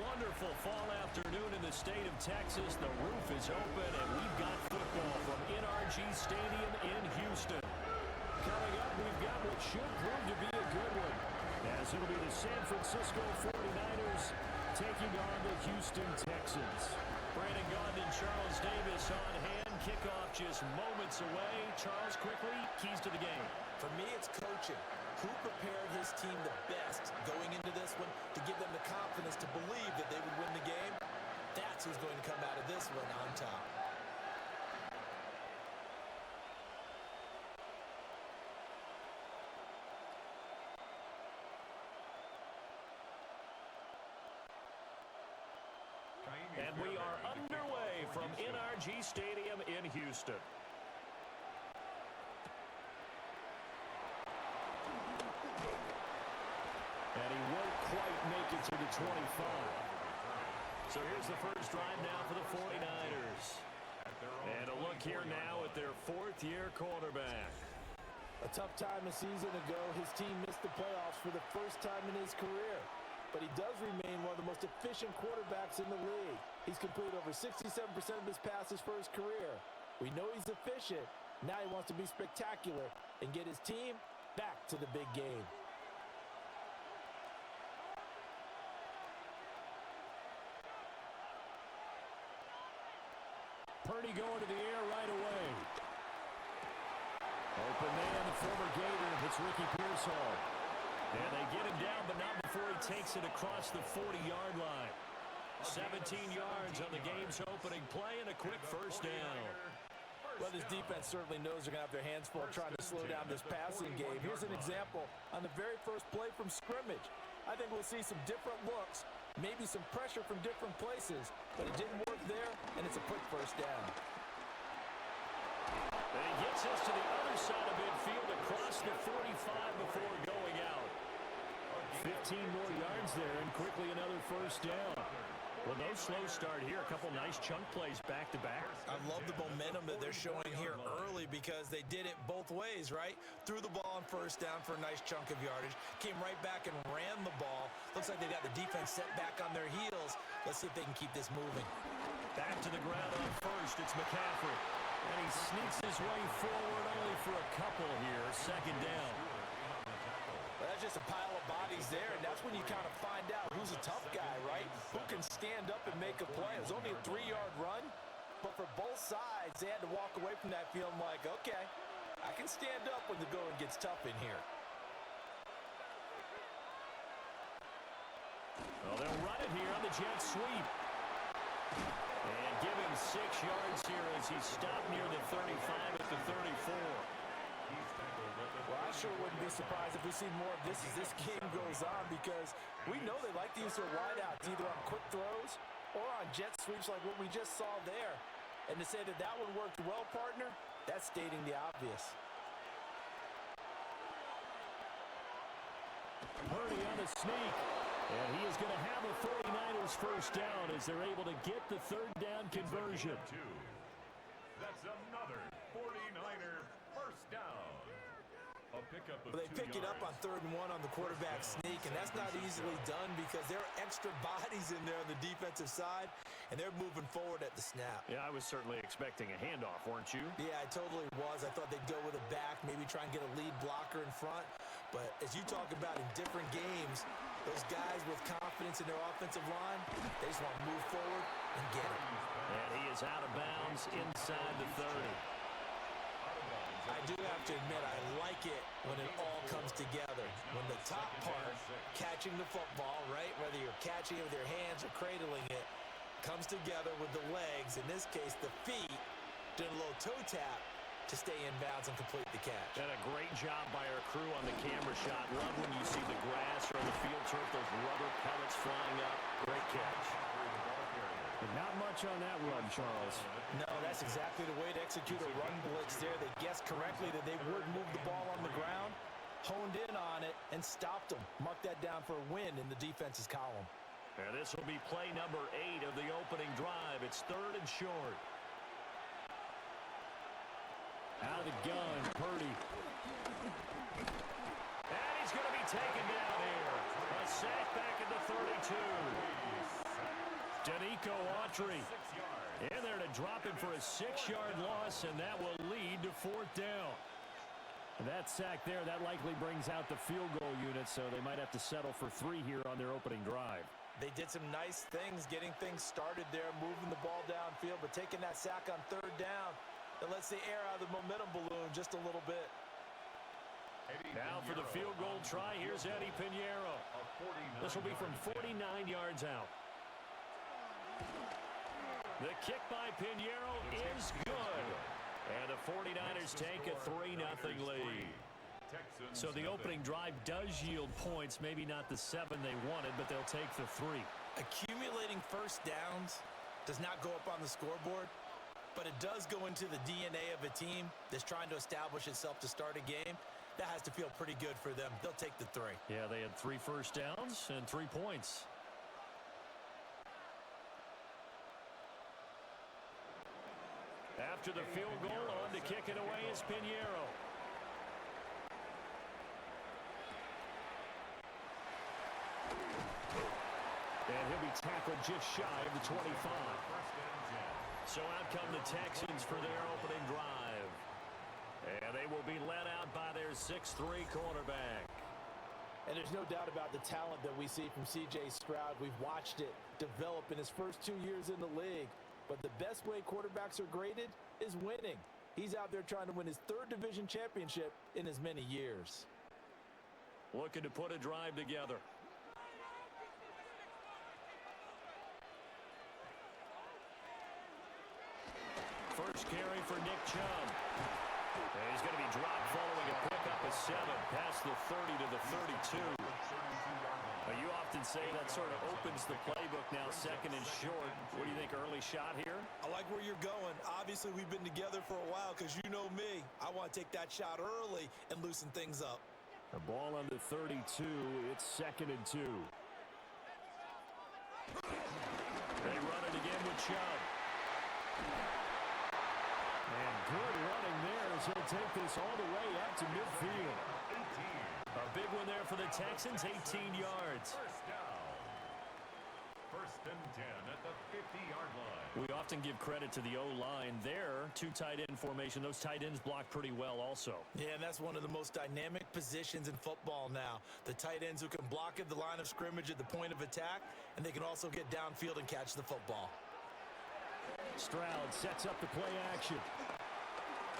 wonderful fall afternoon in the state of Texas. The roof is open, and we've got football from NRG Stadium in Houston. Coming up, we've got what should prove to be a good one, as it'll be the San Francisco 49ers taking on the Houston Texans. Brandon Gxlden and Charles Davis on hand. Kickoff just moments away. Charles, quickly, keys to the game. For me, it's coaching. Who prepared his team the best going into this one to give them the confidence to believe that they would win the game? That's who's going to come out of this one on top. And we are underway from NRG Stadium in Houston. And he won't quite make it to the 25. So here's the first drive now for the 49ers. And a look here now at their fourth-year quarterback. A tough time a season ago, his team missed the playoffs for the first time in his career. But he does remain one of the most efficient quarterbacks in the league. He's completed over 67% of his passes for his career. We know he's efficient. Now he wants to be spectacular and get his team back to the big game. Purdy going to the air right away. Open man, the former Gator. It's Ricky Pearsall. And they get him down, but not before he takes it across the 40-yard line. 17 yards on the game's opening play and a quick first down. Well, this defense certainly knows they're going to have their hands full trying to slow down this passing game. Here's an example on the very first play from scrimmage. I think we'll see some different looks, maybe some pressure from different places, but it didn't work there, and it's a quick first down. And he gets us to the other side of midfield across the 45 before going out. 15 more yards there, and quickly another first down. Well, no slow start here. A couple nice chunk plays back-to-back. I love the momentum that they're showing here early because they did it both ways, right? Threw the ball on first down for a nice chunk of yardage, came right back and ran the ball. Looks like they got the defense set back on their heels. Let's see if they can keep this moving. Back to the ground on first. It's McCaffrey. And he sneaks his way forward only for a couple here. Second down. Well, that's just a pile of bodies there, and that's when you kind of find out who's a tough guy, right? Who can stand up and make a play. It was only a 3-yard run, but for both sides, they had to walk away from that feeling like, okay, I can stand up when the going gets tough in here. Well, they'll run it here on the jet sweep. And give him 6 yards here as he stopped near the 35 at the 34. Well, I sure wouldn't be surprised if we see more of this as this game goes on because we know they like to use their wideouts either on quick throws or on jet sweeps like what we just saw there. And to say that that one worked well, partner, that's stating the obvious. Purdy on the sneak. And he is going to have a 49ers first down as they're able to get the third down conversion. That's another 49er first down. Well, they pick it up on 3rd and 1 on the quarterback sneak, and that's not easily done because there are extra bodies in there on the defensive side, and they're moving forward at the snap. Yeah, I was certainly expecting a handoff, weren't you? Yeah, I totally was. I thought they'd go with a back, maybe try and get a lead blocker in front. But as you talk about in different games, those guys with confidence in their offensive line, they just want to move forward and get it. And he is out of bounds inside the 30. I do have to admit, I like it when it all comes together. When the top part, catching the football, right, whether you're catching it with your hands or cradling it, comes together with the legs, in this case the feet, doing a little toe tap to stay in bounds and complete the catch. And a great job by our crew on the camera shot. Love when you see the grass or the field turf, those rubber pellets flying up. Great catch. But not much on that run, Charles. No, that's exactly the way to execute a run blitz there. They guessed correctly that they would move the ball on the ground, honed in on it, and stopped them. Mark that down for a win in the defense's column. And this will be play number 8 of the opening drive. It's 3rd and short. Out of the gun, Purdy. And he's going to be taken down here. A sack back at the 32. Danico Autry in there to drop him for a 6-yard loss, and that will lead to 4th down. And that sack there, that likely brings out the field goal unit, so they might have to settle for 3 here on their opening drive. They did some nice things getting things started there, moving the ball downfield, but taking that sack on 3rd down, that lets the air out of the momentum balloon just a little bit. Now for the field goal try, here's Eddie Pinheiro. This will be from 49 yards out. The kick by Pinheiro is good. And the 49ers take a 3-0 lead. So the opening drive does yield points, maybe not the 7 they wanted, but they'll take the 3. Accumulating first downs does not go up on the scoreboard, but it does go into the DNA of a team that's trying to establish itself to start a game. That has to feel pretty good for them. They'll take the 3. Yeah, they had 3 first downs and 3 points. After the field goal, on to kick it away is Pinheiro. And he'll be tackled just shy of the 25. So out come the Texans for their opening drive. And they will be led out by their 6'3 quarterback. And there's no doubt about the talent that we see from C.J. Stroud. We've watched it develop in his first 2 years in the league. But the best way quarterbacks are graded is winning. He's out there trying to win his 3rd division championship in as many years. Looking to put a drive together. First carry for Nick Chubb. And he's going to be dropped following a pickup of 7 past the 30 to the 32. You often say that sort of opens the playbook now, 2nd and short. What do you think, early shot here? I like where you're going. Obviously, we've been together for a while because you know me. I want to take that shot early and loosen things up. The ball on the 32. It's 2nd and 2. They run it again with Chubb. And good running there as he'll take this all the way up to midfield. A big one there for the Texans, 18 yards. First down. 1st and 10 at the 50-yard line. We often give credit to the O-line there. 2 tight end formation. Those tight ends block pretty well also. Yeah, and that's one of the most dynamic positions in football now. The tight ends who can block at the line of scrimmage at the point of attack, and they can also get downfield and catch the football. Stroud sets up the play action.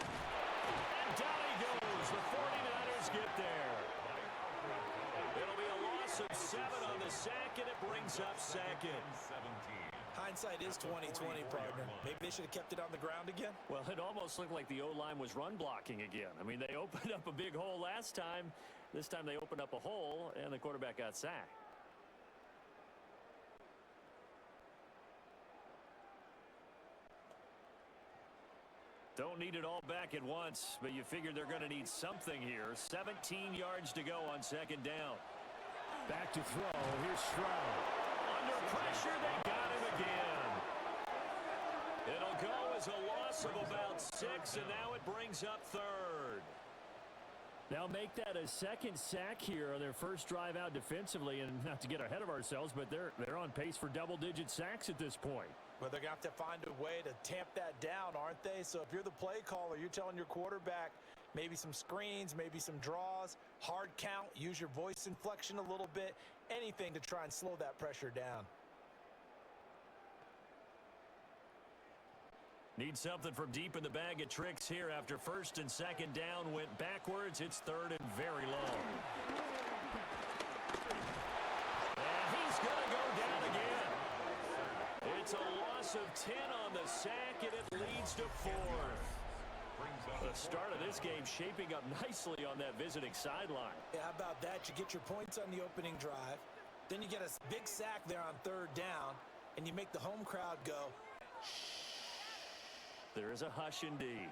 And down he goes. The 49ers get there. It'll be a loss of 7 on the sack, and it brings up 2nd. Hindsight is 20/20, partner. Maybe they should have kept it on the ground again. Well, it almost looked like the O-line was run blocking again. I mean, they opened up a big hole last time. This time they opened up a hole, and the quarterback got sacked. Don't need it all back at once, but you figure they're going to need something here. 17 yards to go on 2nd down. Back to throw. Here's Stroud. Under pressure, they got him again. It'll go as a loss of about 6, and now it brings up 3rd. Now make that a 2nd sack here on their first drive out defensively, and not to get ahead of ourselves, but they're on pace for double-digit sacks at this point. Well, they're going to have to find a way to tamp that down, aren't they? So if you're the play caller, you're telling your quarterback maybe some screens, maybe some draws, hard count, use your voice inflection a little bit, anything to try and slow that pressure down. Need something from deep in the bag of tricks here after 1st and 2nd down went backwards. It's 3rd and very long. And he's going to go down again. It's a loss of 10 on the sack, and it leads to 4th. The start of this game shaping up nicely on that visiting sideline. Yeah, how about that? You get your points on the opening drive. Then you get a big sack there on 3rd down, and you make the home crowd go, shh. There is a hush indeed.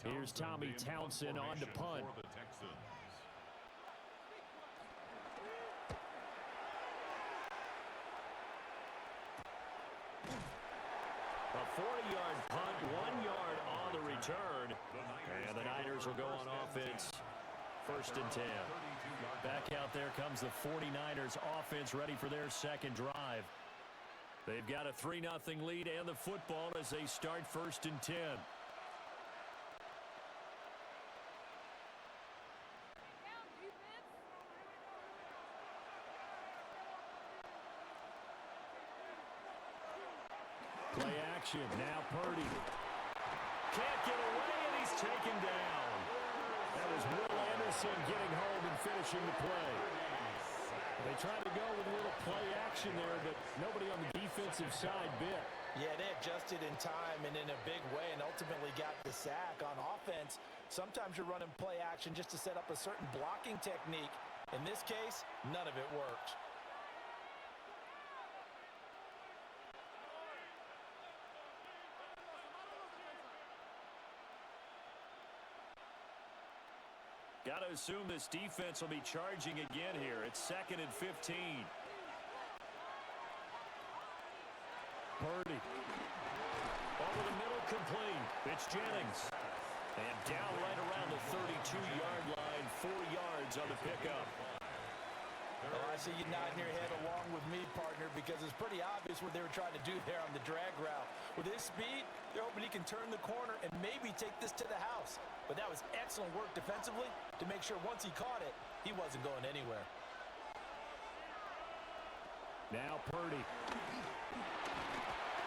Here's Tommy Townsend on to punt. For the Texans. 40-yard punt, 1 yard on the return. And the Niners will go on offense. 1st and 10. Back out there comes the 49ers offense ready for their second drive. They've got a 3-0 lead and the football as they start 1st and 10. Play action. Now Purdy. Can't get away, and he's taken down. That was Will Anderson getting home and finishing the play. They tried to go with a little play action there, but nobody on the defensive side bit. Yeah, they adjusted in time and in a big way and ultimately got the sack. On offense, sometimes you're running play action just to set up a certain blocking technique. In this case, none of it worked. Got to assume this defense will be charging again here. It's 2nd and 15. Purdy. Over the middle, complete. It's Jennings. And down right around the 32-yard line, 4 yards on the pickup. Well, I see you nodding your head along with me, partner, because it's pretty obvious what they were trying to do there on the drag route. With his speed, they're hoping he can turn the corner and maybe take this to the house. But that was excellent work defensively to make sure once he caught it, he wasn't going anywhere. Now Purdy.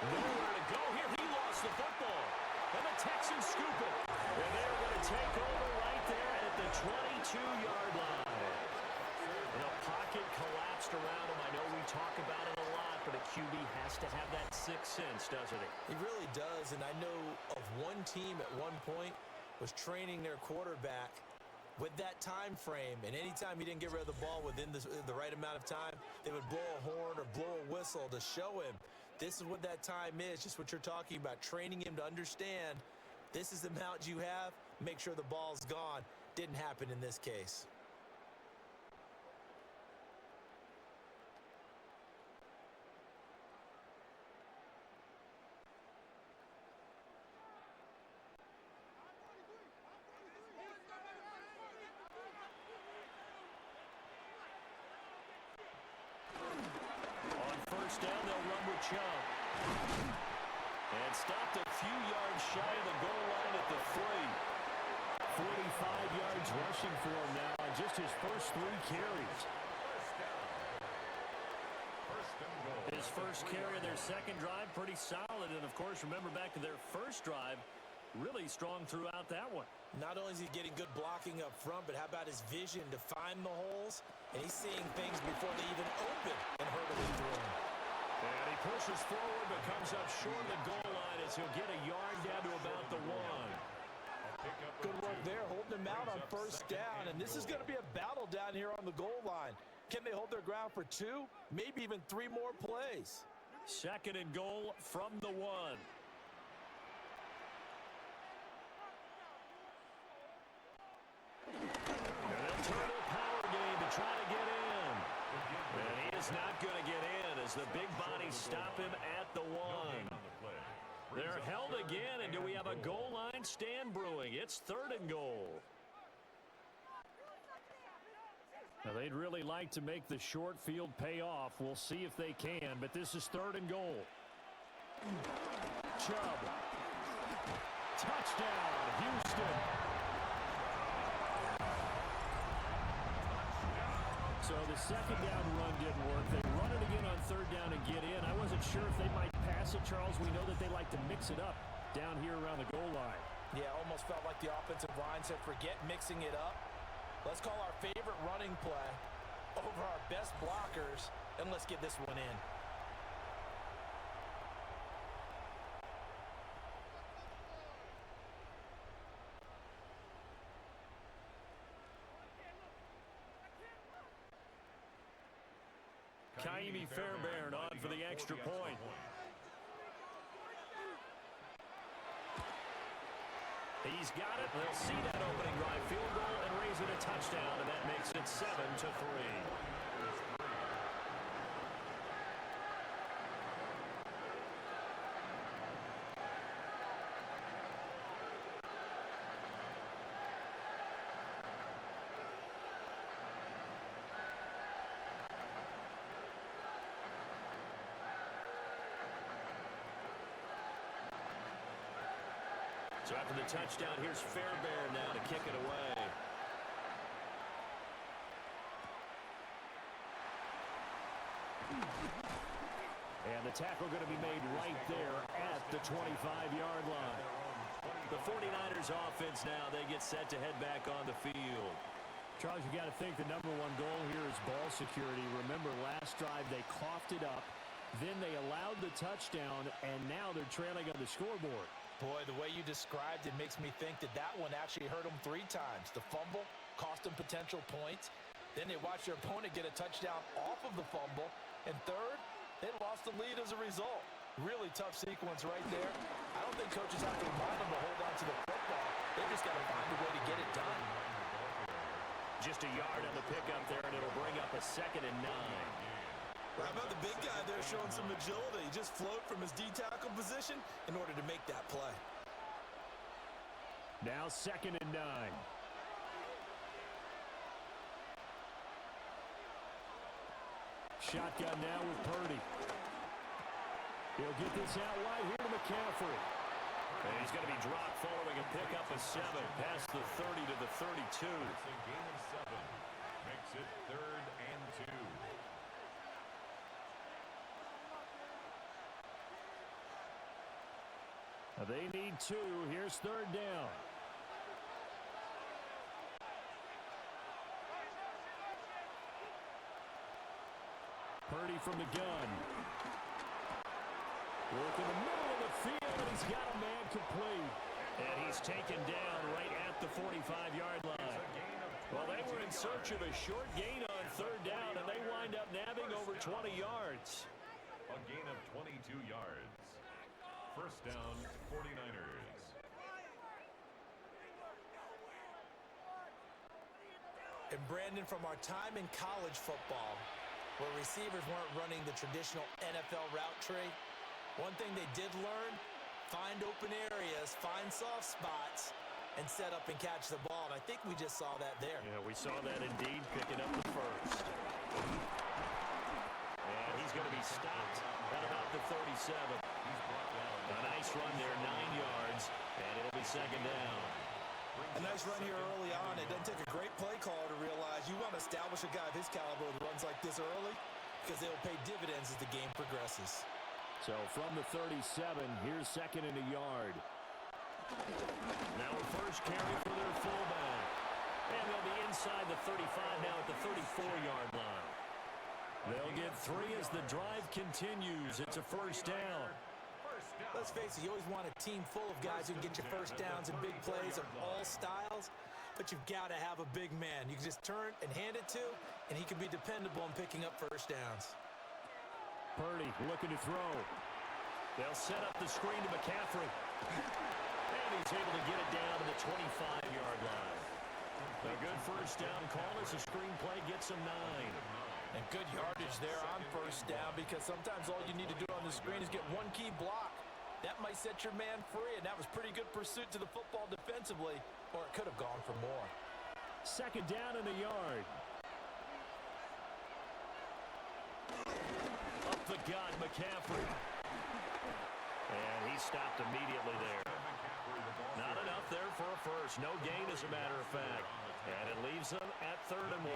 Nowhere to go here. He lost the football. And the Texans scoop it. And they're going to take over right there at the 22-yard line. The pocket collapsed around him. I know we talk about it a lot, but a QB has to have that sixth sense, doesn't he? He really does, and I know of one team at one point was training their quarterback with that time frame, and anytime he didn't get rid of the ball within the right amount of time, they would blow a horn or blow a whistle to show him this is what that time is, just what you're talking about, training him to understand this is the amount you have, make sure the ball's gone. Didn't happen in this case. Down, they'll run with Chubb. And stopped a few yards shy of the goal line at the 3. 45 yards rushing for him now on just his first 3 carries. His first carry of their second drive, pretty solid. And, of course, remember back to their first drive, really strong throughout that one. Not only is he getting good blocking up front, but how about his vision to find the holes? And he's seeing things before they even open and hurtling through them. And he pushes forward, but comes up short of the goal line as he'll get a yard down to about the 1. Good work there, holding him out on first down. And this is going to be a battle down here on the goal line. Can they hold their ground for 2, maybe even 3 more plays? 2nd and goal from the 1. And they'll turn to a power game to try to get in. And he is not going to get in as the big bodies stop him at the 1. They're held again, and do we have a goal line stand brewing? It's 3rd and goal. Now, they'd really like to make the short field pay off. We'll see if they can, but this is 3rd and goal. Chubb. Touchdown, Houston. So the second down run didn't work. They run it again on 3rd down and get in. I wasn't sure if they might pass it, Charles. We know that they like to mix it up down here around the goal line. Yeah, almost felt like the offensive line said, forget mixing it up. Let's call our favorite running play over our best blockers, and let's get this one in. Kaimi Fairbairn on for the extra point. He's got it. They'll see that opening drive field goal and raise it a touchdown, and that makes it 7-3. So after the touchdown, here's Fairbairn now to kick it away. And the tackle going to be made right there at the 25-yard line. The 49ers offense now, they get set to head back on the field. Charles, you got to think the number one goal here is ball security. Remember, last drive they coughed it up, then they allowed the touchdown, and now they're trailing on the scoreboard. Boy, the way you described it makes me think that that one actually hurt them 3 times. The fumble cost them potential points. Then they watched their opponent get a touchdown off of the fumble. And third, they lost the lead as a result. Really tough sequence right there. I don't think coaches have to remind them to hold on to the football. They just got to find a way to get it done. Just a yard on the pickup there, and it'll bring up a 2nd and 9. How about the big guy there showing some agility? He just float from his D-tackle position in order to make that play. Now 2nd and 9. Shotgun now with Purdy. He'll get this out wide here to McCaffrey. And he's going to be dropped following a pickup of 7 past the 30 to the 32. It's a gain of 7. Makes it 3rd and 2. They need 2. Here's 3rd down. Purdy from the gun. Work in the middle of the field, and he's got a man complete. And he's taken down right at the 45-yard line. Well, they were in search of a short gain on 3rd down, and they wind up nabbing over 20 yards. A gain of 22 yards. 1st down, 49ers. And Brandon, from our time in college football, where receivers weren't running the traditional NFL route tree, one thing they did learn, find open areas, find soft spots, and set up and catch the ball. And I think we just saw that there. Yeah, we saw that indeed, picking up the 1st. And he's going to be stopped at about the 37. A nice run there, 9 yards, and it'll be 2nd down. A nice run here early on. It doesn't take a great play caller to realize you want to establish a guy of his caliber who runs like this early, because they'll pay dividends as the game progresses. So from the 37, here's 2nd and a yard. Now a first carry for their fullback. And they'll be inside the 35 now at the 34-yard line. They'll get 3 as the drive continues. It's a 1st down. Let's face it, you always want a team full of guys who can get you 1st downs and big plays of all styles, but you've got to have a big man you can just turn and hand it to, and he can be dependable in picking up 1st downs. Purdy looking to throw. They'll set up the screen to McCaffrey. And he's able to get it down to the 25-yard line. A good 1st down call as the screen play gets him 9. And good yardage there on 1st down, because sometimes all you need to do on the screen is get one key block. That might set your man free, and that was pretty good pursuit to the football defensively, or it could have gone for more. 2nd down and a yard. Up the gut, McCaffrey. And he stopped immediately there. Not enough there for a 1st. No gain, as a matter of fact. And it leaves them at 3rd and 1.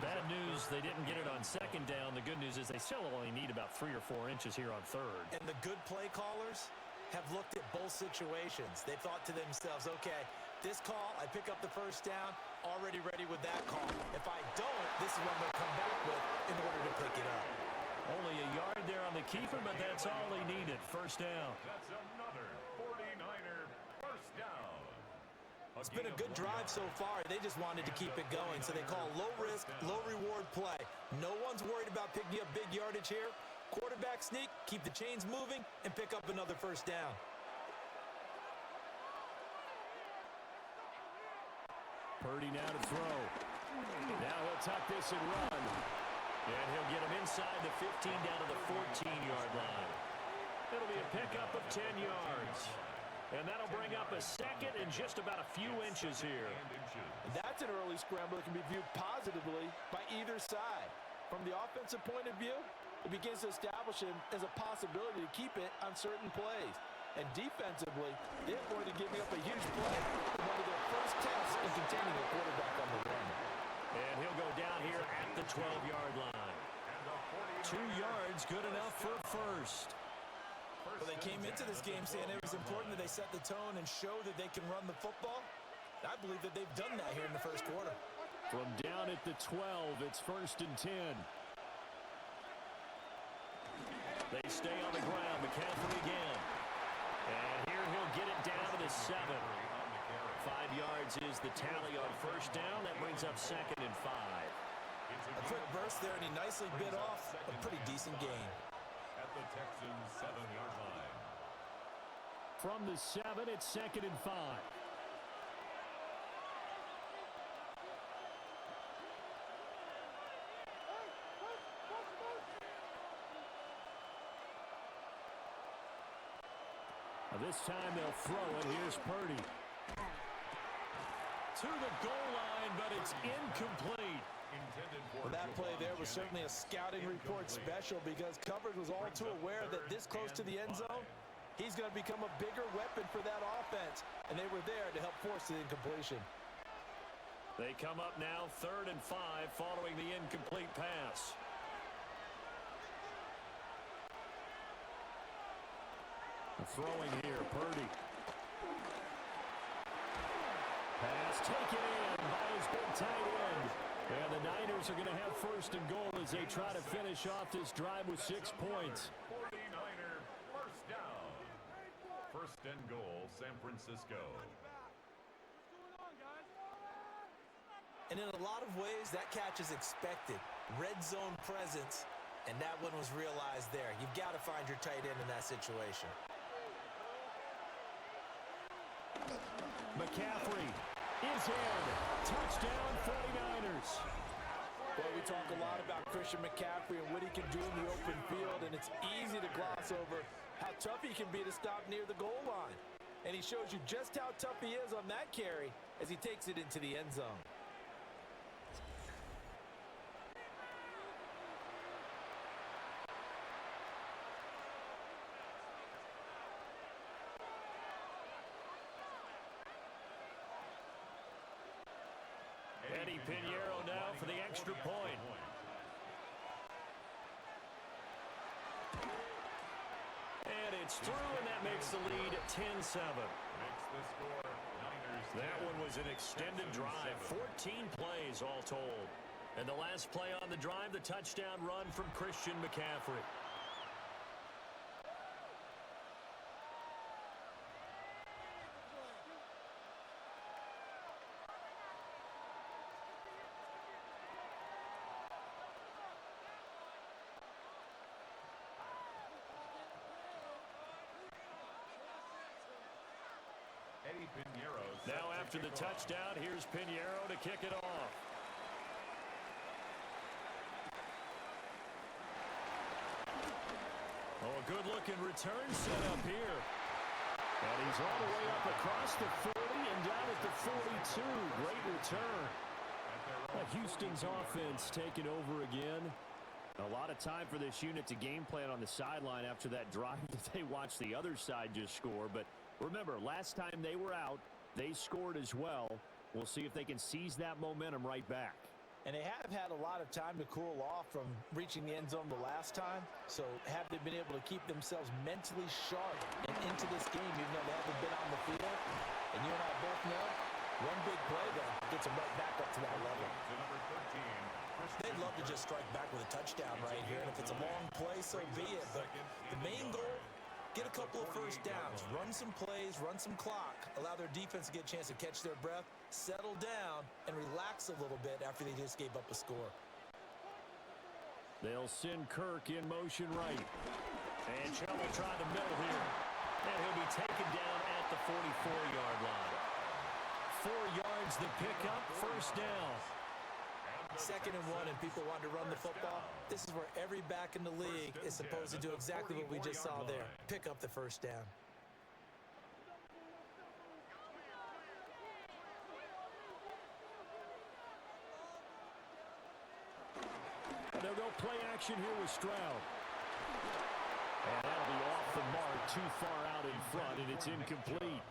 Bad news, they didn't get it on 2nd down. The good news is they still only need about 3 or 4 inches here on 3rd. And the good play callers have looked at both situations. They thought to themselves, okay, this call, I pick up the 1st down, already ready with that call. If I don't, this is what I'm going to come back with in order to pick it up. Only a yard there on the keeper, but that's all he needed. 1st down. That's another 49er 1st down. It's been a good drive so far. They just wanted to keep it going, so they call low-risk, low-reward play. No one's worried about picking up big yardage here. Quarterback sneak, keep the chains moving, and pick up another 1st down. Purdy now to throw. Now he'll tuck this and run. And he'll get him inside the 15 down to the 14-yard line. It'll be a pickup of 10 yards. And that'll bring up a 2nd and just about a few inches here. That's an early scramble that can be viewed positively by either side. From the offensive point of view, it begins to establish him as a possibility to keep it on certain plays. And defensively, they avoided giving up a huge play in one of their first tests in containing a quarterback on the run. And he'll go down here at the 12-yard line. 2 yards, good enough for a first. Well, they came into this game saying it was important that they set the tone and show that they can run the football. I believe that they've done that here in the first quarter. From down at the 12, it's 1st and 10. They stay on the ground. McCaffrey again. And here he'll get it down to the 7. 5 yards is the tally on first down. That brings up 2nd and 5. A quick burst there, and he nicely bit off a pretty decent gain. At the Texans' 7-yard line. From the 7, it's 2nd and 5. This time they'll throw it. Here's Purdy. To the goal line, but it's incomplete. Well, that play there was certainly a scouting report special because coverage was all too aware that this close to the end zone, he's going to become a bigger weapon for that offense, and they were there to help force the incompletion. They come up now 3rd and 5 following the incomplete pass. Throwing here, Purdy. Pass taken in by his big tight end. And the Niners are going to have 1st and goal as they try to finish off this drive with 6 points. 49er first down. 1st and goal, San Francisco. And in a lot of ways, that catch is expected. Red zone presence, and that one was realized there. You've got to find your tight end in that situation. McCaffrey is in. Touchdown, 49ers. Well, we talk a lot about Christian McCaffrey and what he can do in the open field, and it's easy to gloss over how tough he can be to stop near the goal line. And he shows you just how tough he is on that carry as he takes it into the end zone. Eddie Pinheiro now for the extra point. And it's through, and that makes the lead 10-7. That one was an extended drive, 14 plays all told. And the last play on the drive, the touchdown run from Christian McCaffrey. Now after the touchdown, here's Pinheiro to kick it off. Oh, a good-looking return set up here. And he's all the way up across the 40 and down at the 42. Great return. Houston's offense taking over again. A lot of time for this unit to game plan on the sideline after that drive that they watched the other side just score. But remember, last time they were out, they scored as well. We'll see if they can seize that momentum right back. And they have had a lot of time to cool off from reaching the end zone the last time. So have they been able to keep themselves mentally sharp and into this game, even though they haven't been on the field? And you and I both know, one big play there gets them right back up to that level. They'd love to just strike back with a touchdown right here. And if it's a long play, so be it. But the main goal, get a couple of first downs, run some plays, run some clock, allow their defense to get a chance to catch their breath, settle down, and relax a little bit after they just gave up a score. They'll send Kirk in motion right. And Chubb will try the middle here. And he'll be taken down at the 44-yard line. 4 yards the pickup, first down. 2nd and 1, and people want to run the football. This is where every back in the league is supposed to do exactly what we just saw there. Pick up the first down. They'll go play action here with Stroud. And that'll be off the mark too far out in front, and it's incomplete.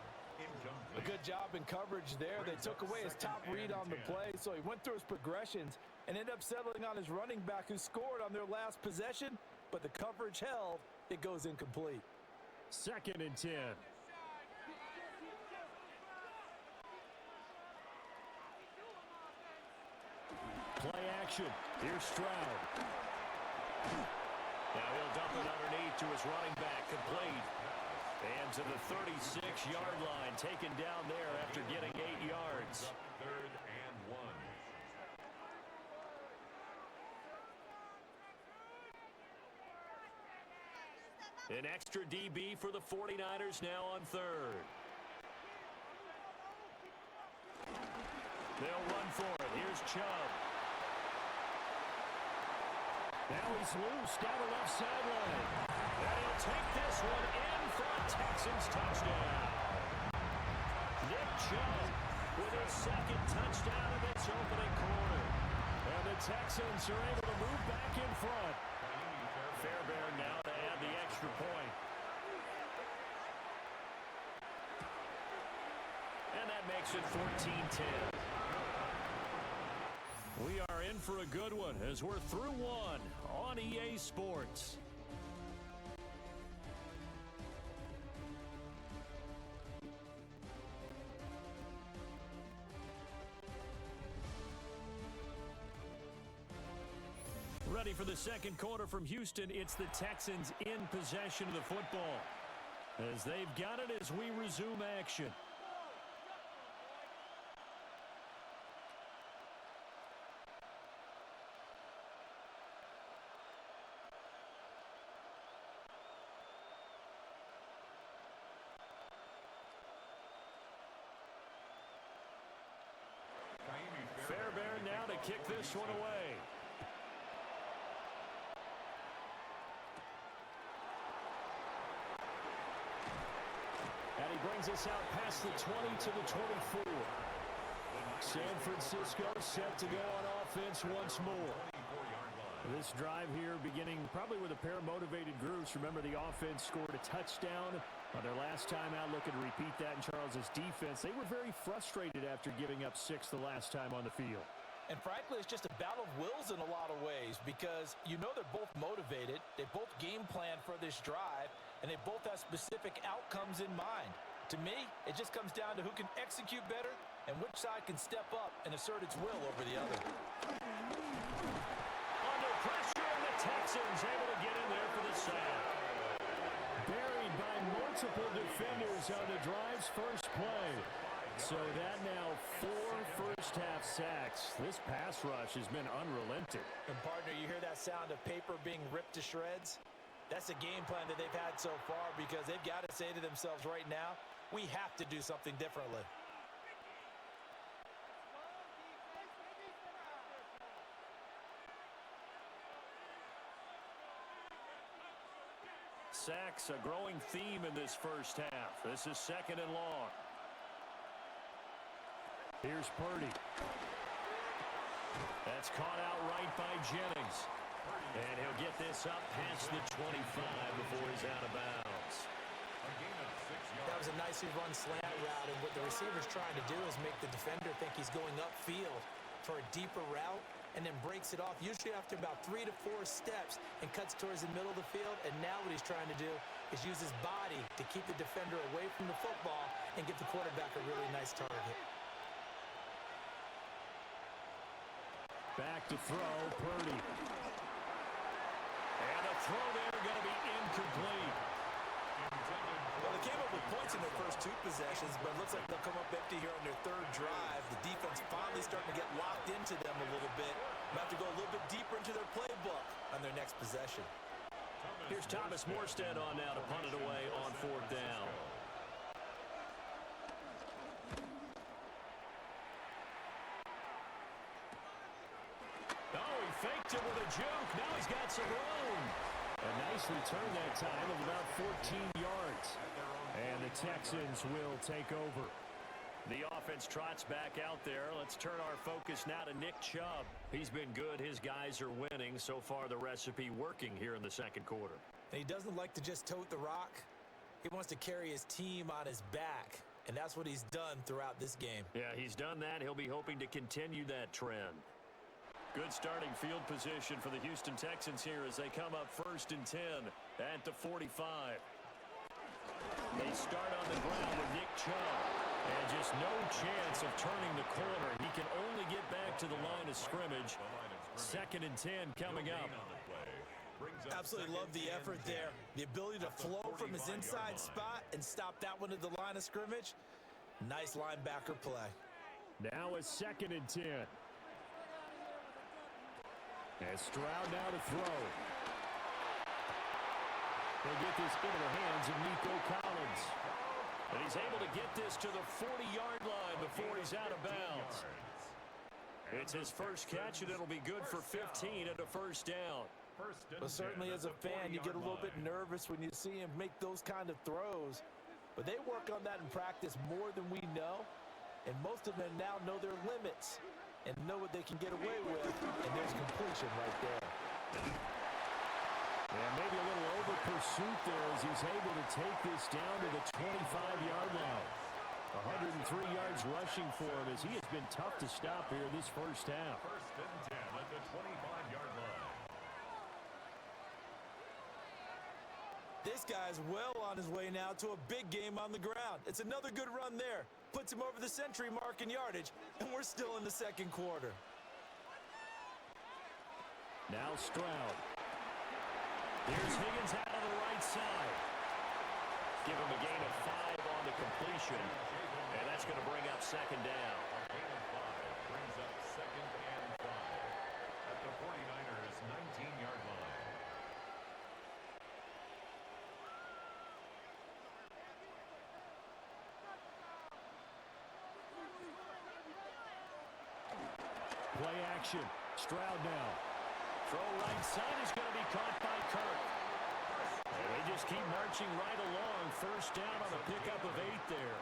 A good job in coverage there. They took away his top read on the play, so he went through his progressions and ended up settling on his running back who scored on their last possession, but the coverage held. It goes incomplete. 2nd and 10. Play action. Here's Stroud. Now he'll dump it underneath to his running back, complete. And to the 36-yard line, taken down there after getting 8 yards. 3rd and 1. An extra DB for the 49ers now on 3rd. They'll run for it. Here's Chubb. Now he's loose down the left sideline. And he'll take this one in for a Texans touchdown. Nick Chubb with his 2nd touchdown of this opening quarter. And the Texans are able to move back in front. Fairbairn now to add the extra point. And that makes it 14-10. We are in for a good one as we're through one on EA Sports. Ready for the second quarter from Houston. It's the Texans in possession of the football as they've got it as we resume action. Fairbairn now to kick this one away. And he brings us out past the 20 to the 24. San Francisco set to go on offense once more. This drive here beginning probably with a pair of motivated groups. Remember, the offense scored a touchdown on their last time out. Looking to repeat that in Charles's defense. They were very frustrated after giving up 6 the last time on the field. And frankly, it's just a battle of wills in a lot of ways because you know they're both motivated. They both game plan for this drive, and they both have specific outcomes in mind. To me, it just comes down to who can execute better and which side can step up and assert its will over the other. Under pressure, and the Texans able to get in there for the sack. Buried by multiple defenders on the drive's first play. So that now 4 first-half sacks. This pass rush has been unrelenting. And partner, you hear that sound of paper being ripped to shreds? That's the game plan that they've had so far because they've got to say to themselves right now, we have to do something differently. Sacks, a growing theme in this first half. This is 2nd and long. Here's Purdy. That's caught out right by Jennings. And he'll get this up past the 25 before he's out of bounds. That was a nicely run slant route, and what the receiver's trying to do is make the defender think he's going upfield for a deeper route and then breaks it off, usually after about 3 to 4 steps, and cuts towards the middle of the field. And now what he's trying to do is use his body to keep the defender away from the football and give the quarterback a really nice target. Back to throw, Purdy. And the throw there going to be incomplete. Well, they came up with points in their first 2 possessions, but it looks like they'll come up empty here on their 3rd drive. The defense finally starting to get locked into them a little bit. They'll have to go a little bit deeper into their playbook on their next possession. Here's Thomas Morstead on now to punt it away on 4th down. Oh, he faked it with a juke. Now he's got some room. A nice return that time of about 14 yards. And the Texans will take over. The offense trots back out there. Let's turn our focus now to Nick Chubb. He's been good. His guys are winning. So far, the recipe working here in the second quarter. And he doesn't like to just tote the rock. He wants to carry his team on his back, and that's what he's done throughout this game. Yeah, he's done that. He'll be hoping to continue that trend. Good starting field position for the Houston Texans here as they come up 1st and 10 at the 45. They start on the ground with Nick Chubb. And just no chance of turning the corner. He can only get back to the line of scrimmage. 2nd and 10 coming up. Absolutely love the effort there. The ability to flow from his inside spot and stop that one at the line of scrimmage. Nice linebacker play. Now a 2nd and 10. And Stroud now to throw. They get this into the hands of Nico Collins. And he's able to get this to the 40-yard line before he's out of bounds. It's his first catch, and it'll be good for 15 at a 1st down. Well, certainly as a fan, you get a little bit nervous when you see him make those kind of throws. But they work on that in practice more than we know. And most of them now know their limits and know what they can get away with. And there's completion right there. And maybe a little over pursuit there as he's able to take this down to the 25-yard line. 103 yards rushing for him as he has been tough to stop here this first half. 1st and 10 at the 25-yard line. This guy's well on his way now to a big game on the ground. It's another good run there. Puts him over the century mark in yardage, and we're still in the 2nd quarter. Now Stroud. Here's Higgins out of the right side. Give him a gain of 5 on the completion. And that's going to bring up 2nd down. A gain of 5 brings up 2nd and 5 at the 49ers' 19-yard line. Play action. Stroud now. Throw right side is going to be caught by Kirk. And they just keep marching right along. 1st down on a pickup of 8 there.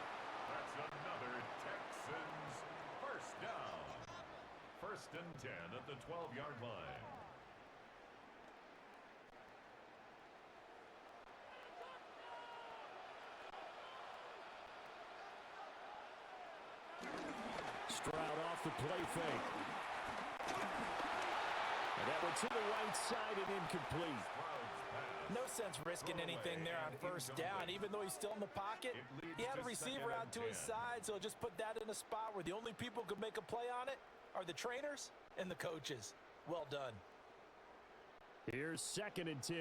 That's another Texans 1st down. 1st and 10 at the 12-yard line. Stroud off the play fake. And that one to the right side and incomplete. No sense risking anything there on 1st down. Even though he's still in the pocket, he had a receiver out to his side, so just put that in a spot where the only people who can make a play on it are the trainers and the coaches. Well done. Here's 2nd and 10.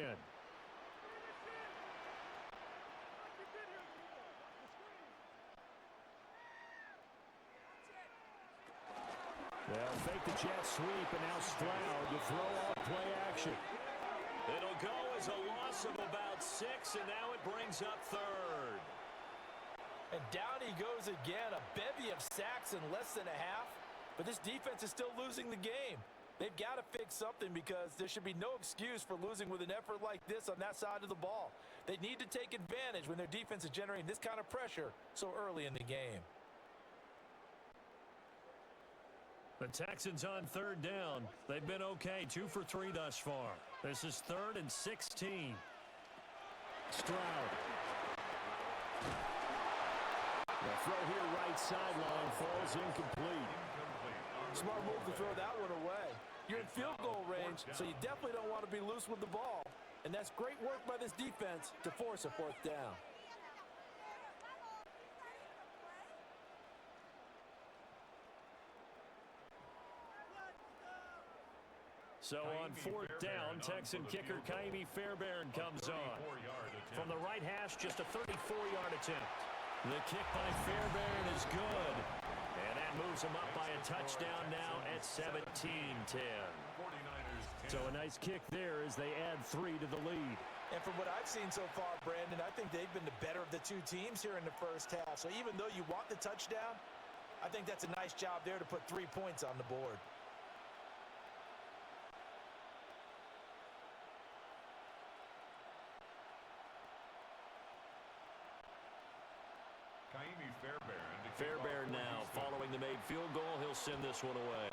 They'll fake the jet sweep, and now Stroud to throw off play action. It'll go as a loss of about 6, and now it brings up 3rd. And down he goes again. A bevy of sacks in less than a half. But this defense is still losing the game. They've got to fix something because there should be no excuse for losing with an effort like this on that side of the ball. They need to take advantage when their defense is generating this kind of pressure so early in the game. The Texans on 3rd down. They've been okay, 2 for 3 thus far. This is 3rd and 16. Stroud. The throw here right sideline falls incomplete. Smart move to throw that one away. You're in field goal range, so you definitely don't want to be loose with the ball. And that's great work by this defense to force a 4th down. So on 4th down, Texan kicker Kaimi Fairbairn comes on. From the right hash, just a 34-yard attempt. The kick by Fairbairn is good. And that moves him up by a touchdown now at 17-10. So a nice kick there as they add 3 to the lead. And from what I've seen so far, Brandon, I think they've been the better of the 2 teams here in the first half. So even though you want the touchdown, I think that's a nice job there to put 3 points on the board. Fairbairn now, following the made field goal, he'll send this one away.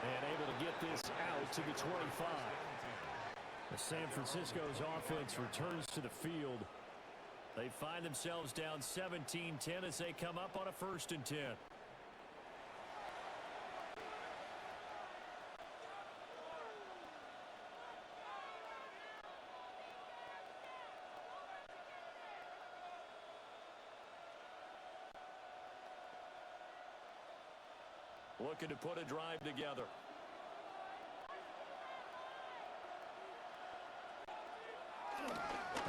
And able to to get this out to the 25. The San Francisco's offense returns to the field. They find themselves down 17-10 as they come up on a 1st and 10. Looking to put a drive together.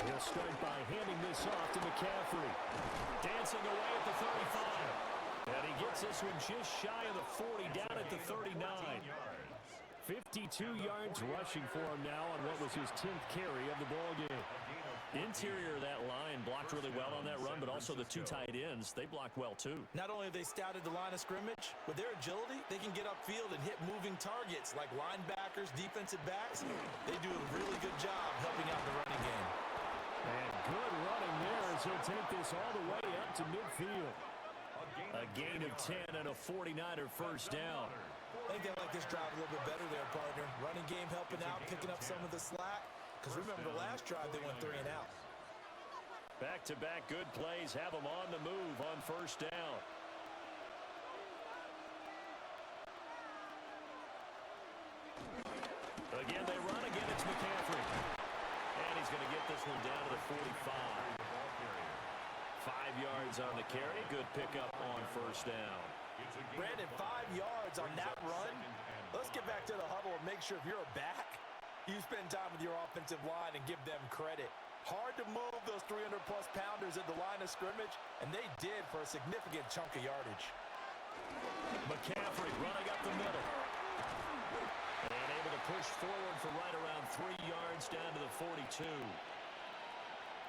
He'll start by handing this off to McCaffrey. Dancing away at the 35. And he gets this one just shy of the 40, down at the 39. 52 yards rushing for him now on what was his 10th carry of the ballgame. Interior of that line blocked really well on that run, but also the 2 tight ends, they blocked well too. Not only have they scouted the line of scrimmage, with their agility, they can get upfield and hit moving targets like linebackers, defensive backs. They do a really good job helping out the running game. And good running there as he'll take this all the way up to midfield. A gain of 10 and a 49er first down. I think they like this drive a little bit better there, partner. Running game helping out, picking up some of the slack. Because remember, the last drive, they went 3 and out. Back-to-back good plays have them on the move on first down. Again, they run. Again, it's McCaffrey. And he's going to get this one down to the 45. 5 yards on the carry. Good pickup on first down. Brandon, 5 yards on that run. Let's get back to the huddle and make sure if you're a back, you spend time with your offensive line and give them credit. Hard to move those 300-plus pounders at the line of scrimmage, and they did for a significant chunk of yardage. McCaffrey running up the middle. And able to push forward for right around 3 yards down to the 42.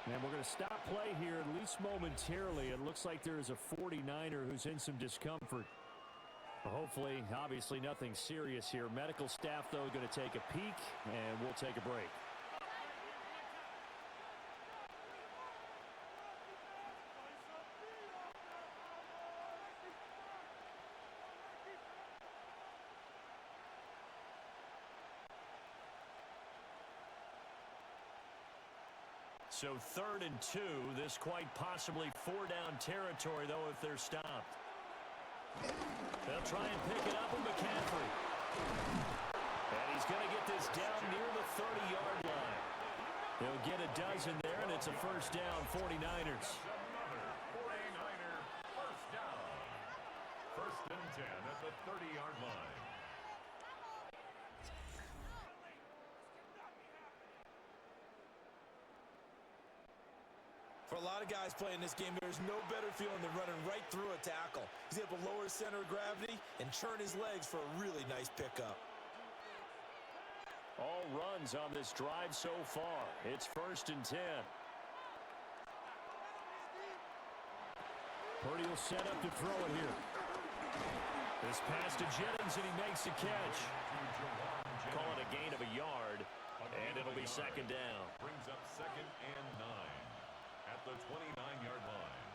And we're going to stop play here, at least momentarily. It looks like there is a 49er who's in some discomfort. Hopefully, obviously, nothing serious here. Medical staff, though, going to take a peek, and we'll take a break. So 3rd and 2, this quite possibly 4-down territory, though, if they're stopped. They'll try and pick it up with McCaffrey. And he's going to get this down near the 30-yard line. They'll get a dozen there, and it's a first down, 49ers. Another 49er first down. 1st and 10 at the 30-yard line. For a lot of guys playing this game, there's no better feeling than running right through a tackle. He's able to lower his center of gravity and churn his legs for a really nice pickup. All runs on this drive so far. It's 1st and 10. Purdy will set up to throw it here. This pass to Jennings, and he makes the catch. Call it a gain of a yard, and it'll be 2nd down. Brings up 2nd and 9 at the 29-yard line.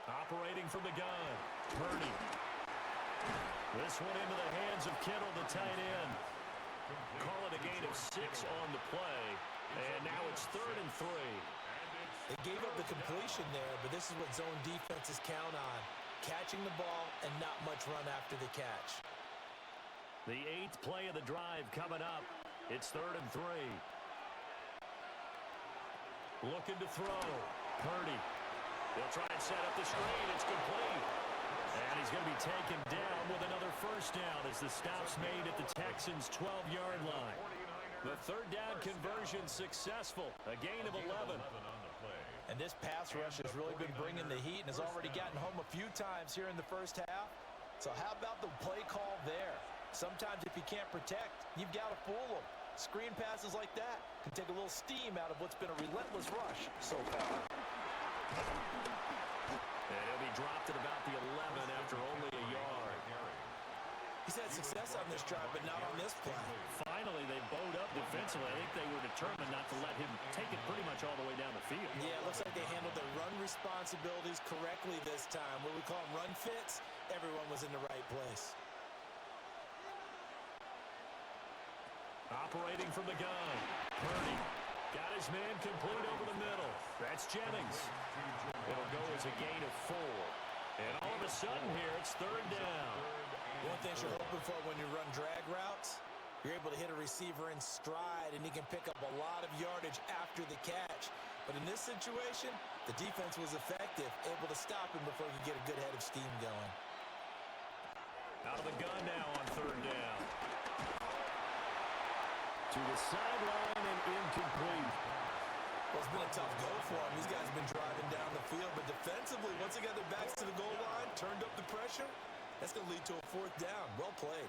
Operating from the gun, Purdy. This one into the hands of Kittle, the tight end. Call it a gain of 6 on the play, and now it's 3rd and 3. They gave up the completion there, but this is what zone defenses count on. Catching the ball and not much run after the catch. The 8th play of the drive coming up. It's 3rd and 3. Looking to throw. Purdy. He'll try and set up the screen. It's complete. And he's going to be taken down with another first down as the stop's made at the Texans' 12-yard line. The 3rd down conversion successful. A gain of 11. And this pass rush has really been bringing the heat and has already gotten home a few times here in the first half. So how about the play call there? Sometimes if you can't protect, you've got to fool them. Screen passes like that can take a little steam out of what's been a relentless rush so far. And he'll be dropped at about the 11 after only a yard. He's had success on this drive, but not on this play. Finally, they bowed up defensively. defensively, I think they were determined not to let him take it pretty much all the way down the field. Yeah, it looks like they handled their run responsibilities correctly this time. What we call them run fits, everyone was in the right place. Operating from the gun. Purdy got his man complete over the middle. That's Jennings. It'll go as a gain of 4. And all of a sudden here, it's 3rd down. One thing you're hoping for when you run drag routes, you're able to hit a receiver in stride, and he can pick up a lot of yardage after the catch. But in this situation, the defense was effective, able to stop him before he could get a good head of steam going. Out of the gun now on 3rd down. To the sideline and incomplete. Well, it's been a tough go for him. These guys have been driving down the field, but defensively, once they got their backs to the goal line, turned up the pressure, that's going to lead to a 4th down. Well played.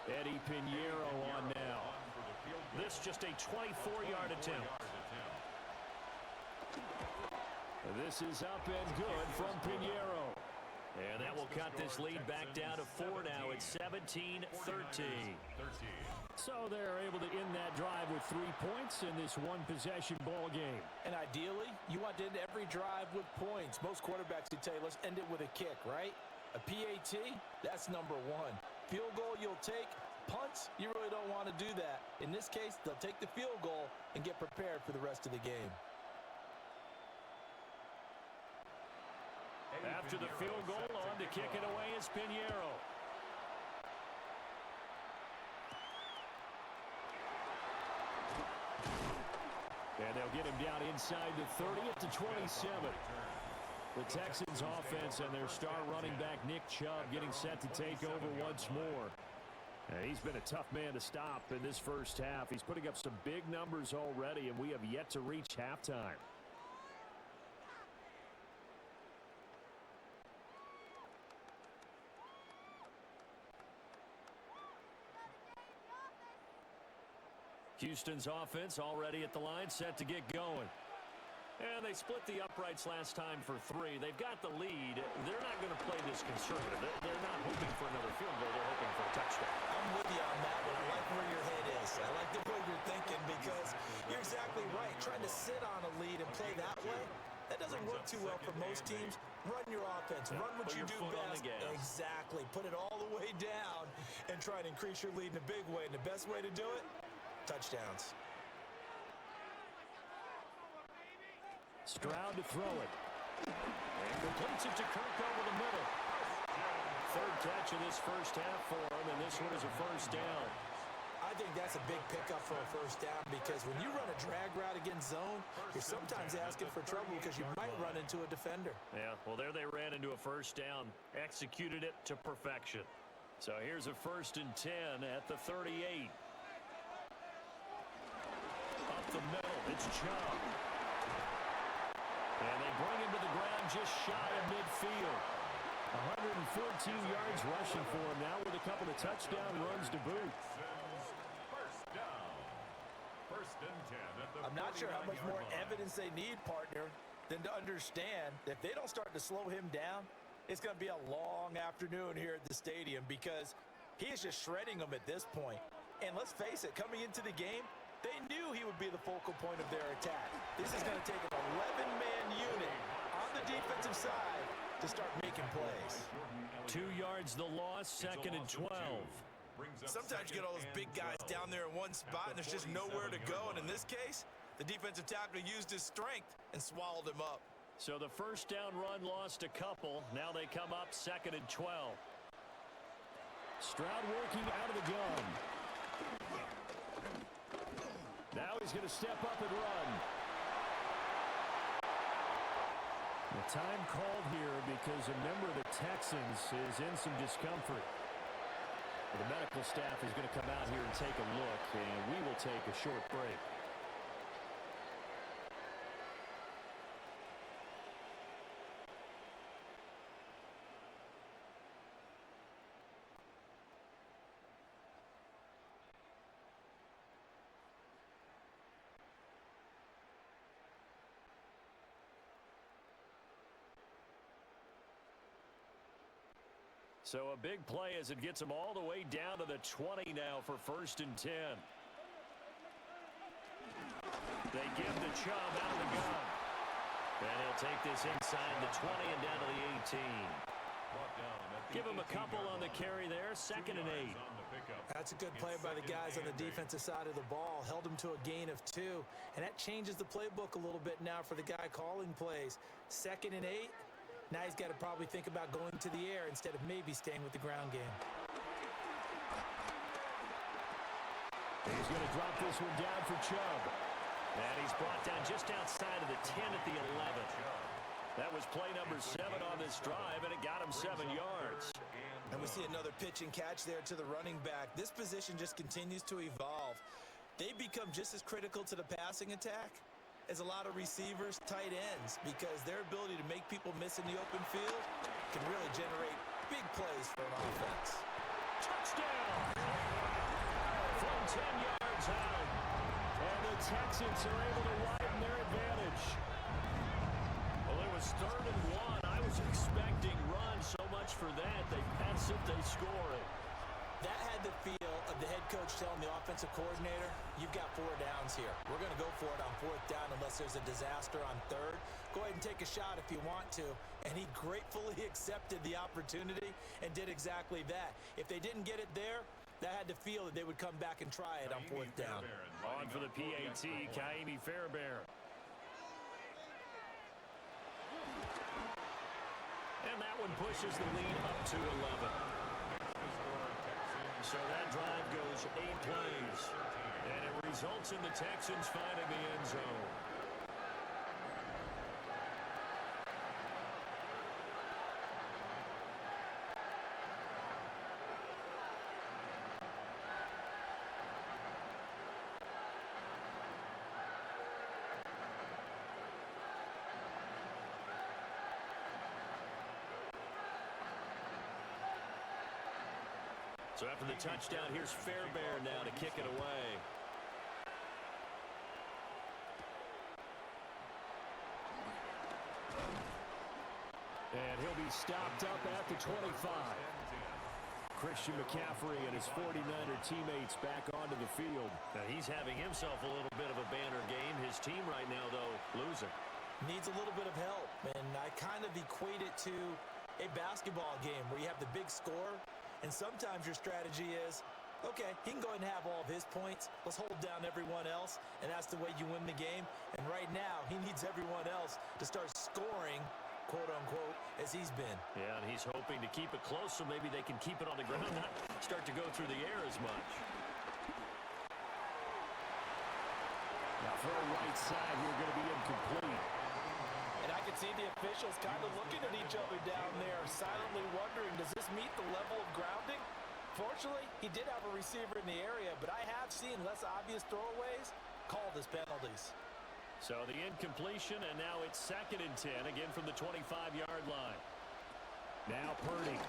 Eddie Pinheiro on now. This just a 24-yard attempt. This is up and good from Pinheiro. And that will cut this lead back down to 4 now. It's 17-13. So they're able to end that drive with 3 points in this one-possession ball game. And ideally, you want to end every drive with points. Most quarterbacks would tell you, let's end it with a kick, right? A PAT, that's number 1. Field goal you'll take. Punts, you really don't want to do that. In this case, they'll take the field goal and get prepared for the rest of the game. After the field goal, on to kick it away is Pinheiro. And they'll get him down inside the 30 at the 27. The Texans offense and their star running back Nick Chubb getting set to take over once more. He's been a tough man to stop in this first half. He's putting up some big numbers already, and we have yet to reach halftime. Houston's offense already at the line, set to get going. And they split the uprights last time for 3. They've got the lead. They're not going to play this conservative. They're not hoping for another field goal. They're hoping for a touchdown. I'm with you on that one. I like where your head is. I like the way you're thinking because you're exactly right. Trying to sit on a lead and play that way, that doesn't work too well for most teams. Run your offense. Run what you do best. Exactly. Put it all the way down and try to increase your lead in a big way. And the best way to do it, touchdowns. Stroud to throw it. And completes it to Kirk over the middle. 3rd catch of this first half for him, and this one is a 1st down. I think that's a big pickup for a 1st down because when you run a drag route against zone, you're sometimes asking for trouble because you might run into a defender. Yeah, well, there they ran into a 1st down. Executed it to perfection. So here's a 1st and 10 at the 38. Up the middle, it's Chubb. And they bring him to the ground just shy of midfield. 114 yards rushing for him now with a couple of touchdown runs to boot. 1st down. 1st and 10 at the I'm not sure how much more 48-yard line. evidence they need, partner, than to understand that if they don't start to slow him down, it's going to be a long afternoon here at the stadium because he is just shredding them at this point. And let's face it, coming into the game, they knew he would be the focal point of their attack. This is going to take an 11-man unit on the defensive side to start making plays. 2 yards the loss, 2nd and 12. Sometimes you get all those big guys down there in one spot and there's just nowhere to go. And in this case, the defensive tackle used his strength and swallowed him up. So the 1st down run lost a couple. Now they come up 2nd and 12. Stroud working out of the gun. Now he's going to step up and run. The time called here because a member of the Texans is in some discomfort. The medical staff is going to come out here and take a look, and we will take a short break. So a big play as it gets them all the way down to the 20 now for 1st and 10. They give the Chubb out of the gun. And he'll take this inside the 20 and down to the 18. Give him a couple on the carry there. 2nd and 8. That's a good play by the guys on the defensive side of the ball. Held him to a gain of 2. And that changes the playbook a little bit now for the guy calling plays. 2nd and 8. Now he's got to probably think about going to the air instead of maybe staying with the ground game. He's going to drop this one down for Chubb. And he's brought down just outside of the 10 at the 11. That was play number 7 on this drive, and it got him 7 yards. And we see another pitch and catch there to the running back. This position just continues to evolve. They become just as critical to the passing attack as a lot of receivers, tight ends, because their ability to make people miss in the open field can really generate big plays for an offense. Touchdown! From 10 yards out. And the Texans are able to widen their advantage. Well, it was 3rd and 1. I was expecting run so much for that. They pass it, they score it. That had the feel of the head coach telling the offensive coordinator, you've got 4 downs here. We're going to go for it on 4th down unless there's a disaster on 3rd. Go ahead and take a shot if you want to. And he gratefully accepted the opportunity and did exactly that. If they didn't get it there, that had to feel that they would come back and try it on 4th down. On for the PAT, Ka'imi Fairbairn. And that one pushes the lead up to 11. So that drive goes 8 plays. And it results in the Texans finding the end zone. So after the touchdown, here's Fairbairn now to kick it away. And he'll be stopped up at the 25. Christian McCaffrey and his 49er teammates back onto the field. Now he's having himself a little bit of a banner game. His team right now, though, losing. Needs a little bit of help, and I kind of equate it to a basketball game where you have the big score. And sometimes your strategy is, okay, he can go ahead and have all of his points. Let's hold down everyone else, and that's the way you win the game. And right now, he needs everyone else to start scoring, quote-unquote, as he's been. Yeah, and he's hoping to keep it close so maybe they can keep it on the ground, not start to go through the air as much. Now for a right side, we're going to be incomplete. And I can see the officials kind of looking at each other down there, silently wondering, does this meet the level of grounding? Fortunately, he did have a receiver in the area, but I have seen less obvious throwaways called as penalties. So the incompletion, and now it's 2nd and 10, again from the 25-yard line. Now Purdy.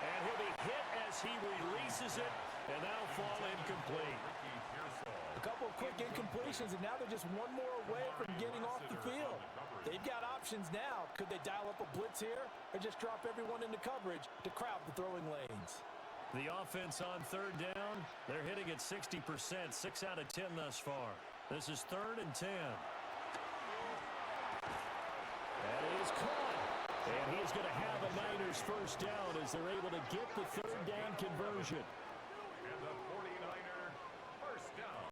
And he'll be hit as he releases it, and that'll fall incomplete. A couple of quick incompletions, and now they're just one more away from getting off the field. They've got options now. Could they dial up a blitz here or just drop everyone into coverage to crowd the throwing lanes? The offense on 3rd down, they're hitting at 60%, 6 out of 10 thus far. This is 3rd and 10. That is caught. And he's going to have a Niners 1st down as they're able to get the 3rd down conversion. And the 49er 1st down.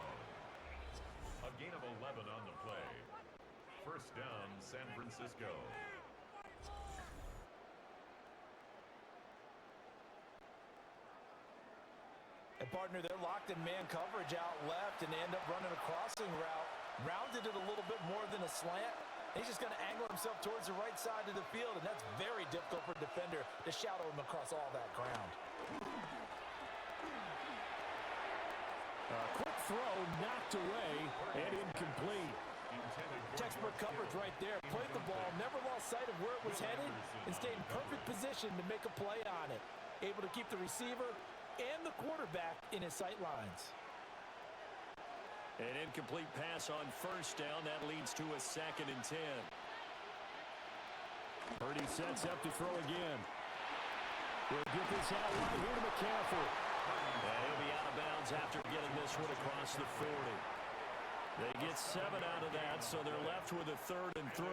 A gain of 11 on the play. 1st down, San Francisco. And partner, they're locked in man coverage out left, and they end up running a crossing route. Rounded it a little bit more than a slant. He's just going to angle himself towards the right side of the field, and that's very difficult for a defender to shadow him across all that ground. A quick throw knocked away and incomplete. Textbook coverage right there. Played the ball, never lost sight of where it was headed, and stayed in perfect position to make a play on it. Able to keep the receiver and the quarterback in his sight lines. An incomplete pass on 1st down. That leads to a 2nd and 10. Purdy sets up to throw again. We'll get this out right here to McCaffrey. He'll be out of bounds after getting this one across the 40. They get 7 out of that, so they're left with a 3rd and 3.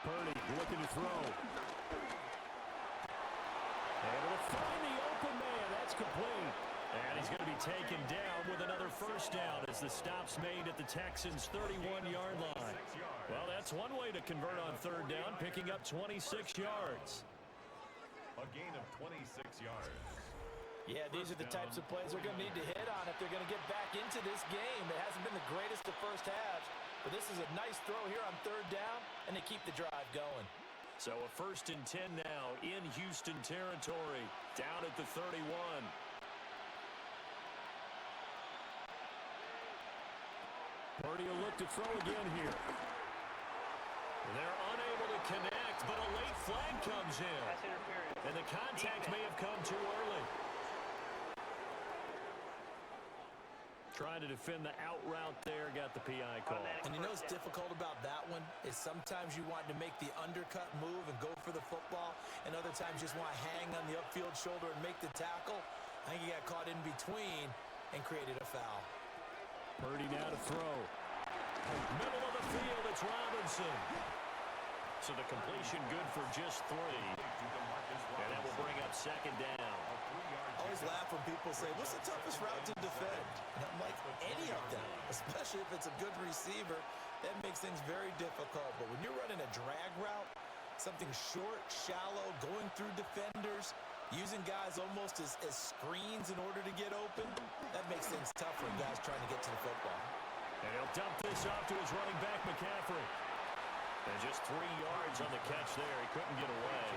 Purdy looking to throw. Able to find the open man. That's complete. And he's going to be taken down with another first down as the stop's made at the Texans' 31-yard line. Well, that's one way to convert on 3rd down, picking up 26 yards. A gain of 26 yards. Yeah, these are the types of plays they're going to need to hit on if they're going to get back into this game. It hasn't been the greatest of first halves, but this is a nice throw here on 3rd down, and they keep the drive going. So a 1st and 10 now in Houston territory, down at the 31. Purdy will look to throw again here. They're unable to connect, but a late flag comes in. And the contact may have come too early. Trying to defend the out route there, got the PI call. And you know what's difficult about that one is sometimes you want to make the undercut move and go for the football, and other times just want to hang on the upfield shoulder and make the tackle. I think he got caught in between and created a foul. Purdy now to throw. Middle of the field, it's Robinson. So the completion good for just 3. And that will bring up 2nd down. I always laugh when people say, what's the toughest route to defend? And I'm like, any of them, especially if it's a good receiver. That makes things very difficult. But when you're running a drag route, something short, shallow, going through defenders, using guys almost as screens in order to get open, that makes things tough for guys trying to get to the football. And he'll dump this off to his running back, McCaffrey. And just 3 yards on the catch there. He couldn't get away.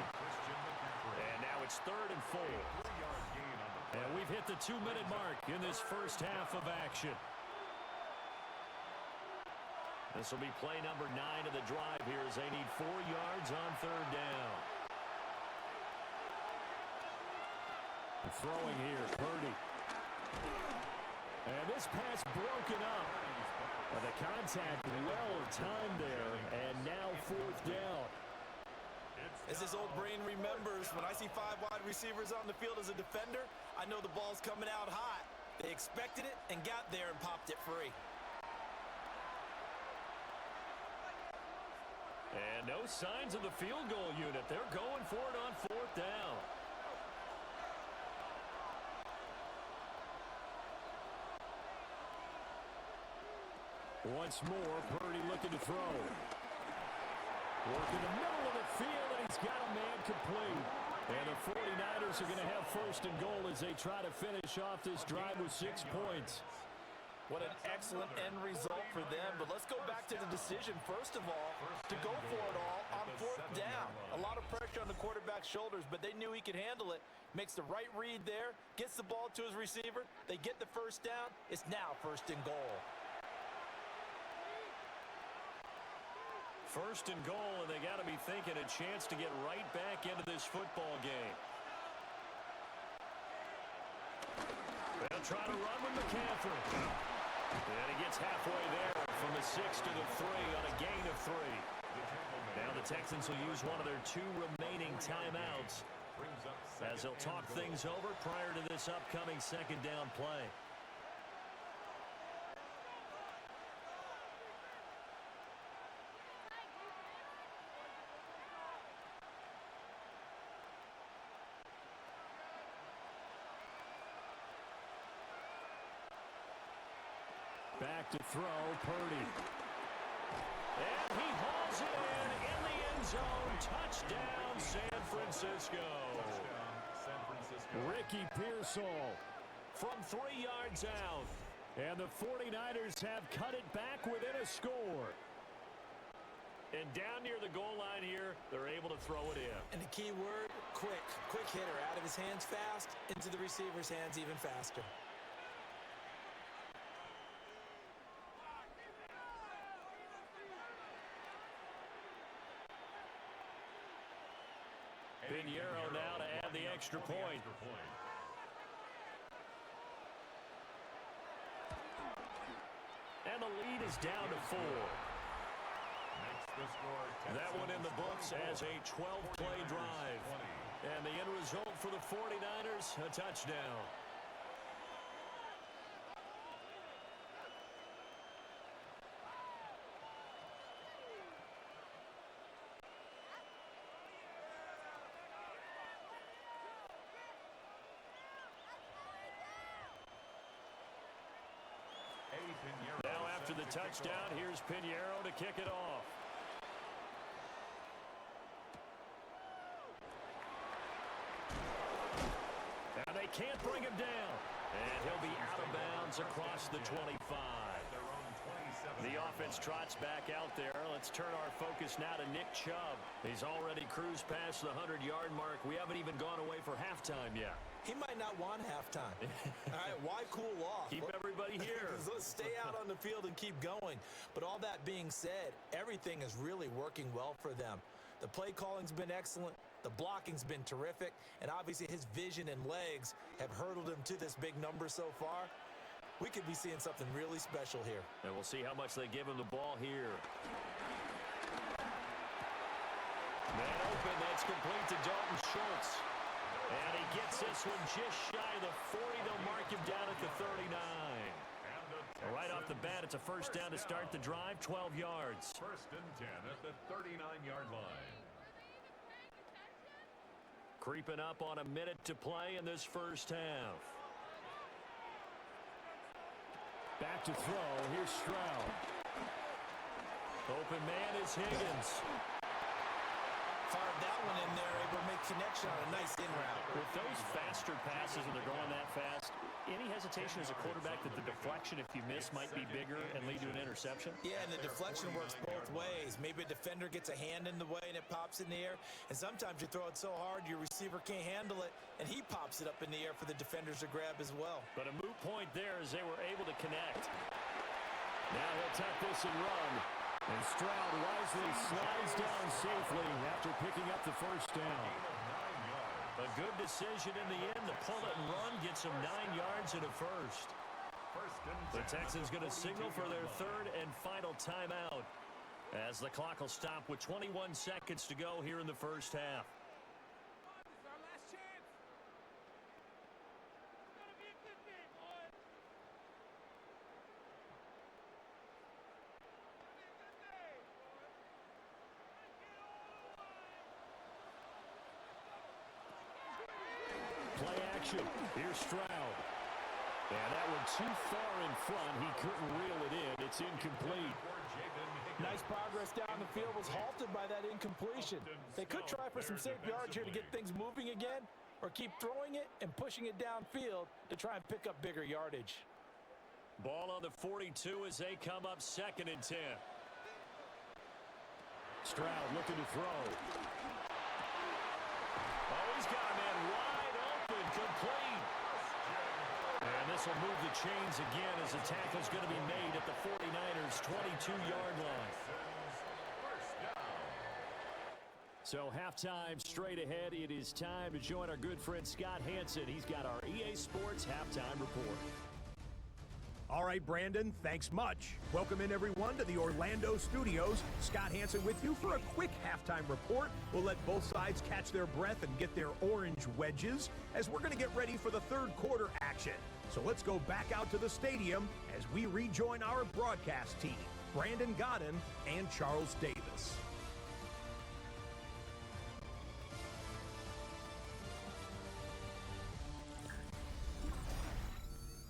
And now it's 3rd and 4. And we've hit the 2-minute mark in this first half of action. This will be play number 9 of the drive here as they need 4 yards on 3rd down. Throwing here, Purdy. And this pass broken up. The contact well timed there, and now 4th down. As his old brain remembers, when I see 5 wide receivers on the field as a defender, I know the ball's coming out hot. They expected it and got there and popped it free. And no signs of the field goal unit. They're going for it on 4th down. Once more, Purdy looking to throw. Working the middle of the field, and he's got a man complete. And the 49ers are going to have 1st and goal as they try to finish off this drive with 6 points. What an excellent end result for them. But let's go back to the decision, first of all, to go for it all on 4th down. A lot of pressure on the quarterback's shoulders, but they knew he could handle it. Makes the right read there, gets the ball to his receiver. They get the 1st down. It's now 1st and goal. 1st and goal, and they got to be thinking a chance to get right back into this football game. They'll try to run with McCaffrey. And he gets halfway there from the 6 to the 3 on a gain of 3. Now the Texans will use one of their 2 remaining timeouts as they'll talk things over prior to this upcoming 2nd down play. Back to throw, Purdy. And he hauls it in the end zone. Touchdown, San Francisco. Ricky Pearsall From 3 yards out. And the 49ers have cut it back within a score. And down near the goal line here, they're able to throw it in. And the key word, quick. Quick hitter, out of his hands fast, into the receiver's hands even faster. Pinheiro now to on the extra point. And the lead is down to 4. That one in the books as a 12-play drive. And the end result for the 49ers, a touchdown. Now after the touchdown, here's Pinheiro to kick it off. And they can't bring him down. And he'll be out of bounds across the 25. The offense trots back out there. Let's turn our focus now to Nick Chubb. He's already cruised past the 100-yard mark. We haven't even gone away for halftime yet. He might not want halftime. All right, why cool off? Keep everybody here. Let's stay out on the field and keep going. But all that being said, everything is really working well for them. The play calling's been excellent. The blocking's been terrific. And obviously his vision and legs have hurdled him to this big number so far. We could be seeing something really special here. And we'll see how much they give him the ball here. Man open, that's complete to Dalton Schultz. And he gets this one just shy of the 40. They'll mark him down at the 39. Right off the bat, it's a first down to start the drive, 12 yards. First and 10 at the 39-yard line. Creeping up on a minute to play in this first half. Back to throw. Here's Stroud. Open man is Higgins. Fired that one in there, able to make connection on a nice in route. With those faster passes and they're going that fast, any hesitation as a quarterback that the deflection, if you miss, might be bigger and lead to an interception? Yeah, and the deflection works both ways. Maybe a defender gets a hand in the way and it pops in the air. And sometimes you throw it so hard your receiver can't handle it, and he pops it up in the air for the defenders to grab as well. But a moot point there as they were able to connect. Now he'll tuck this and run. And Stroud wisely slides down safely after picking up the first down. A good decision in the end to pull it and run, gets him 9 yards and a first. The Texans going to signal for their third and final timeout as the clock will stop with 21 seconds to go here in the first half. Play action. Here's Stroud. And that one too far in front. He couldn't reel it in. It's incomplete. Nice progress down the field was halted by that incompletion. They could try for some safe yards here to get things moving again, or keep throwing it and pushing it downfield to try and pick up bigger yardage. Ball on the 42 as they come up second and 10. Stroud looking to throw. Oh, he's got a man wide open, complete. And this will move the chains again as the tackle's going to be made at the 49ers' 22-yard line. So halftime straight ahead. It is time to join our good friend Scott Hanson. He's got our EA Sports Halftime Report. All right, Brandon, thanks much. Welcome in, everyone, to the Orlando studios. Scott Hanson with you for a quick halftime report. We'll let both sides catch their breath and get their orange wedges as we're going to get ready for the third quarter action. So let's go back out to the stadium as we rejoin our broadcast team, Brandon Gxlden and Charles Davis.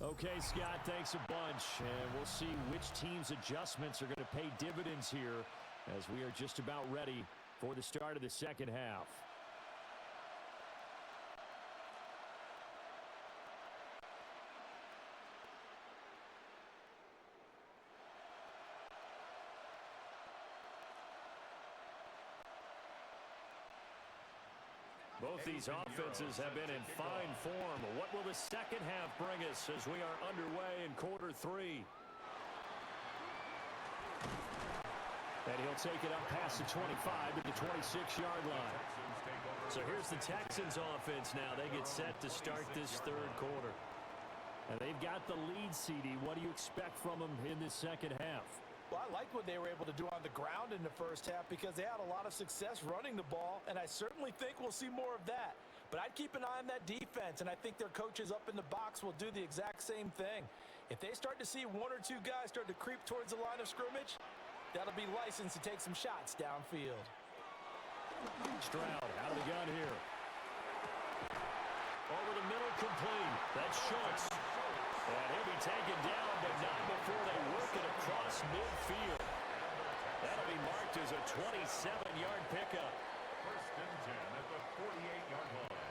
Okay, Scott, thanks a bunch. And we'll see which team's adjustments are going to pay dividends here as we are just about ready for the start of the second half. Both these offenses have been in fine form. What will the second half bring us as we are underway in quarter three? And he'll take it up past the 25 to the 26-yard line. So here's the Texans offense now. They get set to start this third quarter. And they've got the lead, CD. What do you expect from them in this second half? Well, I liked what they were able to do on the ground in the first half because they had a lot of success running the ball, and I certainly think we'll see more of that. But I'd keep an eye on that defense, and I think their coaches up in the box will do the exact same thing. If they start to see one or two guys start to creep towards the line of scrimmage, that'll be licensed to take some shots downfield. Stroud out of the gun here. Over the middle, complete. That's Schultz. And he'll be taken down, but not before they work it across midfield. That'll be marked as a 27-yard pickup. First and 10 at the 48-yard line.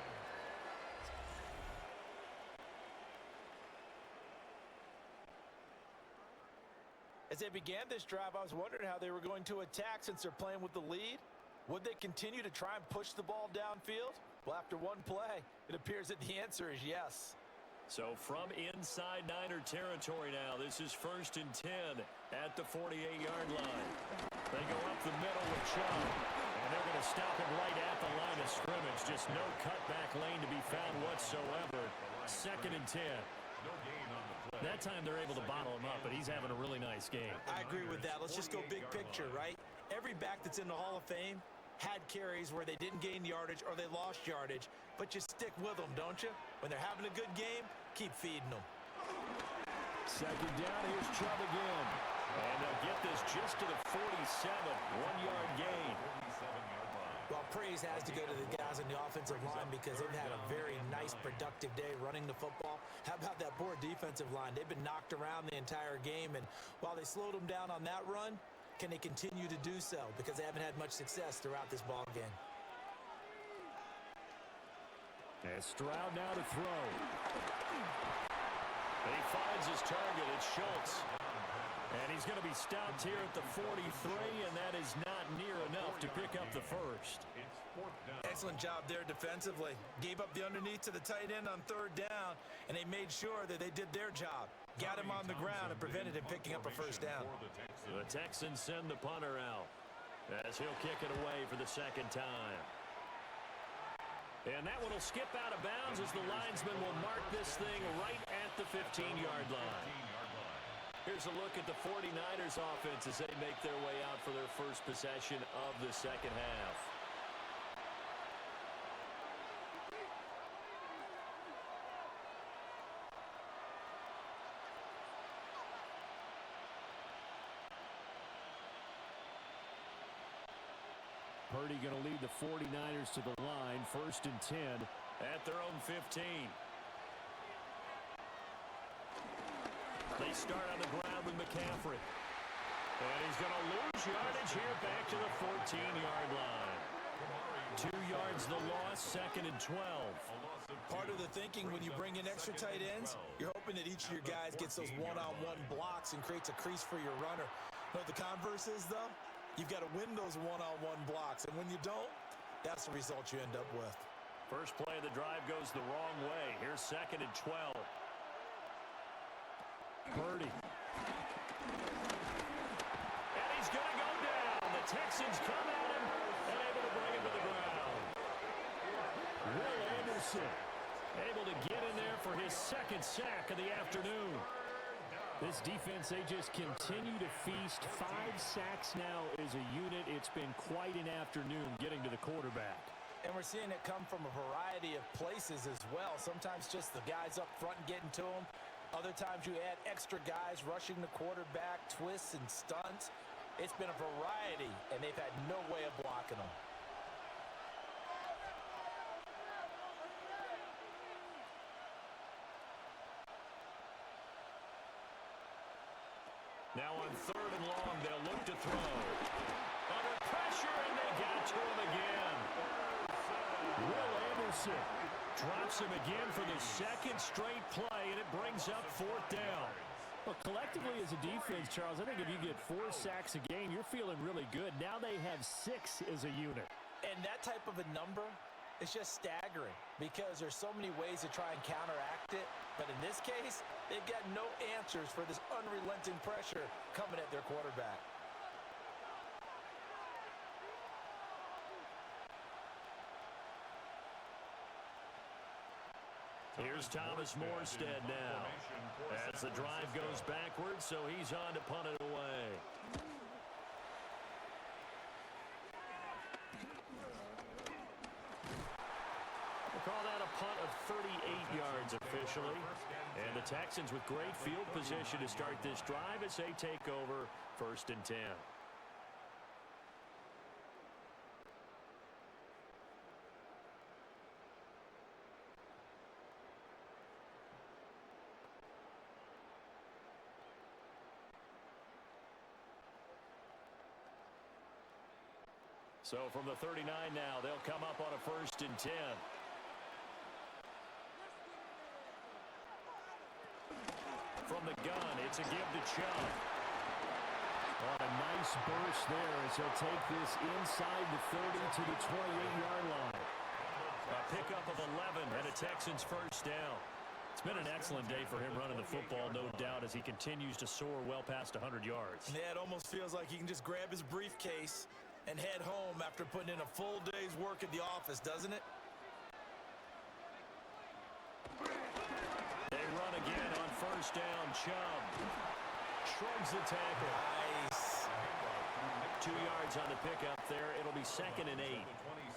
As they began this drive, I was wondering how they were going to attack since they're playing with the lead. Would they continue to try and push the ball downfield? Well, after one play, it appears that the answer is yes. So from inside Niner territory now, this is first and 10 at the 48-yard line. They go up the middle with Chubb, and they're going to stop him right at the line of scrimmage. Just no cutback lane to be found whatsoever. Second and 10. No gain on the play. That time they're able to bottle him up, but he's having a really nice game. I agree with that. Let's just go big picture, right? Every back that's in the Hall of Fame had carries where they didn't gain yardage or they lost yardage, but you stick with them, don't you? When they're having a good game, keep feeding them. Second down, here's Chubb again. And they'll get this just to the 47, one-yard gain. 47-yard line. Well, praise has to go to the guys on the offensive line because they've had a very nice, productive day running the football. How about that poor defensive line? They've been knocked around the entire game, and while they slowed them down on that run, can they continue to do so? Because they haven't had much success throughout this ball game. And Stroud now to throw. And he finds his target. It's Schultz. And he's going to be stopped here at the 43, and that is not near enough to pick up the first. It's fourth down. Excellent job there defensively. Gave up the underneath to the tight end on third down, and they made sure that they did their job. Got him on the ground and prevented him picking up a first down. The Texans send the punter out as he'll kick it away for the second time. And that one will skip out of bounds as the linesman will mark this thing right at the 15-yard line. Here's a look at the 49ers offense as they make their way out for their first possession of the second half. Purdy going to lead the 49ers to the line, first and 10 at their own 15. They start on the ground with McCaffrey. And he's going to lose yardage here back to the 14-yard line. 2 yards the loss, second and 12. Part of the thinking when you bring in extra tight ends, you're hoping that each of your guys gets those one-on-one blocks and creates a crease for your runner. But the converse is, though, you've got to win those one-on-one blocks. And when you don't, that's the result you end up with. First play of the drive goes the wrong way. Here's second and 12. Purdy. And he's going to go down. The Texans come at him and able to bring him to the ground. Will Anderson able to get in there for his second sack of the afternoon. This defense, they just continue to feast. 5 sacks now as a unit. It's been quite an afternoon getting to the quarterback. And we're seeing it come from a variety of places as well. Sometimes just the guys up front getting to them. Other times you add extra guys rushing the quarterback, twists and stunts. It's been a variety, and they've had no way of blocking them. Now on third and long, they'll look to throw. Under pressure, and they got to him again. Will Anderson drops him again for the second straight play, and it brings up fourth down. Well, collectively as a defense, Charles, I think if you get 4 sacks a game, you're feeling really good. Now they have 6 as a unit. And that type of a number is just staggering because there's so many ways to try and counteract it. But in this case, they've got no answers for this unrelenting pressure coming at their quarterback. Here's Thomas Morstead now. As the drive goes backwards, so he's on to punt it away. We'll call that a punt of 38 yards officially. And the Texans with great field position to start this drive as they take over 1st and 10. So from the 39 now, they'll come up on a 1st and 10. From the gun, it's a give to Chubb. Oh, a nice burst there as he'll take this inside the 30 to the 28-yard line. A pickup of 11 and a Texans 1st down. It's been an excellent day for him running the football, no doubt, as he continues to soar well past 100 yards. Yeah, it almost feels like he can just grab his briefcase and head home after putting in a full day's work at the office, doesn't it? They run again on 1st down. Chubb shrugs the tackle. Nice. 2 yards on the pickup there. It'll be 2nd and 8.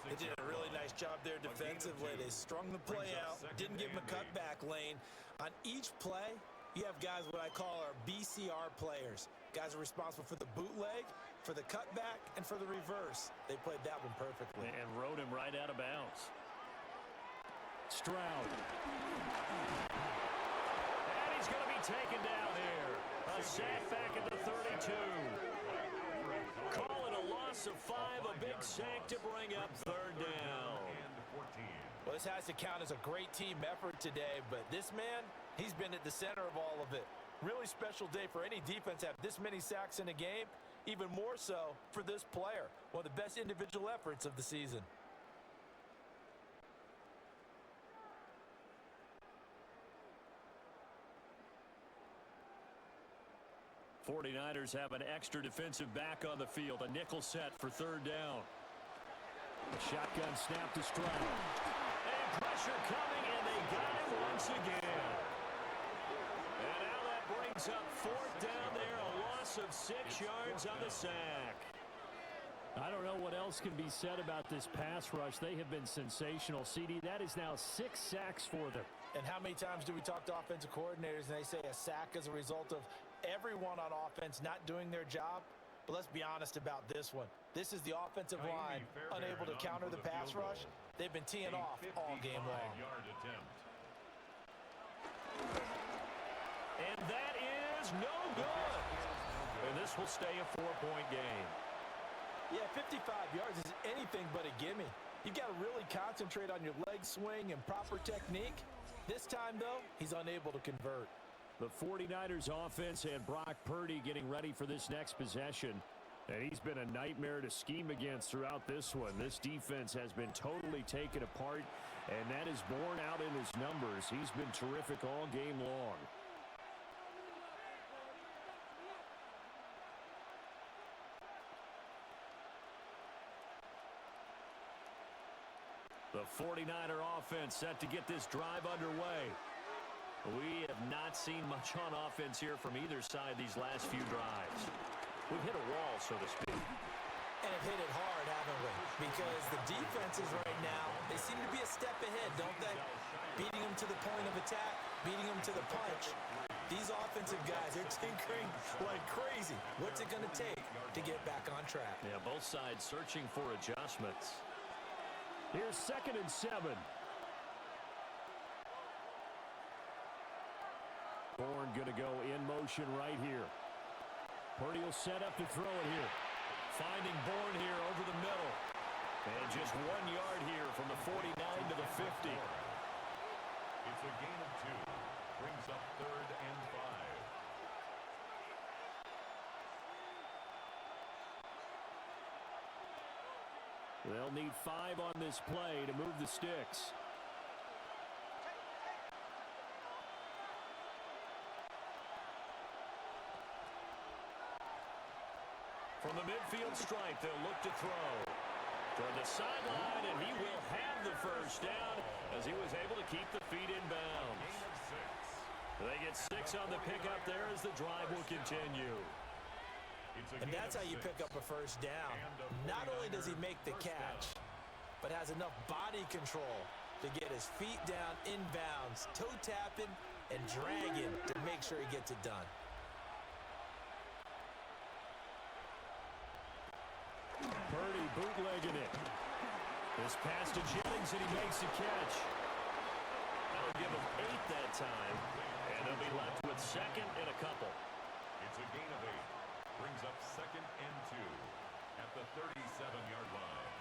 They did a really nice job there defensively. They strung the play out, didn't give him a cutback lane. On each play, you have guys what I call our BCR players. Guys are responsible for the bootleg, for the cutback, and for the reverse. They played that one perfectly. And rode him right out of bounds. Stroud. And he's going to be taken down here. A sack back at the 32. Call it a loss of 5, a big sack to bring up 3rd down. Well, this has to count as a great team effort today, but this man, he's been at the center of all of it. Really special day for any defense to have this many sacks in a game. Even more so for this player. One of the best individual efforts of the season. 49ers have an extra defensive back on the field. A nickel set for 3rd down. A shotgun snap to Stroud. And pressure coming, and they got him once again. And now that brings up 4th down there. A loss of 6 yards on the sack. I don't know what else can be said about this pass rush. They have been sensational. CD, that is now 6 sacks for them. And how many times do we talk to offensive coordinators and they say a sack is a result of everyone on offense not doing their job? But let's be honest about this one. This is the offensive line unable to counter the pass rush. They've been teeing off all game long. And that is no good. And this will stay a 4-point game. Yeah, 55 yards is anything but a gimme. You've got to really concentrate on your leg swing and proper technique. This time, though, he's unable to convert. The 49ers offense and Brock Purdy getting ready for this next possession. And he's been a nightmare to scheme against throughout this one. This defense has been totally taken apart, and that is borne out in his numbers. He's been terrific all game long. The 49er offense set to get this drive underway. We have not seen much on offense here from either side these last few drives. We've hit a wall, so to speak. And have hit it hard, haven't we? Because the defenses right now, they seem to be a step ahead, don't they? Beating them to the point of attack, beating them to the punch. These offensive guys, they're tinkering like crazy. What's it going to take to get back on track? Yeah, both sides searching for adjustments. Here's 2nd and 7. Bourne going to go in motion right here. Purdy will set up to throw it here. Finding Bourne here over the middle. And just 1 yard here from the 49 to the 50. It's a gain of 2. Brings up 3rd and 5. They'll need 5 on this play to move the sticks. From the midfield stripe, they'll look to throw. from the sideline, and he will have the first down as he was able to keep the feet in bounds. They get 6 on the pickup there as the drive will continue. And that's how you pick up a first down. Not only does he make the catch, but has enough body control to get his feet down inbounds, toe tapping and dragging to make sure he gets it done. Purdy bootlegging it. This pass to Jennings, and he makes the catch. That'll give him 8 that time, and they'll be left with 2nd and a couple. It's a gain of 8. Brings up 2nd and 2 at the 37-yard line.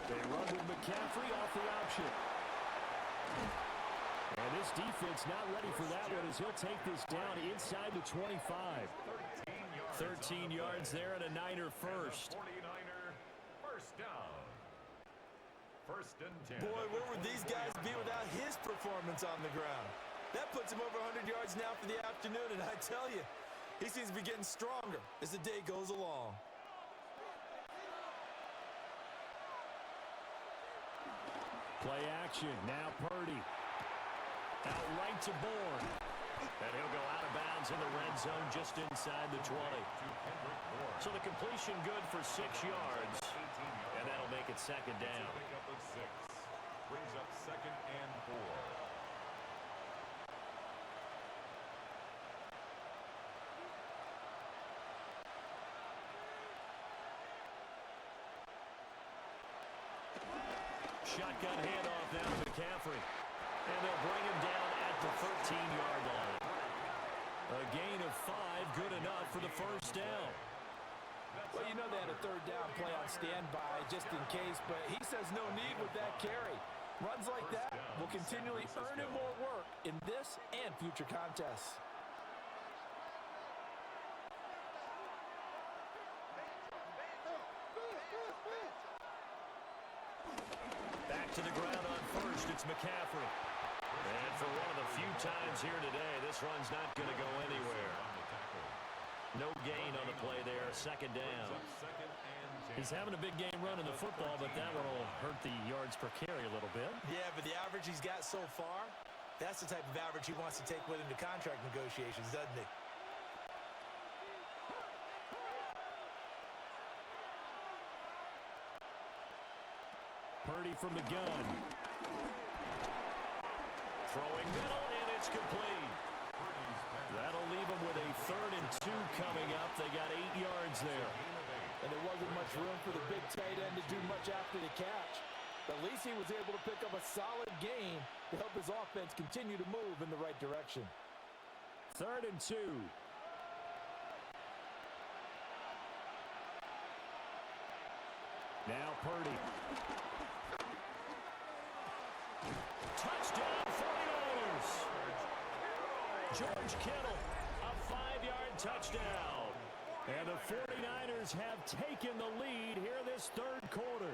They run with McCaffrey off the option. And this defense not ready for that one as he'll take this down inside the 25. 13 yards there and a Niner first. 49er first down. First and 10. Boy, where would these guys be without his performance on the ground? That puts him over 100 yards now for the afternoon, and I tell you, he seems to be getting stronger as the day goes along. Play action. Now Purdy. Out right to Bourne. And he'll go out of bounds in the red zone just inside the 20. So the completion good for 6 yards. And that'll make it 2nd down. Pickup of 6. Brings up 2nd and 4. Shotgun handoff now to McCaffrey. And they'll bring him down at the 13-yard line. A gain of 5, good enough for the first down. Well, you know they had a 3rd down play on standby just in case, but he says no need with that carry. Runs like that will continually earn him more work in this and future contests. Back to the ground on first, it's McCaffrey. And for one of the few times here today, this run's not going to go anywhere. No gain on the play there, 2nd down. He's having a big game running the football, but that one will hurt the yards per carry a little bit. Yeah, but the average he's got so far, that's the type of average he wants to take with him to contract negotiations, doesn't he? Purdy from the gun. Throwing middle, and it's complete. That'll leave them with a 3rd and 2 coming up. They got 8 yards there. And there wasn't much room for the big tight end to do much after the catch. But at least he was able to pick up a solid gain to help his offense continue to move in the right direction. 3rd and 2. Now Purdy. Touchdown 49ers. George Kittle, a 5-yard touchdown. And the 49ers have taken the lead here this 3rd quarter.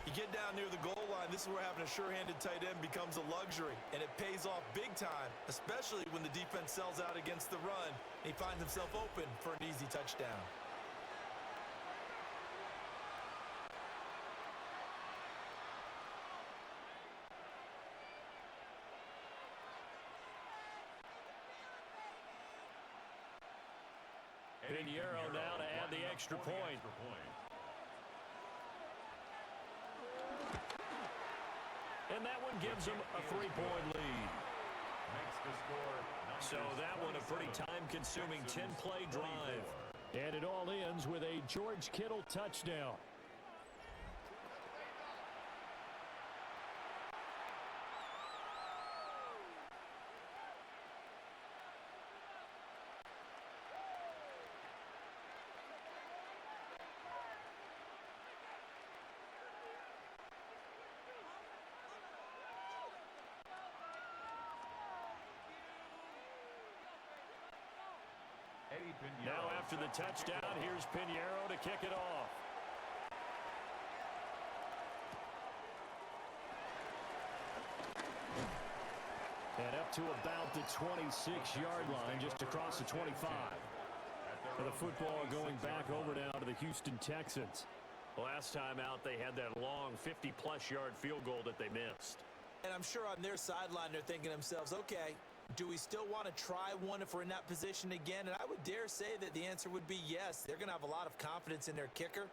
You get down near the goal line, this is where having a sure-handed tight end becomes a luxury, and it pays off big time, especially when the defense sells out against the run, and he finds himself open for an easy touchdown. Pinheiro now to add the extra point. And that one gives them a 3-point lead. So that one a pretty time-consuming 10-play drive. And it all ends with a George Kittle touchdown. Now after the touchdown, here's Pinheiro to kick it off. to about the 26-yard line, just across the 25. For the football going back over now to the Houston Texans. Last time out, they had that long 50-plus yard field goal that they missed. And I'm sure on their sideline they're thinking to themselves, okay, do we still want to try one if we're in that position again? And I would dare say that the answer would be yes. They're going to have a lot of confidence in their kicker.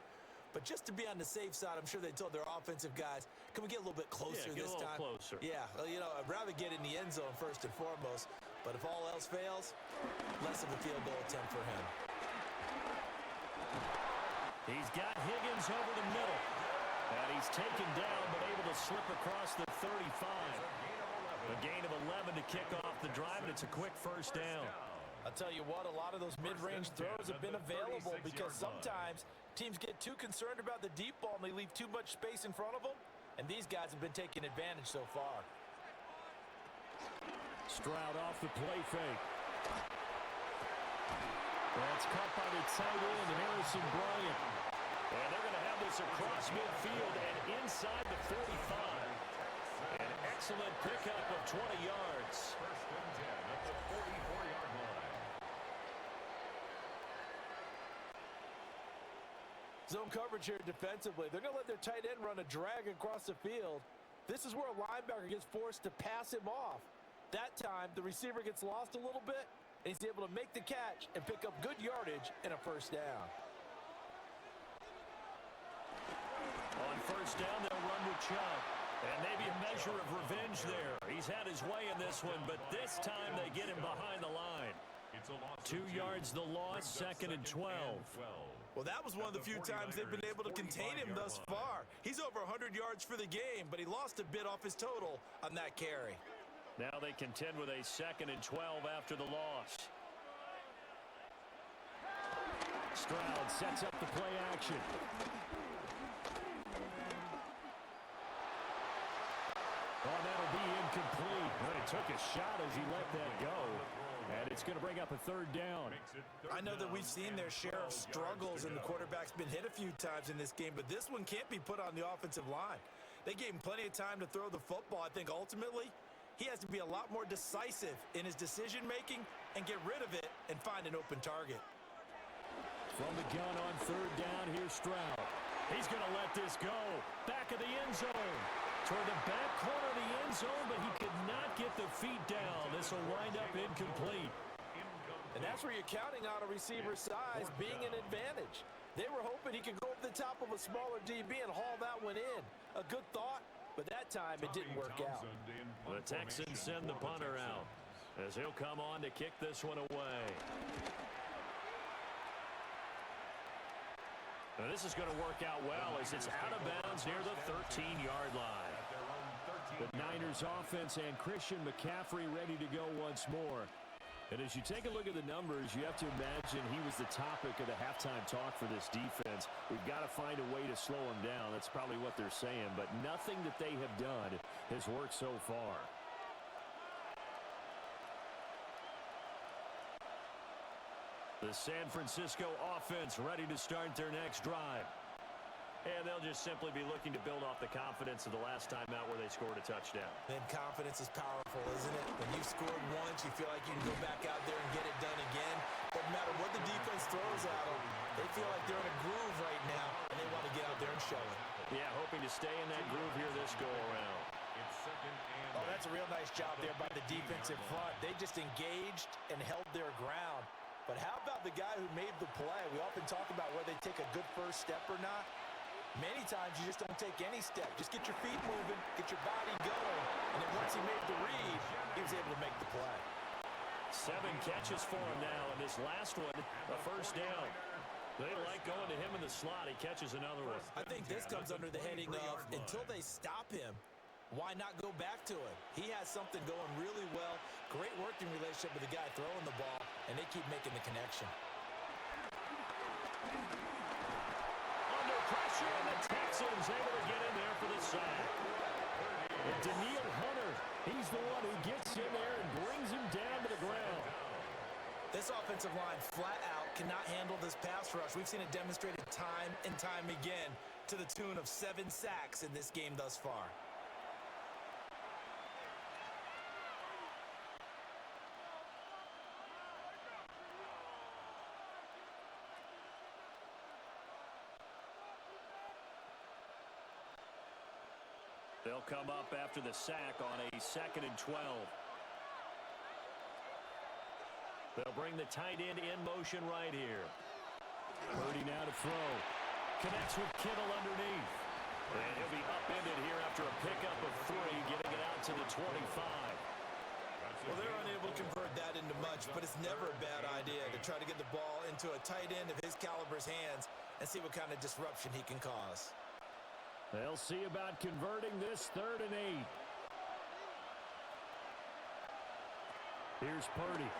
But just to be on the safe side, I'm sure they told their offensive guys, can we get a little bit closer this time? Closer. Yeah, well, you know, I'd rather get in the end zone first and foremost. But if all else fails, less of a field goal attempt for him. He's got Higgins over the middle. And he's taken down, but able to slip across the 35. A gain of 11 to kick off the drive, and it's a quick first down. I'll tell you what, a lot of those mid-range throws have been available because sometimes teams get too concerned about the deep ball and they leave too much space in front of them, and these guys have been taking advantage so far. Stroud off the play fake. That's caught by the tight end, Harrison Bryant. And they're going to have this across midfield and inside the 45. An excellent pickup of 20 yards. First and 10 at the 44-yard line. Zone coverage here defensively. They're going to let their tight end run a drag across the field. This is where a linebacker gets forced to pass him off. That time, the receiver gets lost a little bit, and he's able to make the catch and pick up good yardage and a first down. On first down, they'll run with Chubb. And maybe a measure of revenge there. He's had his way in this one, but this time they get him behind the line. 2 yards the loss, second and 12. Well, that was one of the few times they've been able to contain him thus far. He's over 100 yards for the game, but he lost a bit off his total on that carry. Now they contend with a second and 12 after the loss. Stroud sets up the play action. Oh, that'll be incomplete. But he took a shot as he let that go. And it's going to bring up a third down. I know that we've seen their share of struggles, and the quarterback's been hit a few times in this game, but this one can't be put on the offensive line. They gave him plenty of time to throw the football. I think ultimately he has to be a lot more decisive in his decision-making and get rid of it and find an open target. From the gun on third down, here's Stroud. He's going to let this go. Back of the end zone. Toward the back corner of the end zone, but he could not get the feet down. This will wind up incomplete. And that's where you're counting on a receiver's size being an advantage. They were hoping he could go over the top of a smaller DB and haul that one in. A good thought, but that time it didn't work out. The Texans send the punter out as he'll come on to kick this one away. Now this is going to work out well as it's out of bounds near the 13-yard line. The Niners offense and Christian McCaffrey ready to go once more. And as you take a look at the numbers, you have to imagine he was the topic of the halftime talk for this defense. We've got to find a way to slow him down. That's probably what they're saying. But nothing that they have done has worked so far. The San Francisco offense ready to start their next drive. And they'll just simply be looking to build off the confidence of the last time out where they scored a touchdown. And confidence is powerful, isn't it? When you've scored once, you feel like you can go back out there and get it done again. Doesn't matter what the defense throws at them. They feel like they're in a groove right now, and they want to get out there and show it. Yeah, hoping to stay in that groove here this go-around. Oh, that's a real nice job there by the defensive front. They just engaged and held their ground. But how about the guy who made the play? We often talk about whether they take a good first step or not. Many times you just don't take any step. Just get your feet moving, get your body going. And then once he made the read, he was able to make the play. 7 catches for him now, and this last one, a first down. They like going to him in the slot. He catches another one. I think this comes under the heading of until they stop him, why not go back to him? He has something going really well. Great working relationship with the guy throwing the ball, and they keep making the connection. Under pressure, and the Texans able to get in there for the sack. And Daniil Hunter, he's the one who gets in there and brings him down to the ground. This offensive line flat out cannot handle this pass rush. We've seen it demonstrated time and time again to the tune of 7 sacks in this game thus far. They'll come up after the sack on a 2nd and 12. They'll bring the tight end in motion right here. Purdy now to throw. Connects with Kittle underneath. And he'll be upended here after a pickup of 3, getting it out to the 25. Well, they're unable to convert that into much, but it's never a bad idea to try to get the ball into a tight end of his caliber's hands and see what kind of disruption he can cause. They'll see about converting this 3rd and 8. Here's Purdy.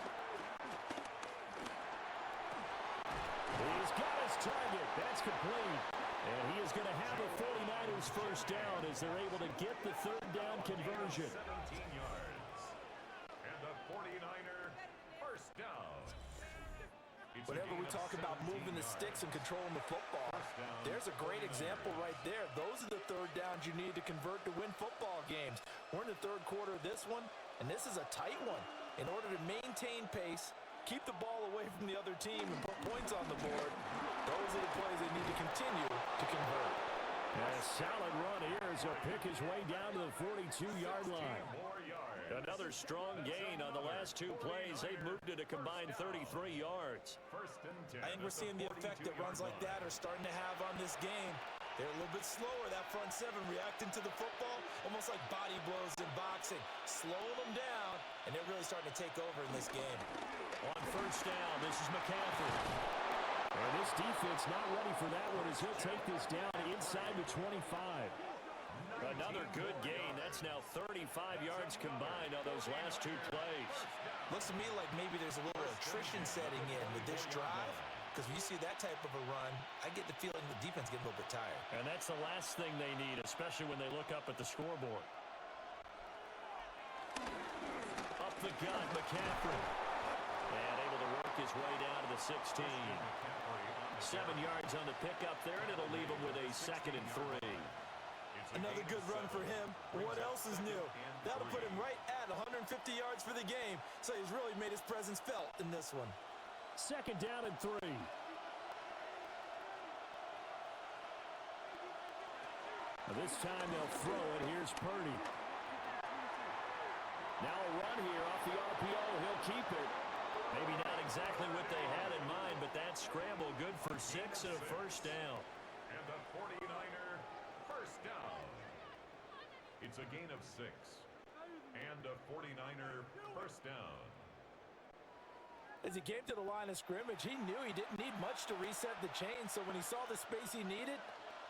He's got his target. That's complete. And he is going to have the 49ers first down as they're able to get the 3rd down conversion. 17 yards. And the 49er first down. Whenever we talk about moving the sticks and controlling the football, there's a great example right there. Those are the 3rd downs you need to convert to win football games. We're in the 3rd quarter of this one, and this is a tight one. In order to maintain pace, keep the ball away from the other team, and put points on the board, those are the plays they need to continue to convert. And a solid run here as he'll pick his way down to the 42-yard line. Another strong gain on the last 2 plays. They've moved it a combined 33 yards. I think we're seeing the effect that runs like that are starting to have on this game. They're a little bit slower, that front 7, reacting to the football, almost like body blows in boxing, slowing them down, and they're really starting to take over in this game. On first down, this is McCaffrey. And this defense not ready for that one as he'll take this down inside the 25. Another good gain. That's now 35 yards combined on those last 2 plays. Looks to me like maybe there's a little attrition setting in with this drive, because when you see that type of a run, I get the feeling the defense getting a little bit tired. And that's the last thing they need, especially when they look up at the scoreboard. Up the gut, McCaffrey. And able to work his way down to the 16. 7 yards on the pickup there, and it'll leave him with a 2nd and 3. Another good run for him. What else is new? That'll put him right at 150 yards for the game, so he's really made his presence felt in this one. 2nd down and 3. This time they'll throw it. Here's Purdy. Now a run here off the RPO. He'll keep it. Maybe not exactly what they had in mind, but that scramble good for 6 and a first down. And the 49er first down. It's a gain of 6. And a 49er first down. As he came to the line of scrimmage, he knew he didn't need much to reset the chain, so when he saw the space he needed,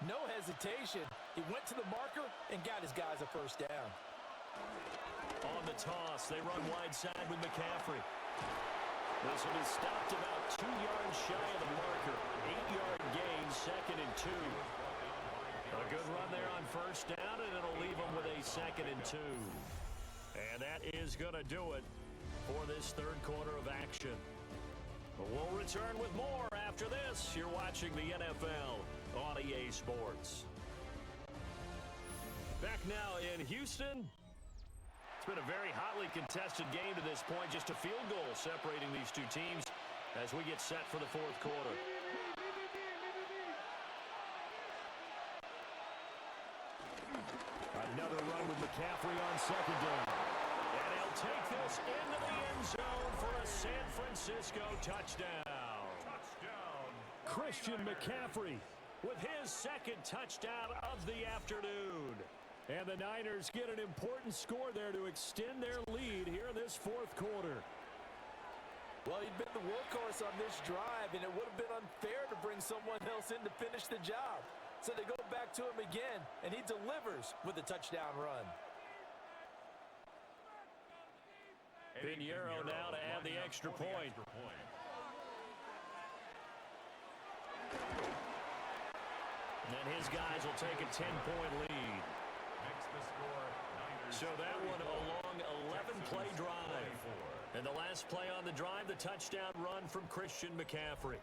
no hesitation. He went to the marker and got his guys a first down. On the toss, they run wide side with McCaffrey. This will be stopped about 2 yards shy of the marker. 8-yard gain, 2nd and 2. A good run there on first down, and it'll leave them with a 2nd and 2. And that is going to do it for this 3rd quarter of action. But we'll return with more after this. You're watching the NFL on EA Sports. Back now in Houston. It's been a very hotly contested game to this point. Just a field goal separating these 2 teams as we get set for the 4th quarter. Another run with McCaffrey on 2nd down. And he'll take this into the end zone for a San Francisco touchdown. Christian McCaffrey with his 2nd touchdown of the afternoon. And the Niners get an important score there to extend their lead here in this 4th quarter. Well, he'd been the workhorse on this drive, and it would have been unfair to bring someone else in to finish the job. So they go back to him again, and he delivers with a touchdown run. Pinheiro now to add the extra point. And his guys will take a 10-point lead. So that one a long 11-play drive. And the last play on the drive, the touchdown run from Christian McCaffrey.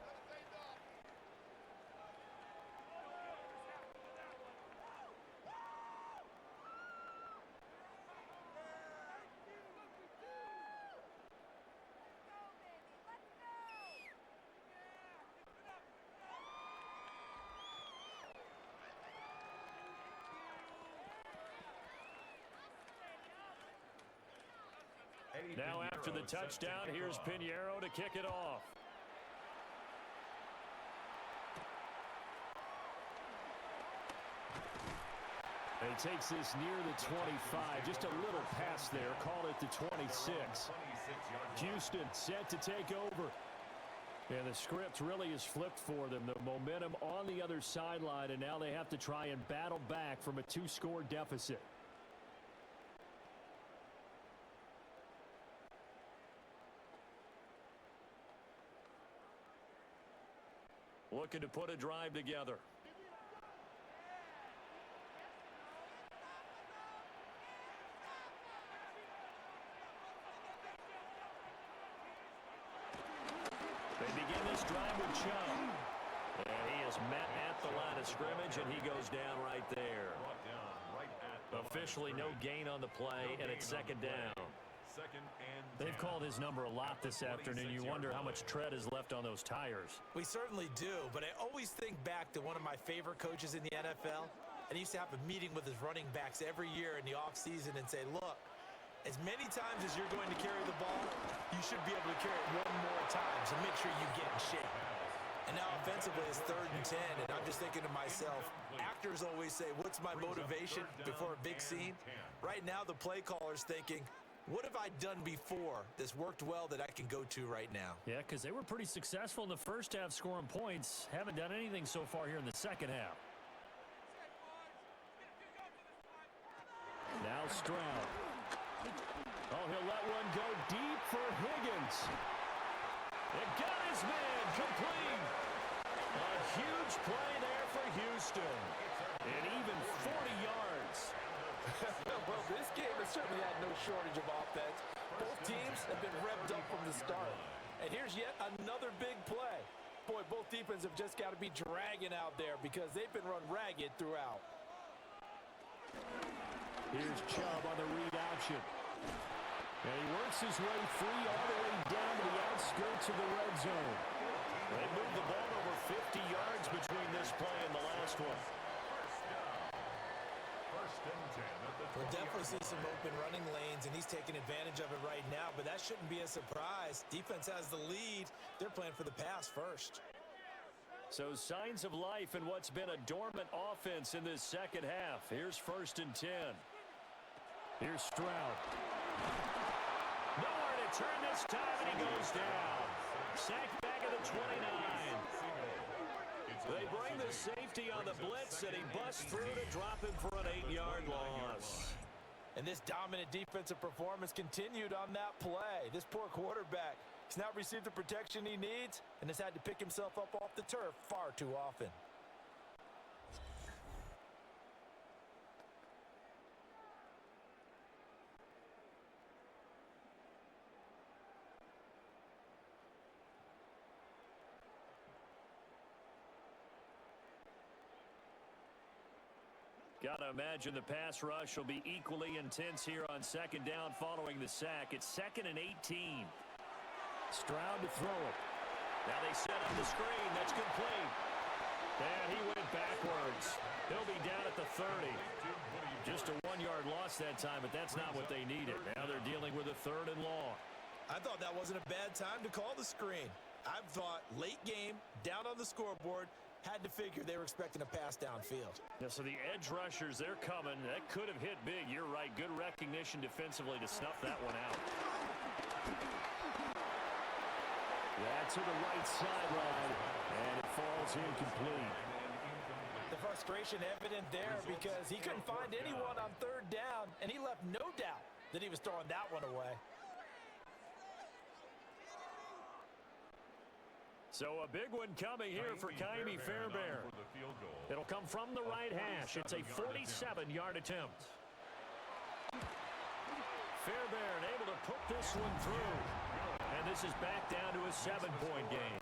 Now after the touchdown, here's Pinheiro to kick it off. He takes this near the 25. Just a little pass there. Call it the 26. Houston set to take over. And the script really is flipped for them. The momentum on the other sideline, and now they have to try and battle back from a 2-score deficit. Looking to put a drive together. They begin this drive with Chubb. And he is met at the line of scrimmage, and he goes down right there. Officially no gain on the play, and it's second down. They've called his number a lot this afternoon. You wonder how much tread is left on those tires. We certainly do, but I always think back to one of my favorite coaches in the NFL, and he used to have a meeting with his running backs every year in the offseason and say, look, as many times as you're going to carry the ball, you should be able to carry it one more time, so make sure you get in shape. And now offensively it's 3rd and 10, and I'm just thinking to myself, actors always say, what's my motivation before a big scene? Right now the play caller's thinking, what have I done before that's worked well that I can go to right now? Yeah, because they were pretty successful in the first half scoring points. Haven't done anything so far here in the second half. Now Stroud. Oh, he'll let one go deep for Higgins. It got his man complete. A huge play there for Houston. And even 40 yards. Well, this game has certainly had no shortage of offense. Both teams have been revved up from the start. And here's yet another big play. Boy, both defenses have just got to be dragging out there because they've been run ragged throughout. Here's Chubb on the read option. And he works his way free all the way down to the outskirts of the red zone. They moved the ball over 50 yards between this play and the last one. We'll definitely see some open running lanes, and he's taking advantage of it right now, but that shouldn't be a surprise. Defense has the lead. They're playing for the pass first. So signs of life in what's been a dormant offense in this second half. Here's 1st and 10. Here's Stroud. Nowhere to turn this time, and he goes down. Sacked back at the 29. They bring the safety on the blitz, and he busts through to drop him for an 8-yard loss. And this dominant defensive performance continued on that play. This poor quarterback has not received the protection he needs and has had to pick himself up off the turf far too often. Gotta imagine the pass rush will be equally intense here on second down following the sack. It's 2nd and 18. Stroud to throw it. Now they set up the screen. That's complete. And he went backwards. He'll be down at the 30. Just a 1-yard loss that time, but that's not what they needed. Now they're dealing with a 3rd and long. I thought that wasn't a bad time to call the screen. I thought late game, down on the scoreboard, had to figure they were expecting a pass downfield. Yeah, so the edge rushers, they're coming. That could have hit big. You're right. Good recognition defensively to snuff that one out. That's to the right sideline, and it falls incomplete. The frustration evident there because he couldn't find anyone on 3rd down, and he left no doubt that he was throwing that one away. So a big one coming here for Ka'imi Fairbairn. It'll come from the right hash. It's a 47-yard attempt. Fairbairn able to put this one through. And this is back down to a 7-point game.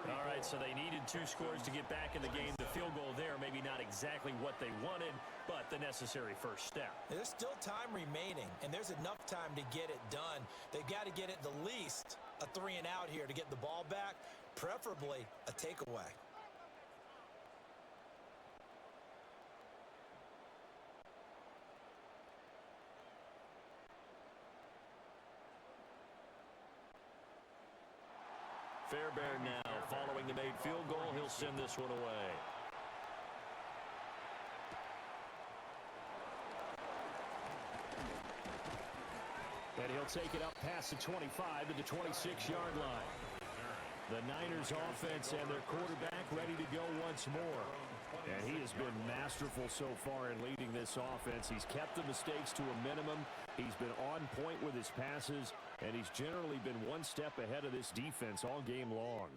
All right, so they needed 2 scores to get back in the game. The field goal there, maybe not exactly what they wanted, but the necessary first step. There's still time remaining, and there's enough time to get it done. They've got to get at the least a 3 and out here to get the ball back, preferably a takeaway. Fairbairn now following the made field goal. He'll send this one away. And he'll take it up past the 25 to the 26-yard line. The Niners offense and their quarterback ready to go once more. And he has been masterful so far in leading this offense. He's kept the mistakes to a minimum. He's been on point with his passes, and he's generally been one step ahead of this defense all game long.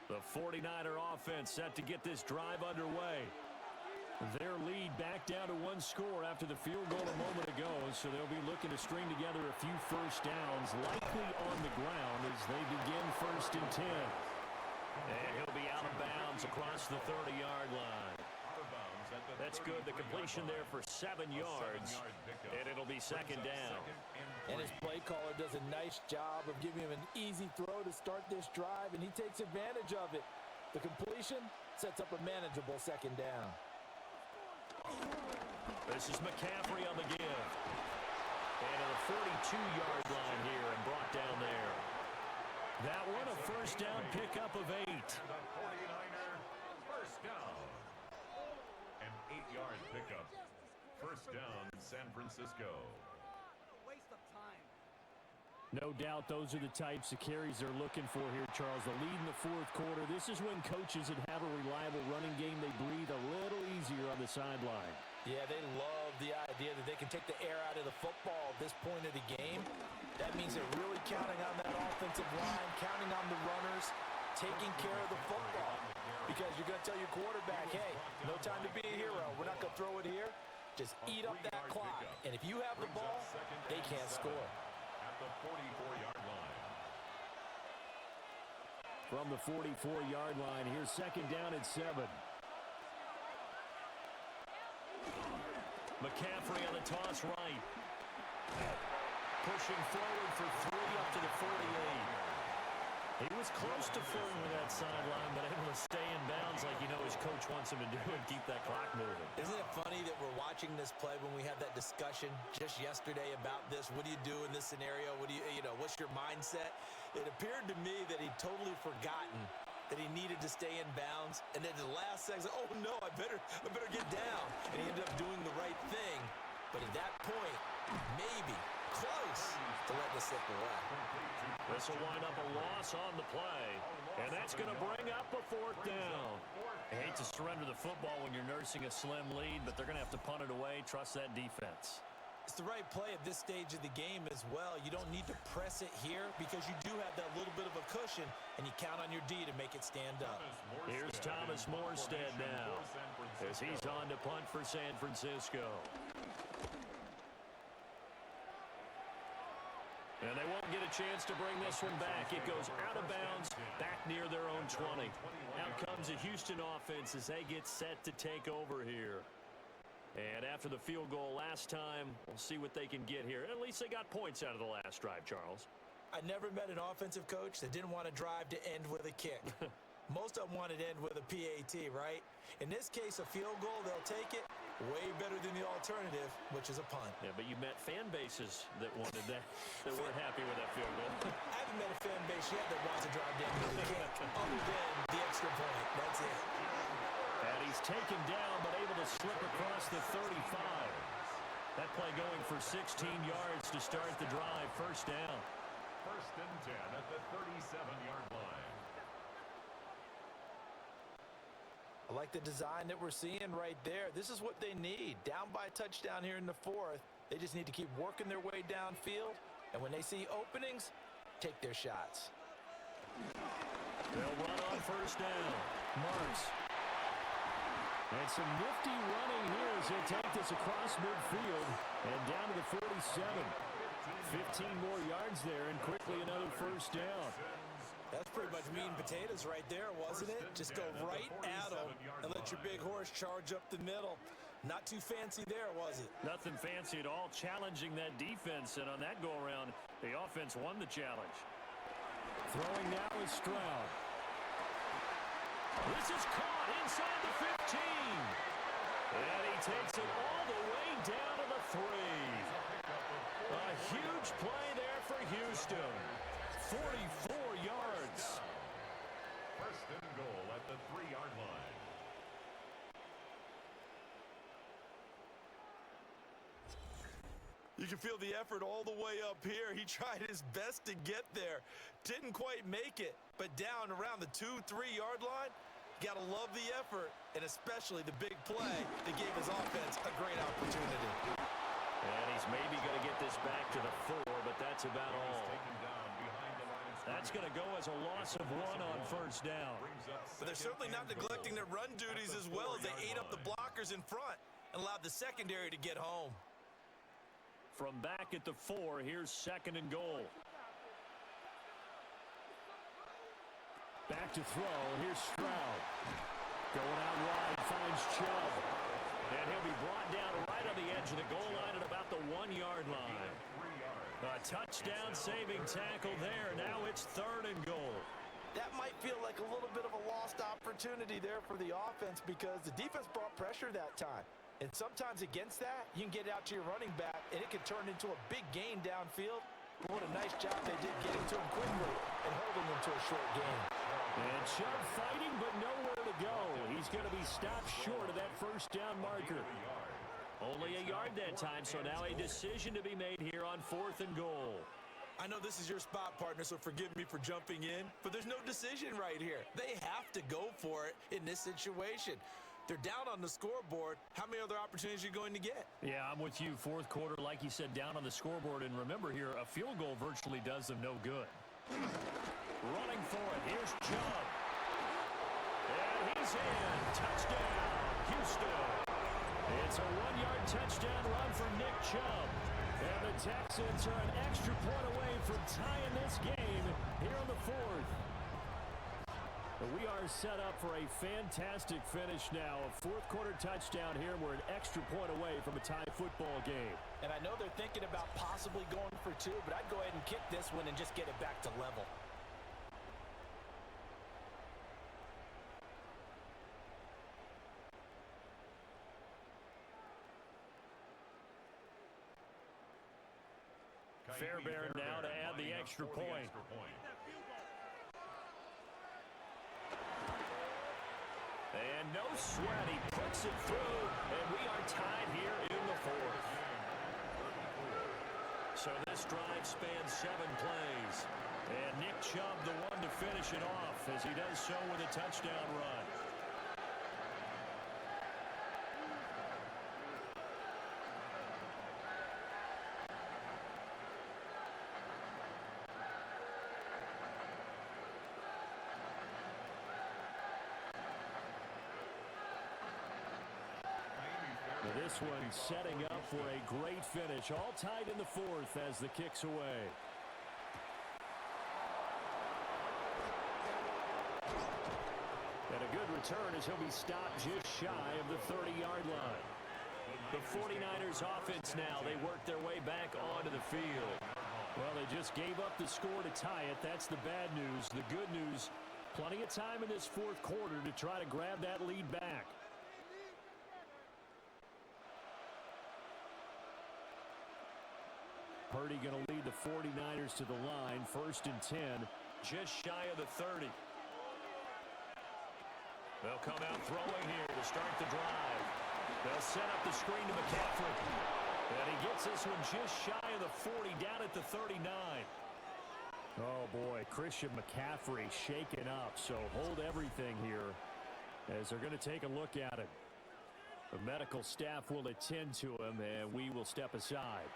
The 49er offense set to get this drive underway. Their lead back down to one score after the field goal a moment ago, so they'll be looking to string together a few first downs, likely on the ground as they begin 1st and 10. And he'll be out of bounds across the 30-yard line. That's good. The completion there for 7 yards, and it'll be 2nd down. And his play caller does a nice job of giving him an easy throw to start this drive, and he takes advantage of it. The completion sets up a manageable 2nd down. This is McCaffrey on the give. And to the 42-yard line here and brought down there. That one a first down pickup of 8. And the 49er first down. An 8-yard pickup. First down, San Francisco. No doubt those are the types of carries they're looking for here, Charles. The lead in the 4th quarter. This is when coaches that have a reliable running game, they breathe a little easier on the sideline. Yeah, they love the idea that they can take the air out of the football at this point of the game. That means they're really counting on that offensive line, counting on the runners, taking care of the football. Because you're going to tell your quarterback, hey, no time to be a hero. We're not going to throw it here. Just eat up that clock. And if you have the ball, they can't score. The 44-yard line. From the 44-yard line, here's 2nd down and 7. McCaffrey on the toss right. Pushing forward for 3 up to the 48. He was close to filling with that sideline, but able to stay in bounds like his coach wants him to do and keep that clock moving. Isn't it funny that we're watching this play when we had that discussion just yesterday about this? What do you do in this scenario? What do what's your mindset? It appeared to me that he'd totally forgotten that he needed to stay in bounds, and then the last second, oh no, I better get down. And he ended up doing the right thing. But at that point, maybe close to letting it slip away. This will wind up a loss on the play, and that's going to bring up a 4th down. I hate to surrender the football when you're nursing a slim lead, but they're going to have to punt it away. Trust that defense. It's the right play at this stage of the game as well. You don't need to press it here because you do have that little bit of a cushion, and you count on your D to make it stand up. Here's Thomas Morstead now as he's on to punt for San Francisco. And they won't get a chance to bring this one back. It goes out of bounds, back near their own 20. Out comes the Houston offense as they get set to take over here. And after the field goal last time, we'll see what they can get here. At least they got points out of the last drive, Charles. I never met an offensive coach that didn't want to drive to end with a kick. Most of them want it to end with a PAT, right? In this case, a field goal, they'll take it. Way better than the alternative, which is a punt. Yeah, but you met fan bases that wanted that weren't happy with that field goal. I haven't met a fan base yet that wants to drive down with a kick, other than the extra point. That's it. And he's taken down, but able to slip across the 35. That play going for 16 yards to start the drive. First down. 1st and 10 at the 37-yard line. I like the design that we're seeing right there. This is what they need. Down by a touchdown here in the 4th. They just need to keep working their way downfield. And when they see openings, take their shots. They'll run on first down. Marks. And some nifty running here as they take this across midfield and down to the 47. 15 more yards there and quickly another first down. That's pretty much meat and potatoes right there, wasn't it? Just go right at them and let your big horse charge up the middle. Not too fancy there, was it? Nothing fancy at all, challenging that defense. And on that go-around, the offense won the challenge. Throwing now is Stroud. This is caught inside the 15. And he takes it all the way down to the 3. huge play there for Houston. 44 yards. First and goal at the 3-yard line. You can feel the effort all the way up here. He tried his best to get there. Didn't quite make it, but down around the 2-3-yard line, you got to love the effort, and especially the big play that gave his offense a great opportunity. And he's maybe going to get this back to the 4, but that's about all. That's going to go as a loss of 1 on first down. But they're certainly not neglecting their run duties as well as they ate up the blockers in front and allowed the secondary to get home. From back at the 4, here's second and goal. Back to throw. Here's Stroud. Going out wide, finds Chubb. And he'll be brought down right on the edge of the goal line at about the 1-yard line. A touchdown saving tackle there. Now it's third and goal. That might feel like a little bit of a lost opportunity there for the offense because the defense brought pressure that time. And sometimes against that, you can get out to your running back, and it can turn into a big gain downfield. What a nice job they did getting to him quickly and holding him to a short gain. And Chubb fighting, but nowhere to go. He's going to be stopped short of that first down marker. Only a yard that time, so now a decision to be made here on 4th and goal. I know this is your spot, partner, so forgive me for jumping in, but there's no decision right here. They have to go for it in this situation. They're down on the scoreboard. How many other opportunities are you going to get? Yeah, I'm with you. Fourth quarter, like you said, down on the scoreboard. And remember here, a field goal virtually does them no good. Running for it. Here's Chubb. And he's in. Touchdown, Houston. It's a 1-yard touchdown run for Nick Chubb. And the Texans are an extra point away from tying this game here in the 4th. We are set up for a fantastic finish now. A 4th quarter touchdown here. We're an extra point away from a tie football game. And I know they're thinking about possibly going for 2, but I'd go ahead and kick this one and just get it back to level. Fairbairn now to add the extra point. And no sweat, he puts it through, and we are tied here in the 4th. So this drive spans 7 plays. And Nick Chubb the one to finish it off as he does so with a touchdown run. This one setting up for a great finish. All tied in the 4th as the kick's away. And a good return as he'll be stopped just shy of the 30-yard line. The 49ers offense now, they work their way back onto the field. Well, they just gave up the score to tie it. That's the bad news. The good news, plenty of time in this 4th quarter to try to grab that lead back. Purdy going to lead the 49ers to the line. 1st and 10, just shy of the 30. They'll come out throwing here to start the drive. They'll set up the screen to McCaffrey. And he gets this one just shy of the 40, down at the 39. Oh, boy, Christian McCaffrey shaken up. So hold everything here as they're going to take a look at it. The medical staff will attend to him, and we will step aside.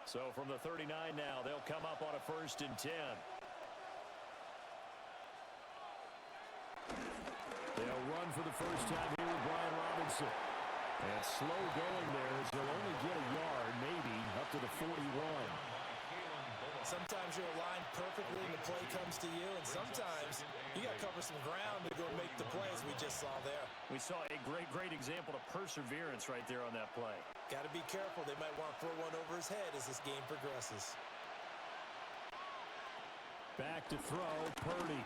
So from the 39 now, they'll come up on a 1st and 10. They'll run for the first time here with Brian Robinson. And slow going there as he'll only get a yard, maybe, up to the 41. Sometimes you're aligned perfectly and the play comes to you, and sometimes you got to cover some ground to go make the play, as we just saw there. We saw a great example of perseverance right there on that play. Got to be careful. They might want to throw one over his head as this game progresses. Back to throw, Purdy.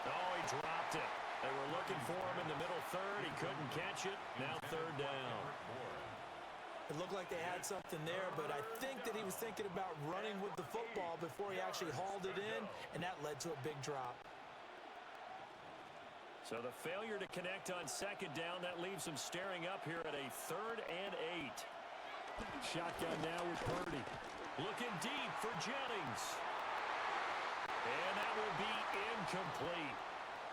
Oh, he dropped it. They were looking for him in the middle third. He couldn't catch it. Now third down. It looked like they had something there, but I think that he was thinking about running with the football before he actually hauled it in, and that led to a big drop. So the failure to connect on second down, that leaves them staring up here at a 3rd and 8. Shotgun now with Purdy. Looking deep for Jennings. And that will be incomplete.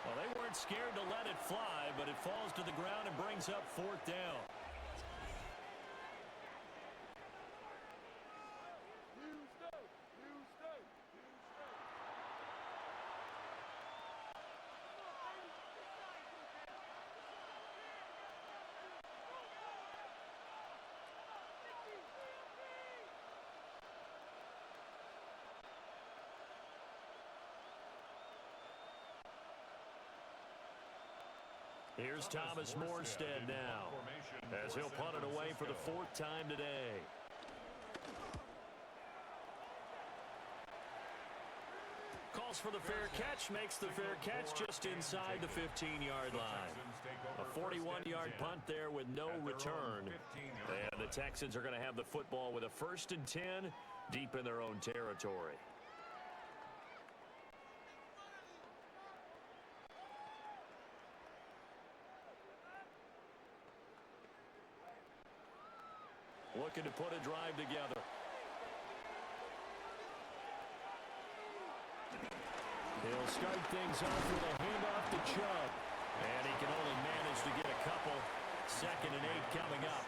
Well, they weren't scared to let it fly, but it falls to the ground and brings up 4th down. Here's Thomas Morstead now, as he'll punt it away for the 4th time today. Calls for the fair catch, makes the fair catch just inside the 15-yard line. A 41-yard punt there with no return. And the Texans are going to have the football with a 1st and 10 deep in their own territory. Looking to put a drive together. He'll start things off with a handoff to Chubb. And he can only manage to get a couple. 2nd and 8 coming up.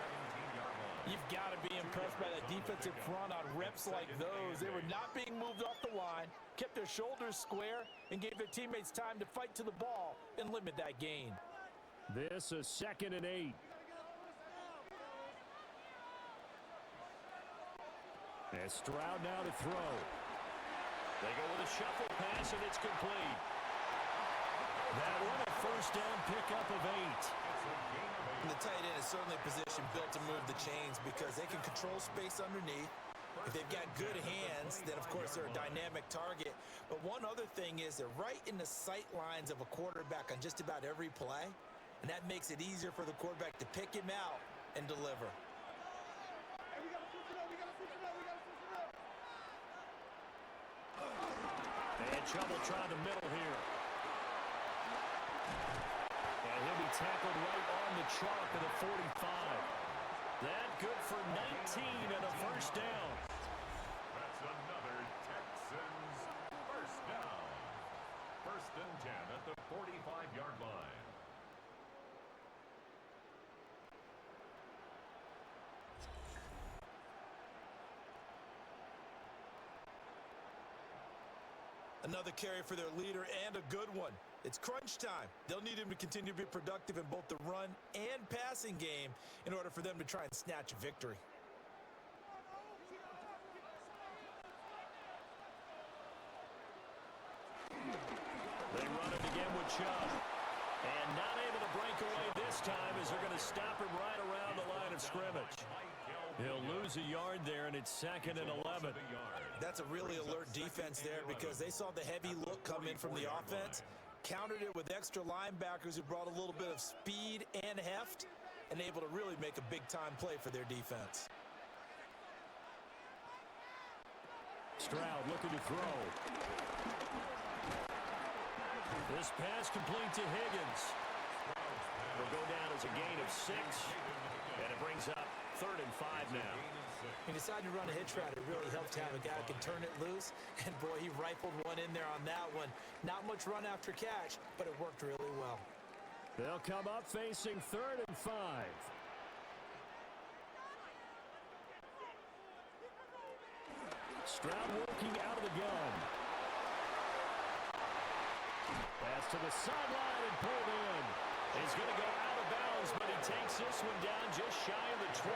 You've got to be impressed by that defensive front on reps like those. They were not being moved off the line, kept their shoulders square, and gave their teammates time to fight to the ball and limit that gain. This is 2nd and 8. And Stroud now to throw. They go with a shuffle pass, and it's complete. That one a 1st down pickup of 8. And the tight end is certainly a position built to move the chains because they can control space underneath. If they've got good hands, then, of course, they're a dynamic target. But one other thing is they're right in the sight lines of a quarterback on just about every play, and that makes it easier for the quarterback to pick him out and deliver. And Chubb will try the middle here. And he'll be tackled right on the chalk at the 45. That good for 19 and a 1st down. That's another Texans 1st down. 1st and 10 at the 45-yard line. Another carry for their leader and a good one. It's crunch time. They'll need him to continue to be productive in both the run and passing game in order for them to try and snatch a victory. They run it again with Chubb. And not able to break away this time as they're going to stop him right around the line of scrimmage. He'll lose a yard there, and it's 2nd and 11. That's a really alert defense there because they saw the heavy look come in from the offense, countered it with extra linebackers who brought a little bit of speed and heft, and able to really make a big-time play for their defense. Stroud looking to throw. This pass complete to Higgins. Will go down as a gain of 6, and it brings up 3rd and 5 now. He decided to run a hitch route. It really helped to have a guy who can turn it loose, and boy, he rifled one in there on that one. Not much run after catch, but it worked really well. They'll come up facing 3rd and 5. Stroud working out of the gun. Pass to the sideline and pulled in. He's going to go out of bounds, but he takes this one down just shy of the 20.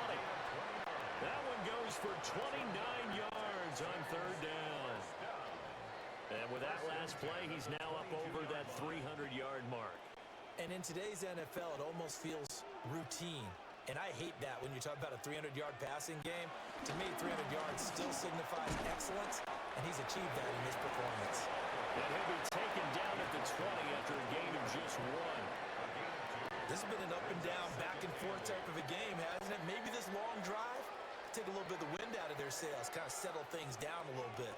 That one goes for 29 yards. yards on third down. And with that last play, he's now up over that 300-yard mark. And in today's NFL, it almost feels routine. And I hate that when you talk about a 300-yard passing game. To me, 300 yards still signifies excellence, and he's achieved that in this performance. And he'll be taken down at the 20 after a gain of just 1. This has been an up and down, back and forth type of a game, hasn't it? Maybe this long drive, take a little bit of the wind out of their sails, kind of settle things down a little bit.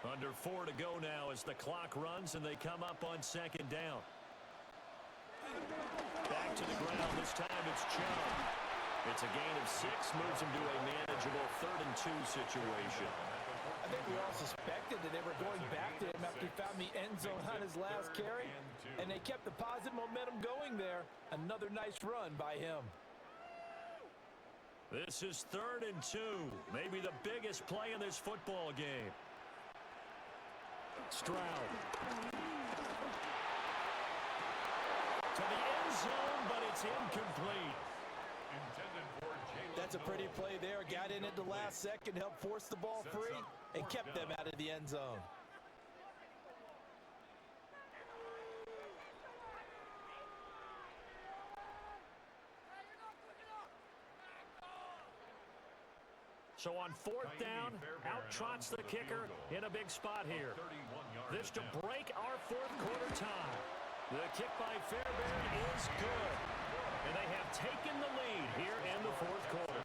Under 4 to go now as the clock runs and they come up on second down. Back to the ground. This time it's Chung. It's a gain of 6, moves him to a manageable 3rd and 2 situation. I think we all suspected that they were going back to him after he found the end zone on his last carry, and they kept the positive momentum going there. Another nice run by him. This is 3rd and 2, maybe the biggest play in this football game. Stroud. To the end zone, but it's incomplete. That's a pretty play there. Got in at the last second, helped force the ball free, and kept them out of the end zone. So on 4th down, out trots the kicker in a big spot here. This to break our 4th quarter tie. The kick by Fairbairn is good. And they have taken the lead here in the 4th quarter.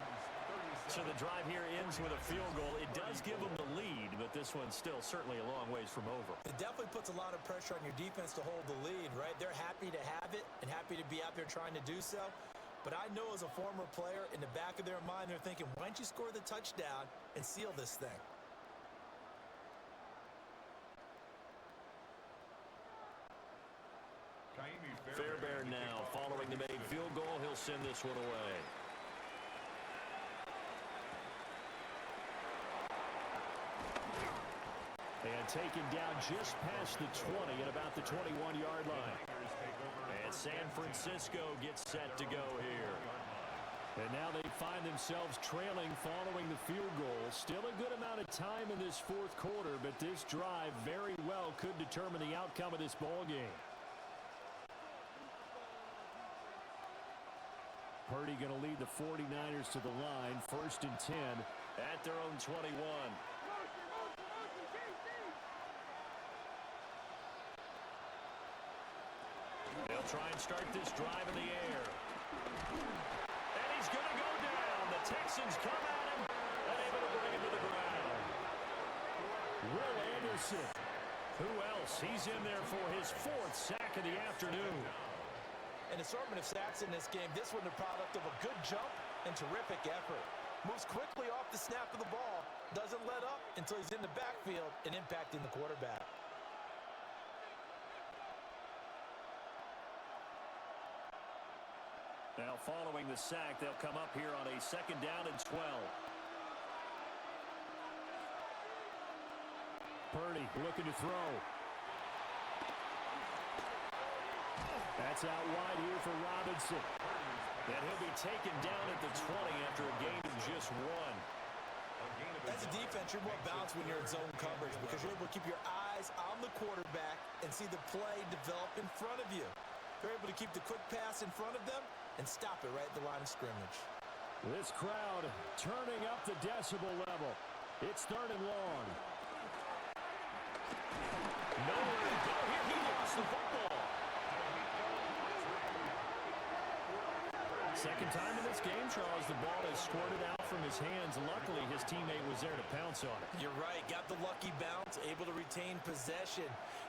So the drive here ends with a field goal. It does give them the lead, but this one's still certainly a long ways from over. It definitely puts a lot of pressure on your defense to hold the lead, right? They're happy to have it and happy to be out there trying to do so. But I know as a former player, in the back of their mind, they're thinking, why don't you score the touchdown and seal this thing? Fairbairn now, following the made field goal, he'll send this one away. And taken down just past the 20 at about the 21-yard line. And San Francisco gets set to go here. And now they find themselves trailing following the field goal. Still a good amount of time in this 4th quarter, but this drive very well could determine the outcome of this ball game. Purdy going to lead the 49ers to the line. 1st and 10 at their own 21. They'll try and start this drive in the air. And he's going to go down. The Texans come at him and able to bring him to the ground. Will Anderson. Who else? He's in there for his 4th sack of the afternoon. An assortment of sacks in this game. This one the product of a good jump and terrific effort. Moves quickly off the snap of the ball. Doesn't let up until he's in the backfield and impacting the quarterback. Now following the sack, they'll come up here on a 2nd down and 12. Purdy looking to throw. That's out wide here for Robinson. And he'll be taken down at the 20 after a gain of just 1. As a defense, you're more balanced when you're in zone coverage because you're able to keep your eyes on the quarterback and see the play develop in front of you. They're able to keep the quick pass in front of them and stop it right at the line of scrimmage. This crowd turning up the decibel level. It's 3rd and long. Nowhere to go here. He lost the football. Second time in this game, Charles, the ball has squirted out from his hands. Luckily, his teammate was there to pounce on it. You're right. Got the lucky bounce, able to retain possession.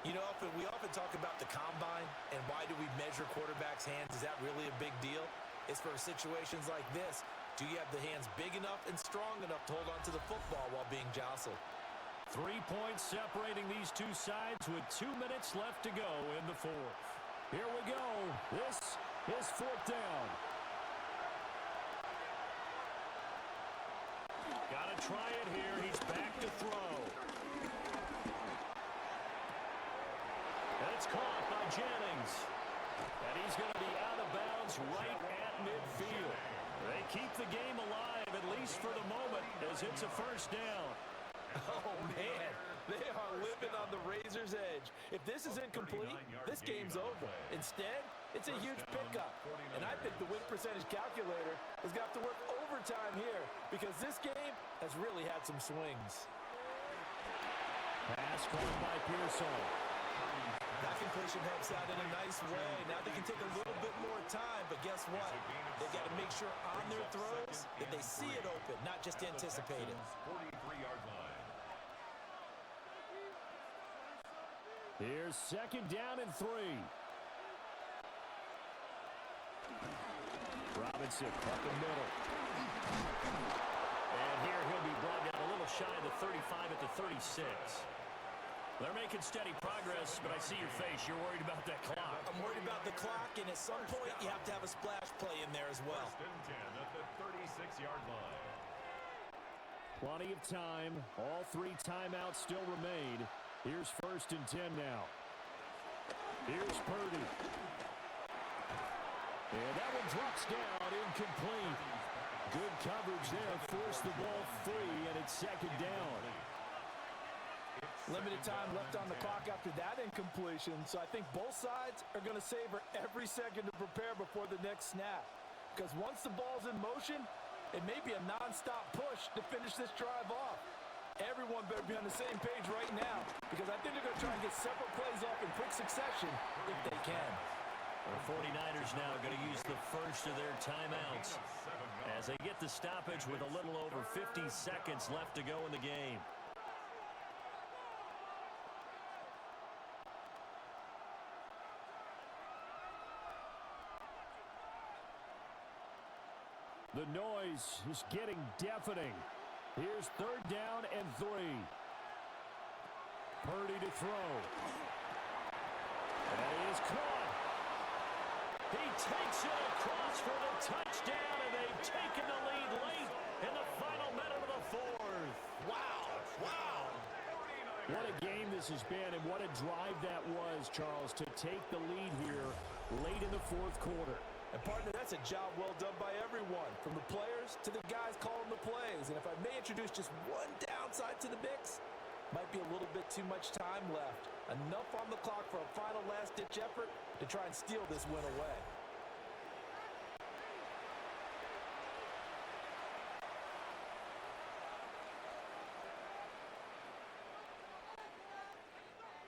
You know, we often talk about the combine and why do we measure quarterbacks' hands? Is that really a big deal? It's for situations like this. Do you have the hands big enough and strong enough to hold on to the football while being jostled? 3 points separating these two sides with 2 minutes left to go in the 4th. Here we go. This is 4th down. Got to try it here. He's back to throw. And it's caught by Jennings. And he's going to be out of bounds right at midfield. They keep the game alive drive, at least for the moment, as it's a first down. Oh, man. They are living on the razor's edge. If this is incomplete, this game's over. Instead, it's a huge pickup. And I think the win percentage calculator is going to have to work overtime here because this game has really had some swings. Pass caught by Pearson. That completion helps out in a nice way. Now they can take a little bit more time, but guess what? They've got to make sure on their throws that they see it open, not just anticipate it. 43-yard line. Here's second down and 3. Robinson up the middle. And here he'll be brought down a little shy of the 35 at the 36. They're making steady progress, but I see your face. You're worried about that clock. I'm worried about the clock, and at some point you have to have a splash play in there as well. First and 10 at the 36-yard line. Plenty of time. All 3 timeouts still remain. Here's first and 10 now. Here's Purdy. And that one drops down, incomplete. Good coverage there, forced the ball free, and it's second down. Limited time left on the clock after that incompletion, so I think both sides are going to savor every second to prepare before the next snap. Because once the ball's in motion, it may be a non-stop push to finish this drive off. Everyone better be on the same page right now, because I think they're going to try and get several plays off in quick succession if they can. The 49ers now going to use the first of their timeouts as they get the stoppage with a little over 50 seconds left to go in the game. The noise is getting deafening. Here's third down and 3. Purdy to throw. And he is caught. He takes it across for the touchdown, and they've taken the lead late in the final minute of the 4th. Wow, wow. What a game this has been, and what a drive that was, Charles, to take the lead here late in the 4th quarter. And partner, that's a job well done by everyone, from the players to the guys calling the plays. And if I may introduce just one downside to the mix, might be a little bit too much time left. Enough on the clock for a final last-ditch effort to try and steal this win away.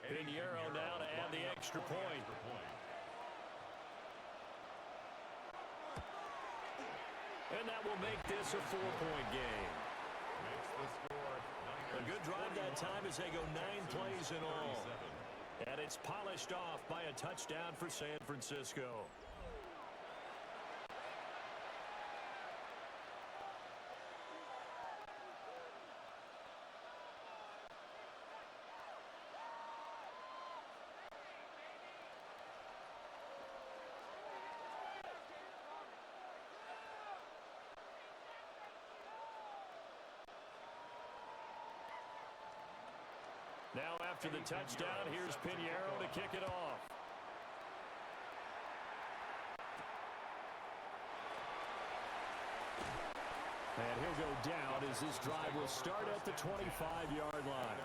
Pinheiro now to add the extra point. And that will make this a 4-point game. A good drive that time as they go 9 plays in all. And it's polished off by a touchdown for San Francisco. Now after the touchdown, here's Pinheiro to kick it off. And he'll go down as this drive will start at the 25-yard line.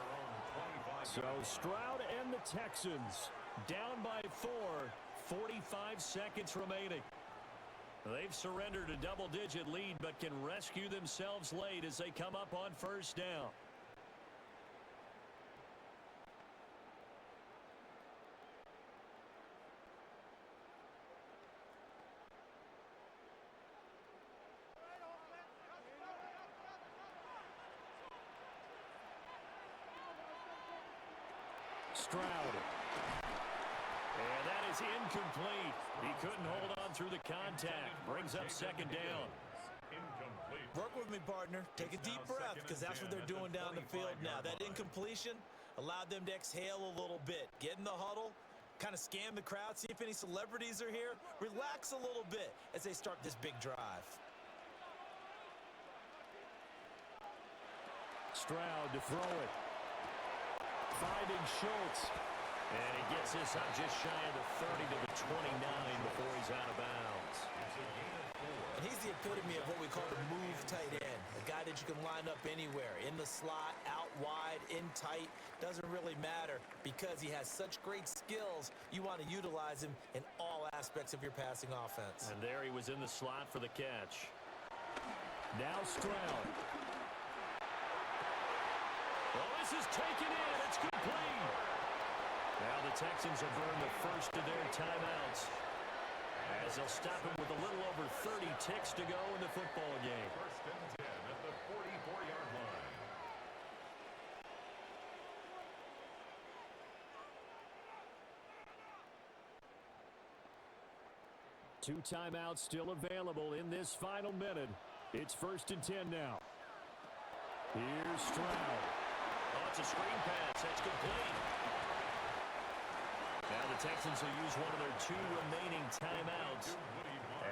So Stroud and the Texans down by 4, 45 seconds remaining. They've surrendered a double-digit lead but can rescue themselves late as they come up on first down. Stroud. And that is incomplete. He couldn't hold on through the contact. Brings up second down. Work with me, partner. Take a deep breath, because that's what they're doing down the field now. That incompletion allowed them to exhale a little bit. Get in the huddle, kind of scan the crowd, see if any celebrities are here. Relax a little bit as they start this big drive. Stroud to throw it. Finding Schultz. And he gets this up just shy of the 30 to the 29 before he's out of bounds. And he's the epitome of what we call the move tight end. A guy that you can line up anywhere. In the slot, out wide, in tight. Doesn't really matter because he has such great skills. You want to utilize him in all aspects of your passing offense. And there he was in the slot for the catch. Now Stroud. Well, this is taken in. It's complete. Now the Texans have earned the first of their timeouts, as they'll stop him with a little over 30 ticks to go in the football game. First and 10 at the 44-yard line. Two timeouts still available in this final minute. It's first and 10 now. Here's Stroud. Oh, it's a screen pass. That's complete. Now the Texans will use one of their two remaining timeouts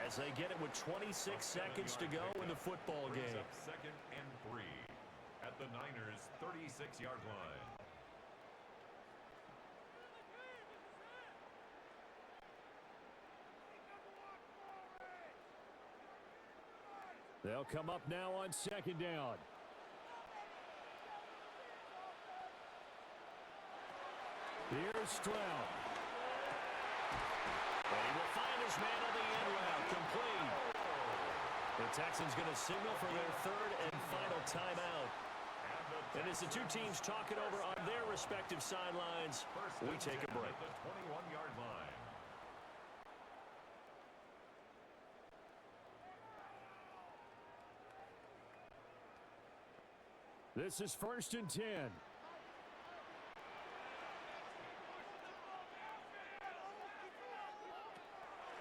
as they get it with 26 seconds to go in the football game. Second and 3 at the Niners' 36-yard line. They'll come up now on second down. Here's Stroud. And he will find his man on the end route. Complete. The Texans going to signal for their third and final timeout. And as the two teams talk it over on their respective sidelines, we take a break. The 21-yard line. This is first and 10.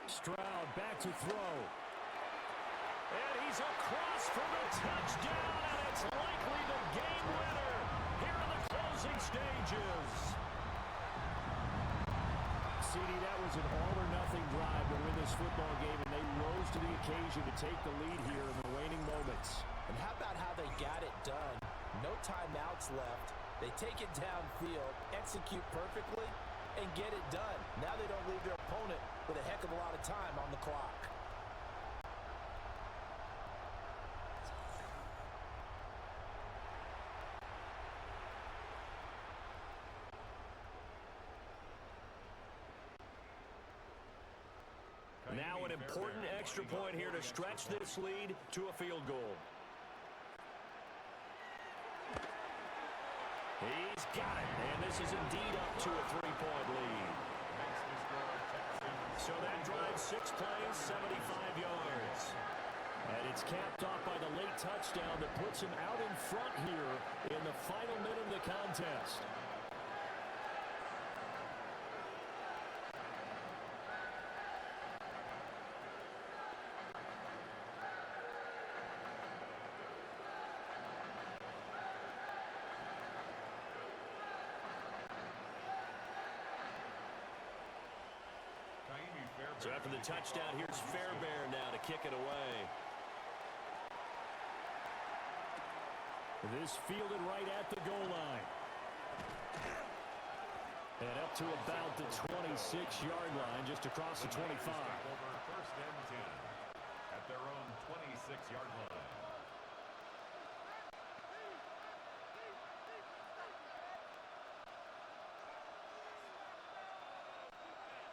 Stroud back to throw. And he's across for the touchdown, and it's likely the game winner here in the closing stages. CD, that was an all-or-nothing drive to win this football game, and they rose to the occasion to take the lead here in the waning moments. And how about how they got it done? No timeouts left. They take it downfield, execute perfectly, and get it done. Now they don't leave their opponent with a heck of a lot of time on the clock. Now an important extra point here to stretch this lead to a field goal. He's got it, and this is indeed up to a three-point lead. So that drives 6 plays, 75 yards. And it's capped off by the late touchdown that puts him out in front here in the final minute of the contest. So after the touchdown, here's Fairbairn now to kick it away. This fielded right at the goal line. And up to about the 26-yard line, just across the 25. Over first and 10 at their own 26-yard line.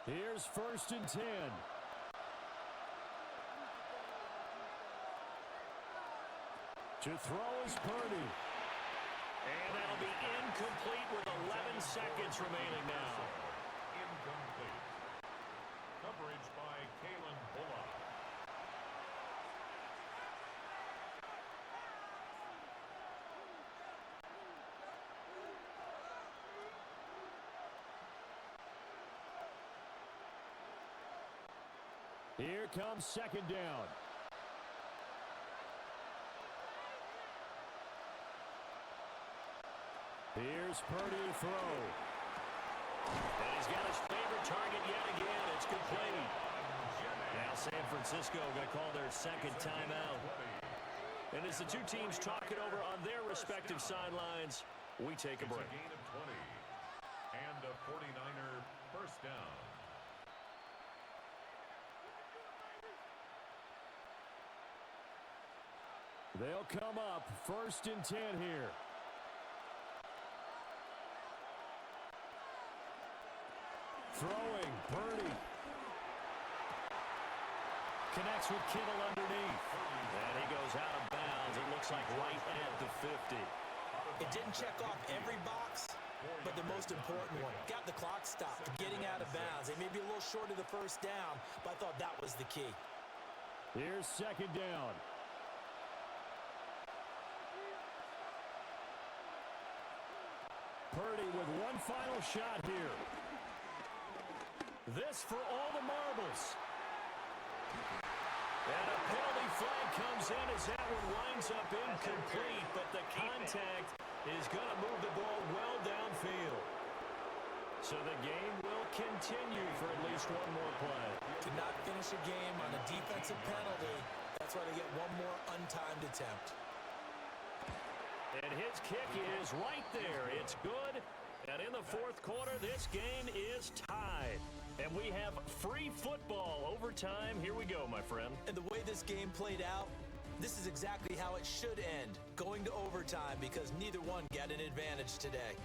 Here's first and 10. To throw is Purdy. And that'll be incomplete with 11 seconds remaining now. Incomplete. Coverage by Kalen Bullock. Here comes second down. Here's Purdy to throw. And he's got his favorite target yet again. It's complete. Now San Francisco going to call their second timeout. And as the two teams talk it over on their respective sidelines, we take a break. It's a gain of 20. And a 49er They'll come up 1st and 10 here. Throwing, Purdy. Connects with Kittle underneath. And he goes out of bounds. It looks like right at the 50. It didn't check off every box, but the most important one. Got the clock stopped, getting out of bounds. They may be a little short of the first down, but I thought that was the key. Here's 2nd down. Purdy with one final shot here. This for all the marbles. And a penalty flag comes in as that one winds up incomplete, but the contact is going to move the ball well downfield. So the game will continue for at least one more play. To not finish a game on a defensive penalty, that's why they get one more untimed attempt. And his kick is right there. It's good. And in the 4th quarter, this game is tied. And we have free football overtime. Here we go, my friend. And the way this game played out, this is exactly how it should end, going to overtime, because neither one got an advantage today.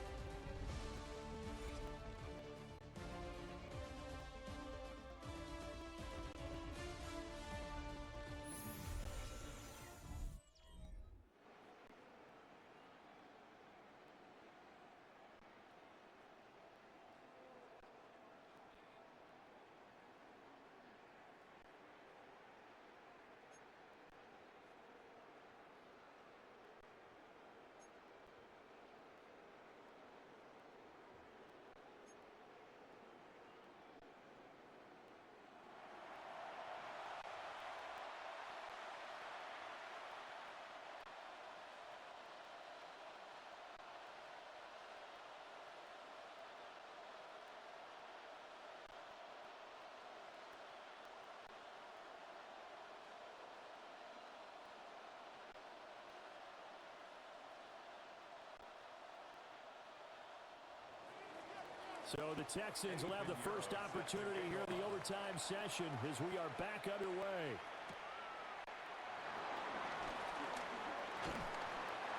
So the Texans will have the first opportunity here in the overtime session as we are back underway.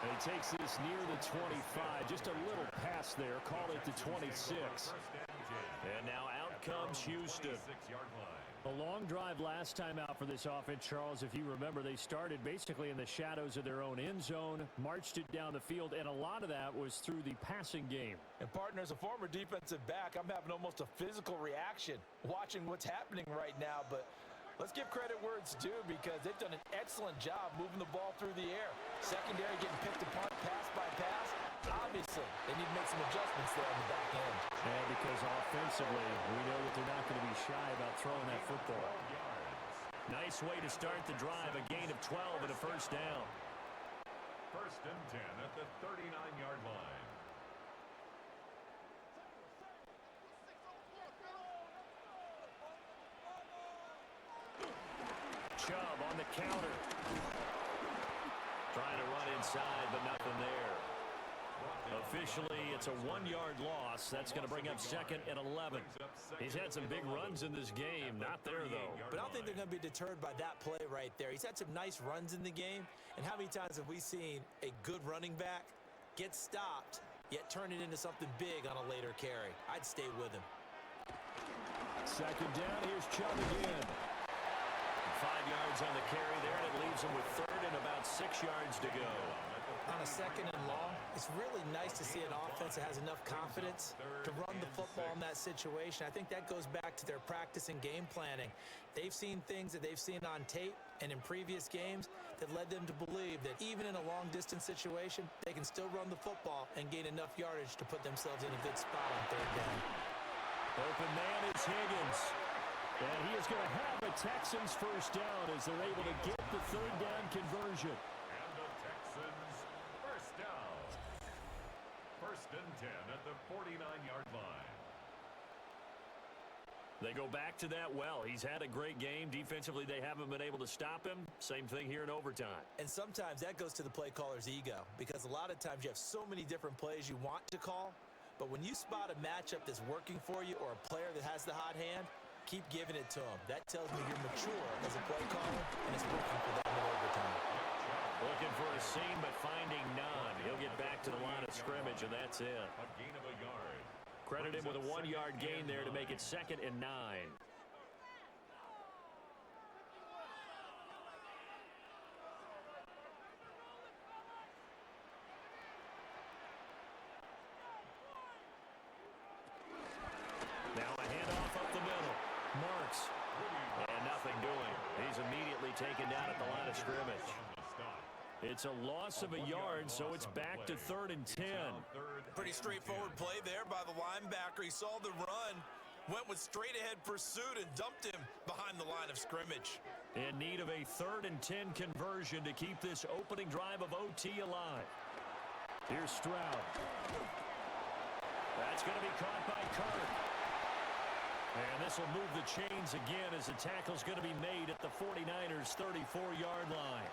And he takes this near the 25. Just a little pass there. Call it the 26. And now out comes Houston. A long drive last time out for this offense, Charles. If you remember, they started basically in the shadows of their own end zone, marched it down the field, and a lot of that was through the passing game. And partner, as a former defensive back, I'm having almost a physical reaction watching what's happening right now. But let's give credit where it's due, because they've done an excellent job moving the ball through the air. Secondary getting picked apart pass by pass. Obviously, they need to make some adjustments there on the back end. And because offensively, we know that they're not going to be shy about throwing that football. Nice way to start the drive, a gain of 12 and a first down. 1st and 10 at the 39-yard line. Chubb on the counter. Trying to run inside, but nothing there. Officially, it's a 1-yard loss. That's going to bring up 2nd and 11. He's had some big runs in this game. Not there, though. But I don't think they're going to be deterred by that play right there. He's had some nice runs in the game. And how many times have we seen a good running back get stopped, yet turn it into something big on a later carry? I'd stay with him. 2nd down, here's Chubb again. 5 yards on the carry there, and it leaves him with 3rd and about 6 yards to go. On a 2nd and long, it's really nice to see an offense that has enough confidence to run the football in that situation. I think that goes back to their practice and game planning. They've seen things that they've seen on tape and in previous games that led them to believe that even in a long-distance situation, they can still run the football and gain enough yardage to put themselves in a good spot on 3rd down. Open man is Higgins. And he is going to have a Texans first down as they're able to get the 3rd down conversion. And the Texans first down. 1st and 10 at the 49-yard line. They go back to that well. He's had a great game. Defensively, they haven't been able to stop him. Same thing here in overtime. And sometimes that goes to the play caller's ego, because a lot of times you have so many different plays you want to call, but when you spot a matchup that's working for you or a player that has the hot hand, keep giving it to him. That tells me you're mature as a play caller, and it's working for them in overtime. Looking for a seam, but finding none. He'll get back to the line of scrimmage, and that's it. A gain of a yard. Credit him with a 1-yard gain there to make it 2nd and 9. Now a handoff up the middle. Marks. And nothing doing. He's immediately taken down at the line of scrimmage. It's a loss of a yard, so it's back to 3rd and 10. Pretty straightforward play there by the linebacker. He saw the run, went with straight-ahead pursuit, and dumped him behind the line of scrimmage. In need of a 3rd and 10 conversion to keep this opening drive of OT alive. Here's Stroud. That's going to be caught by Kirk. And this will move the chains again as the tackle's going to be made at the 49ers' 34-yard line.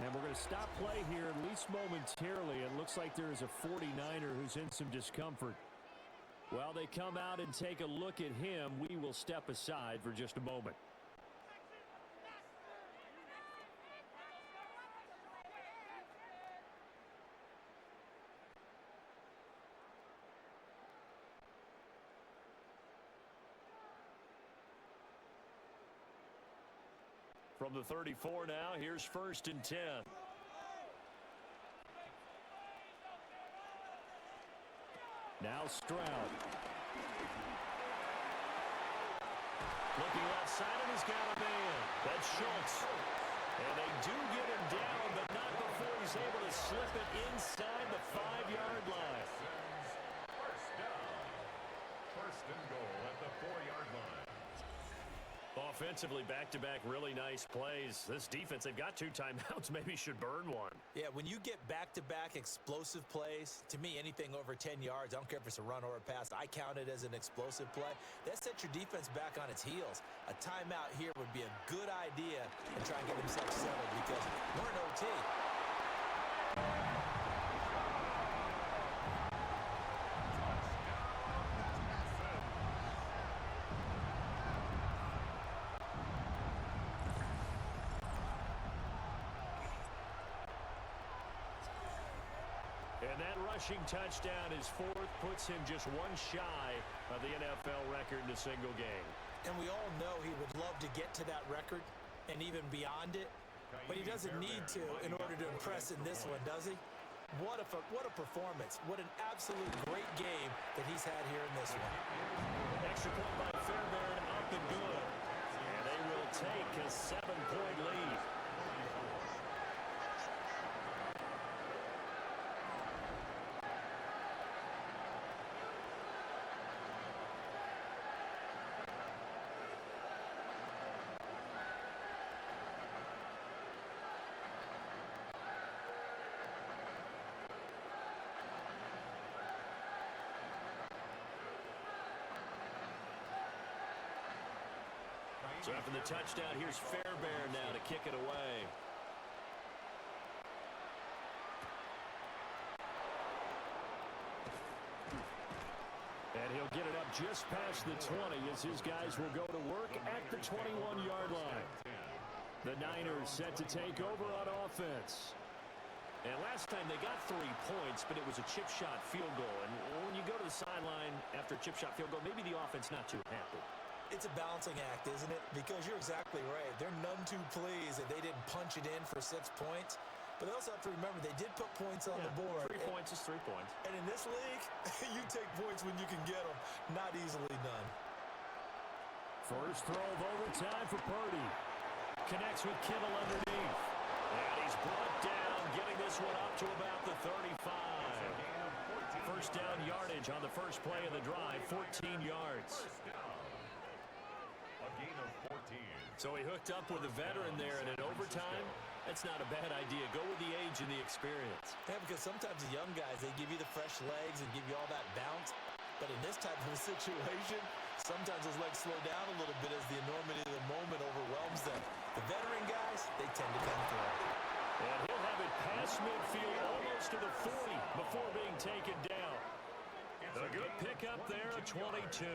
And we're going to stop play here at least momentarily. It looks like there is a 49er who's in some discomfort. While they come out and take a look at him, we will step aside for just a moment. From the 34 now, here's 1st and 10. Now Stroud. Looking left side, and he's got a man. That's Schultz. And they do get him down, but not before he's able to slip it inside the 5-yard line. First down. 1st and goal at the 4-yard line. Offensively, back-to-back really nice plays. This defense, they've got 2 timeouts, maybe should burn one. Yeah, when you get back-to-back explosive plays, to me, anything over 10 yards, I don't care if it's a run or a pass, I count it as an explosive play. That sets your defense back on its heels. A timeout here would be a good idea and try and get themselves settled because we're in OT. And that rushing touchdown, his 4th, puts him just 1 shy of the NFL record in a single game. And we all know he would love to get to that record and even beyond it, but he doesn't need to in order to impress in this one, does he? What a performance. What an absolute great game that he's had here in this one. Extra point by Fairbairn, up and good. And they will take a 7-point lead. So after the touchdown, here's Fairbairn now to kick it away. And he'll get it up just past the 20 as his guys will go to work at the 21-yard line. The Niners set to take over on offense. And last time they got 3 points, but it was a chip shot field goal. And when you go to the sideline after a chip shot field goal, maybe the offense not too happy. It's a balancing act, isn't it? Because you're exactly right. They're none too pleased that they didn't punch it in for 6 points. But they also have to remember they did put points on the board. 3 points is 3 points. And in this league, you take points when you can get them. Not easily done. First throw of overtime for Purdy. Connects with Kittle underneath. And he's brought down, getting this one up to about the 35. First down yardage on the first play of the drive, 14 yards. A gain of 14. So he hooked up with a veteran there, and in overtime, that's not a bad idea. Go with the age and the experience. Yeah, because sometimes the young guys, they give you the fresh legs and give you all that bounce. But in this type of a situation, sometimes those legs slow down a little bit as the enormity of the moment overwhelms them. The veteran guys, they tend to come through. And he'll have it past midfield almost to the 40 before being taken down. A good pickup there, a 22.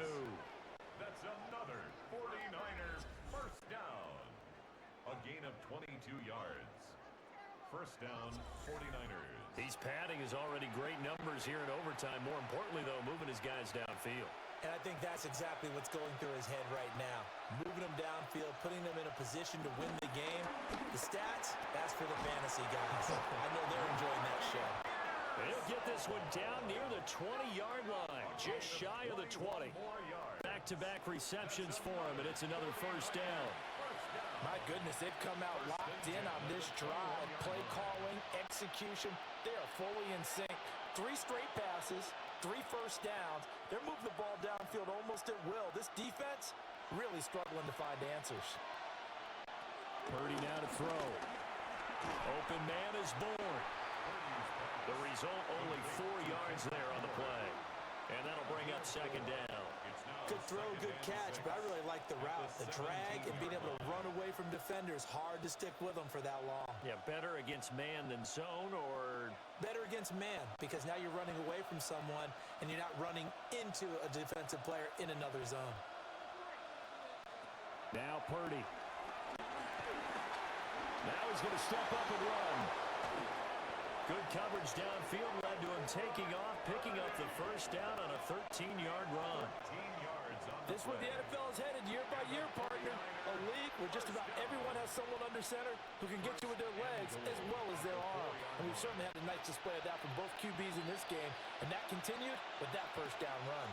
That's another 49er first down. A gain of 22 yards. First down, 49ers. He's padding his already great numbers here in overtime. More importantly, though, moving his guys downfield. And I think that's exactly what's going through his head right now. Moving them downfield, putting them in a position to win the game. The stats, that's for the fantasy guys. I know they're enjoying that show. He'll get this one down near the 20-yard line, just shy of the 20. Back-to-back receptions for him, and it's another first down. My goodness, they've come out locked in on this drive. Play calling, execution, they are fully in sync. 3 straight passes, 3 first downs. They're moving the ball downfield almost at will. This defense really struggling to find answers. Purdy now to throw. Open man is born. The result, only 4 yards there on the play. And that'll bring up second down. Good throw, good catch, but I really like the route. The drag and being able to run away from defenders. Hard to stick with them for that long. Yeah, better against man than zone, or? Better against man, because now you're running away from someone and you're not running into a defensive player in another zone. Now Purdy. Now he's going to step up and run. Good coverage downfield led to him taking off, picking up the first down on a 13-yard run. This is where the NFL is headed year by year, partner. A league where just about everyone has someone under center who can get you with their legs as well as their arm. And we've certainly had a nice display of that from both QBs in this game, and that continued with that first down run.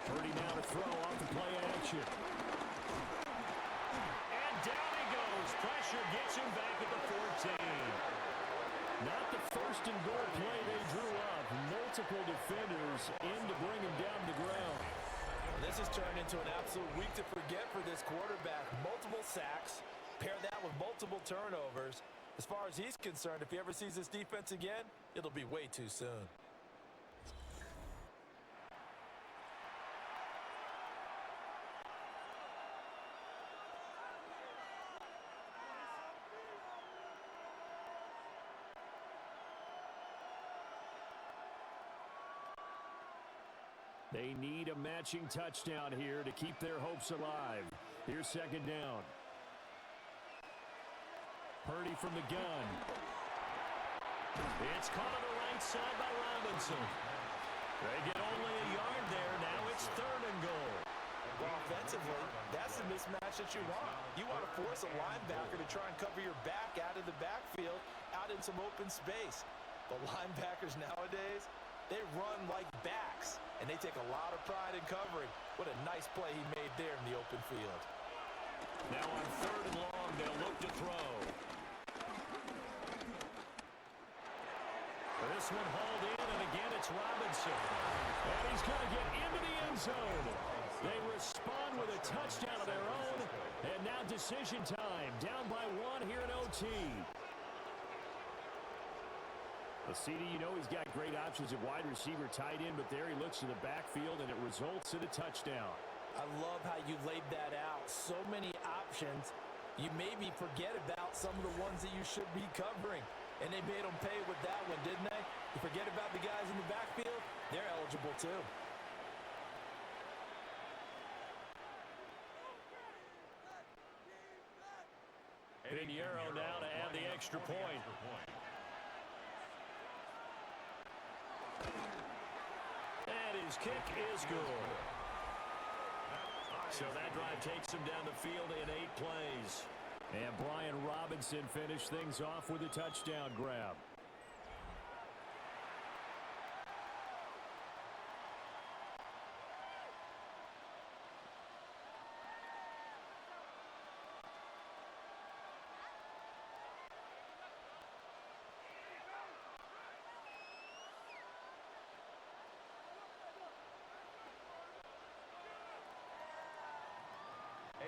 Purdy now to throw off the play action. And down he goes. Pressure gets him back at the 14. Not the first and goal play they drew up. Multiple defenders in to bring him down to the ground. This has turned into an absolute week to forget for this quarterback. Multiple sacks. Pair that with multiple turnovers. As far as he's concerned, if he ever sees this defense again, it'll be way too soon. They need a matching touchdown here to keep their hopes alive. Here's second down. Purdy from the gun. It's caught on the right side by Robinson. They get only a yard there. Now it's third and goal. Well, offensively, that's the mismatch that you want. You want to force a linebacker to try and cover your back out of the backfield, out in some open space. But linebackers nowadays, they run like backs, and they take a lot of pride in covering. What a nice play he made there in the open field. Now on third and long, they'll look to throw. This one hauled in, and again it's Robinson. And he's going to get into the end zone. They respond with a touchdown of their own, and now decision time. Down by 1 here in OT. Well, CD, you know he's got great options at wide receiver, tight end, but there he looks to the backfield, and it results in a touchdown. I love how you laid that out. So many options. You maybe forget about some of the ones that you should be covering. And they made them pay with that one, didn't they? You forget about the guys in the backfield, they're eligible too. Pinheiro now to add the extra point. And his kick is good. So that drive takes him down the field in 8 plays. And Brian Robinson finished things off with a touchdown grab.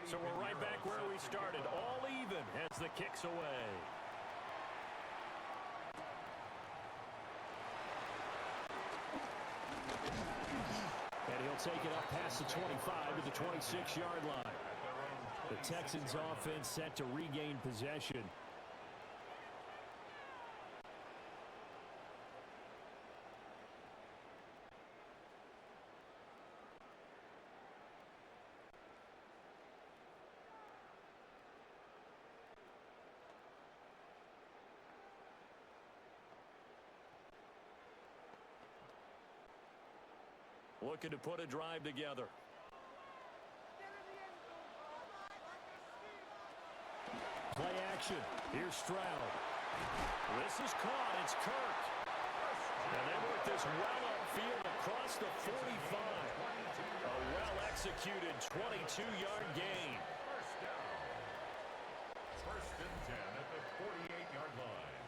So we're right back where we started, all even as the kick's away. And he'll take it up past the 25 to the 26-yard line. The Texans offense set to regain possession. looking to put a drive together. Play action. Here's Stroud. This is caught. It's Kirk. And they work this well upfield across the 45. A well-executed 22-yard gain. First down. First and 10 at the 48-yard line.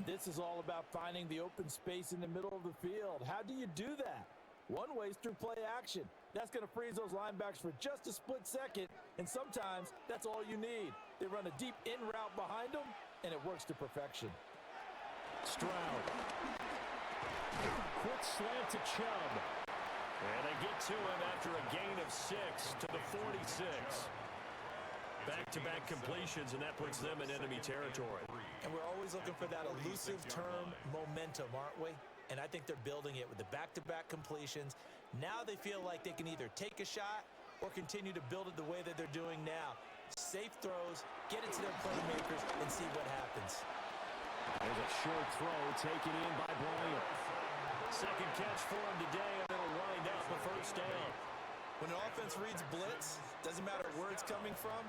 This is all about finding the open space in the middle of the field. How do you do that? One way is through play action. That's going to freeze those linebackers for just a split second, and sometimes that's all you need. They run a deep in route behind them, and it works to perfection. Stroud. Quick slant to Chubb. And they get to him after a gain of 6 to the 46. Back-to-back completions, and that puts them in enemy territory. And we're always looking for that elusive term, momentum, aren't we? And I think they're building it with the back-to-back completions. Now they feel like they can either take a shot or continue to build it the way that they're doing now. Safe throws, get it to their playmakers, and see what happens. There's a short throw taken in by Bryant. Second catch for him today, and it'll wind up a first down. When an offense reads blitz, doesn't matter where it's coming from,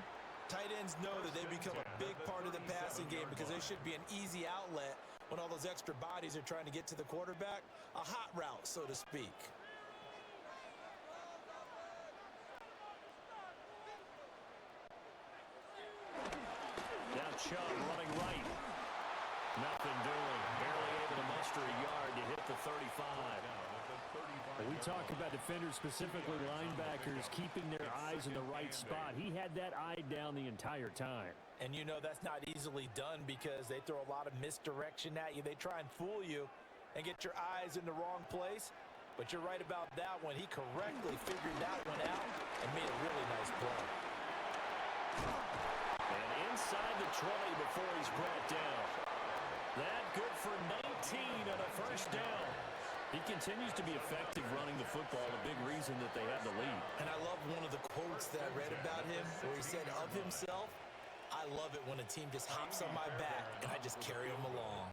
tight ends know that they become a big part of the passing game because they should be an easy outlet when all those extra bodies are trying to get to the quarterback. A hot route, so to speak. Now Chubb running right. Nothing doing. Barely able to muster a yard to hit the 35. We talk about defenders, specifically linebackers, keeping their eyes in the right spot. He had that eye down the entire time. And you know that's not easily done because they throw a lot of misdirection at you. They try and fool you and get your eyes in the wrong place. But you're right about that one. He correctly figured that one out and made a really nice play. And inside the 20 before he's brought down. That good for 19 on a first down. He continues to be effective running the football, a big reason that they have the lead. And I love one of the quotes that I read about him where he said of himself, I love it when a team just hops on my back and I just carry them along.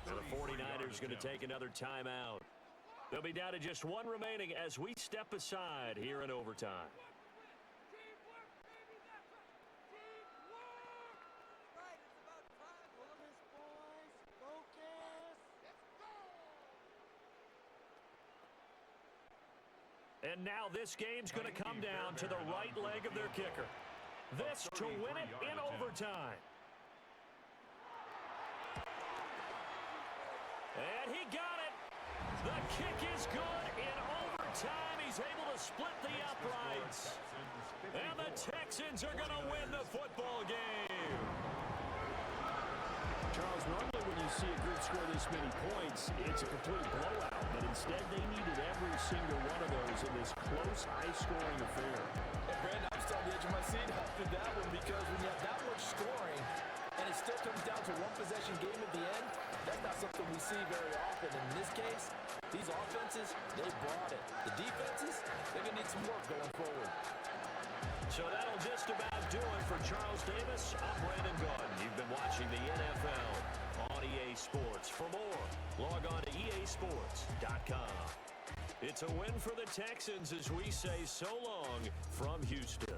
So the 49ers going to take another timeout. They'll be down to just one remaining as we step aside here in overtime. And now this game's going to come down to the right leg of their kicker. This to win it in overtime. And he got it. The kick is good in overtime. He's able to split the uprights. And the Texans are going to win the football game. Charles, normally when you see a group score this many points, it's a complete blowout. But instead, they needed every single one of those in this close, high-scoring affair. And Brandon, I'm still on the edge of my seat after that one because when you have that much scoring and it still comes down to one possession game at the end, that's not something we see very often. In this case, these offenses, they brought it. The defenses, they're going to need some work going forward. So that'll just about do it for Charles Davis. I'm Brandon Gordon. You've been watching the NFL on EA Sports. For more, log on to easports.com. It's a win for the Texans as we say so long from Houston.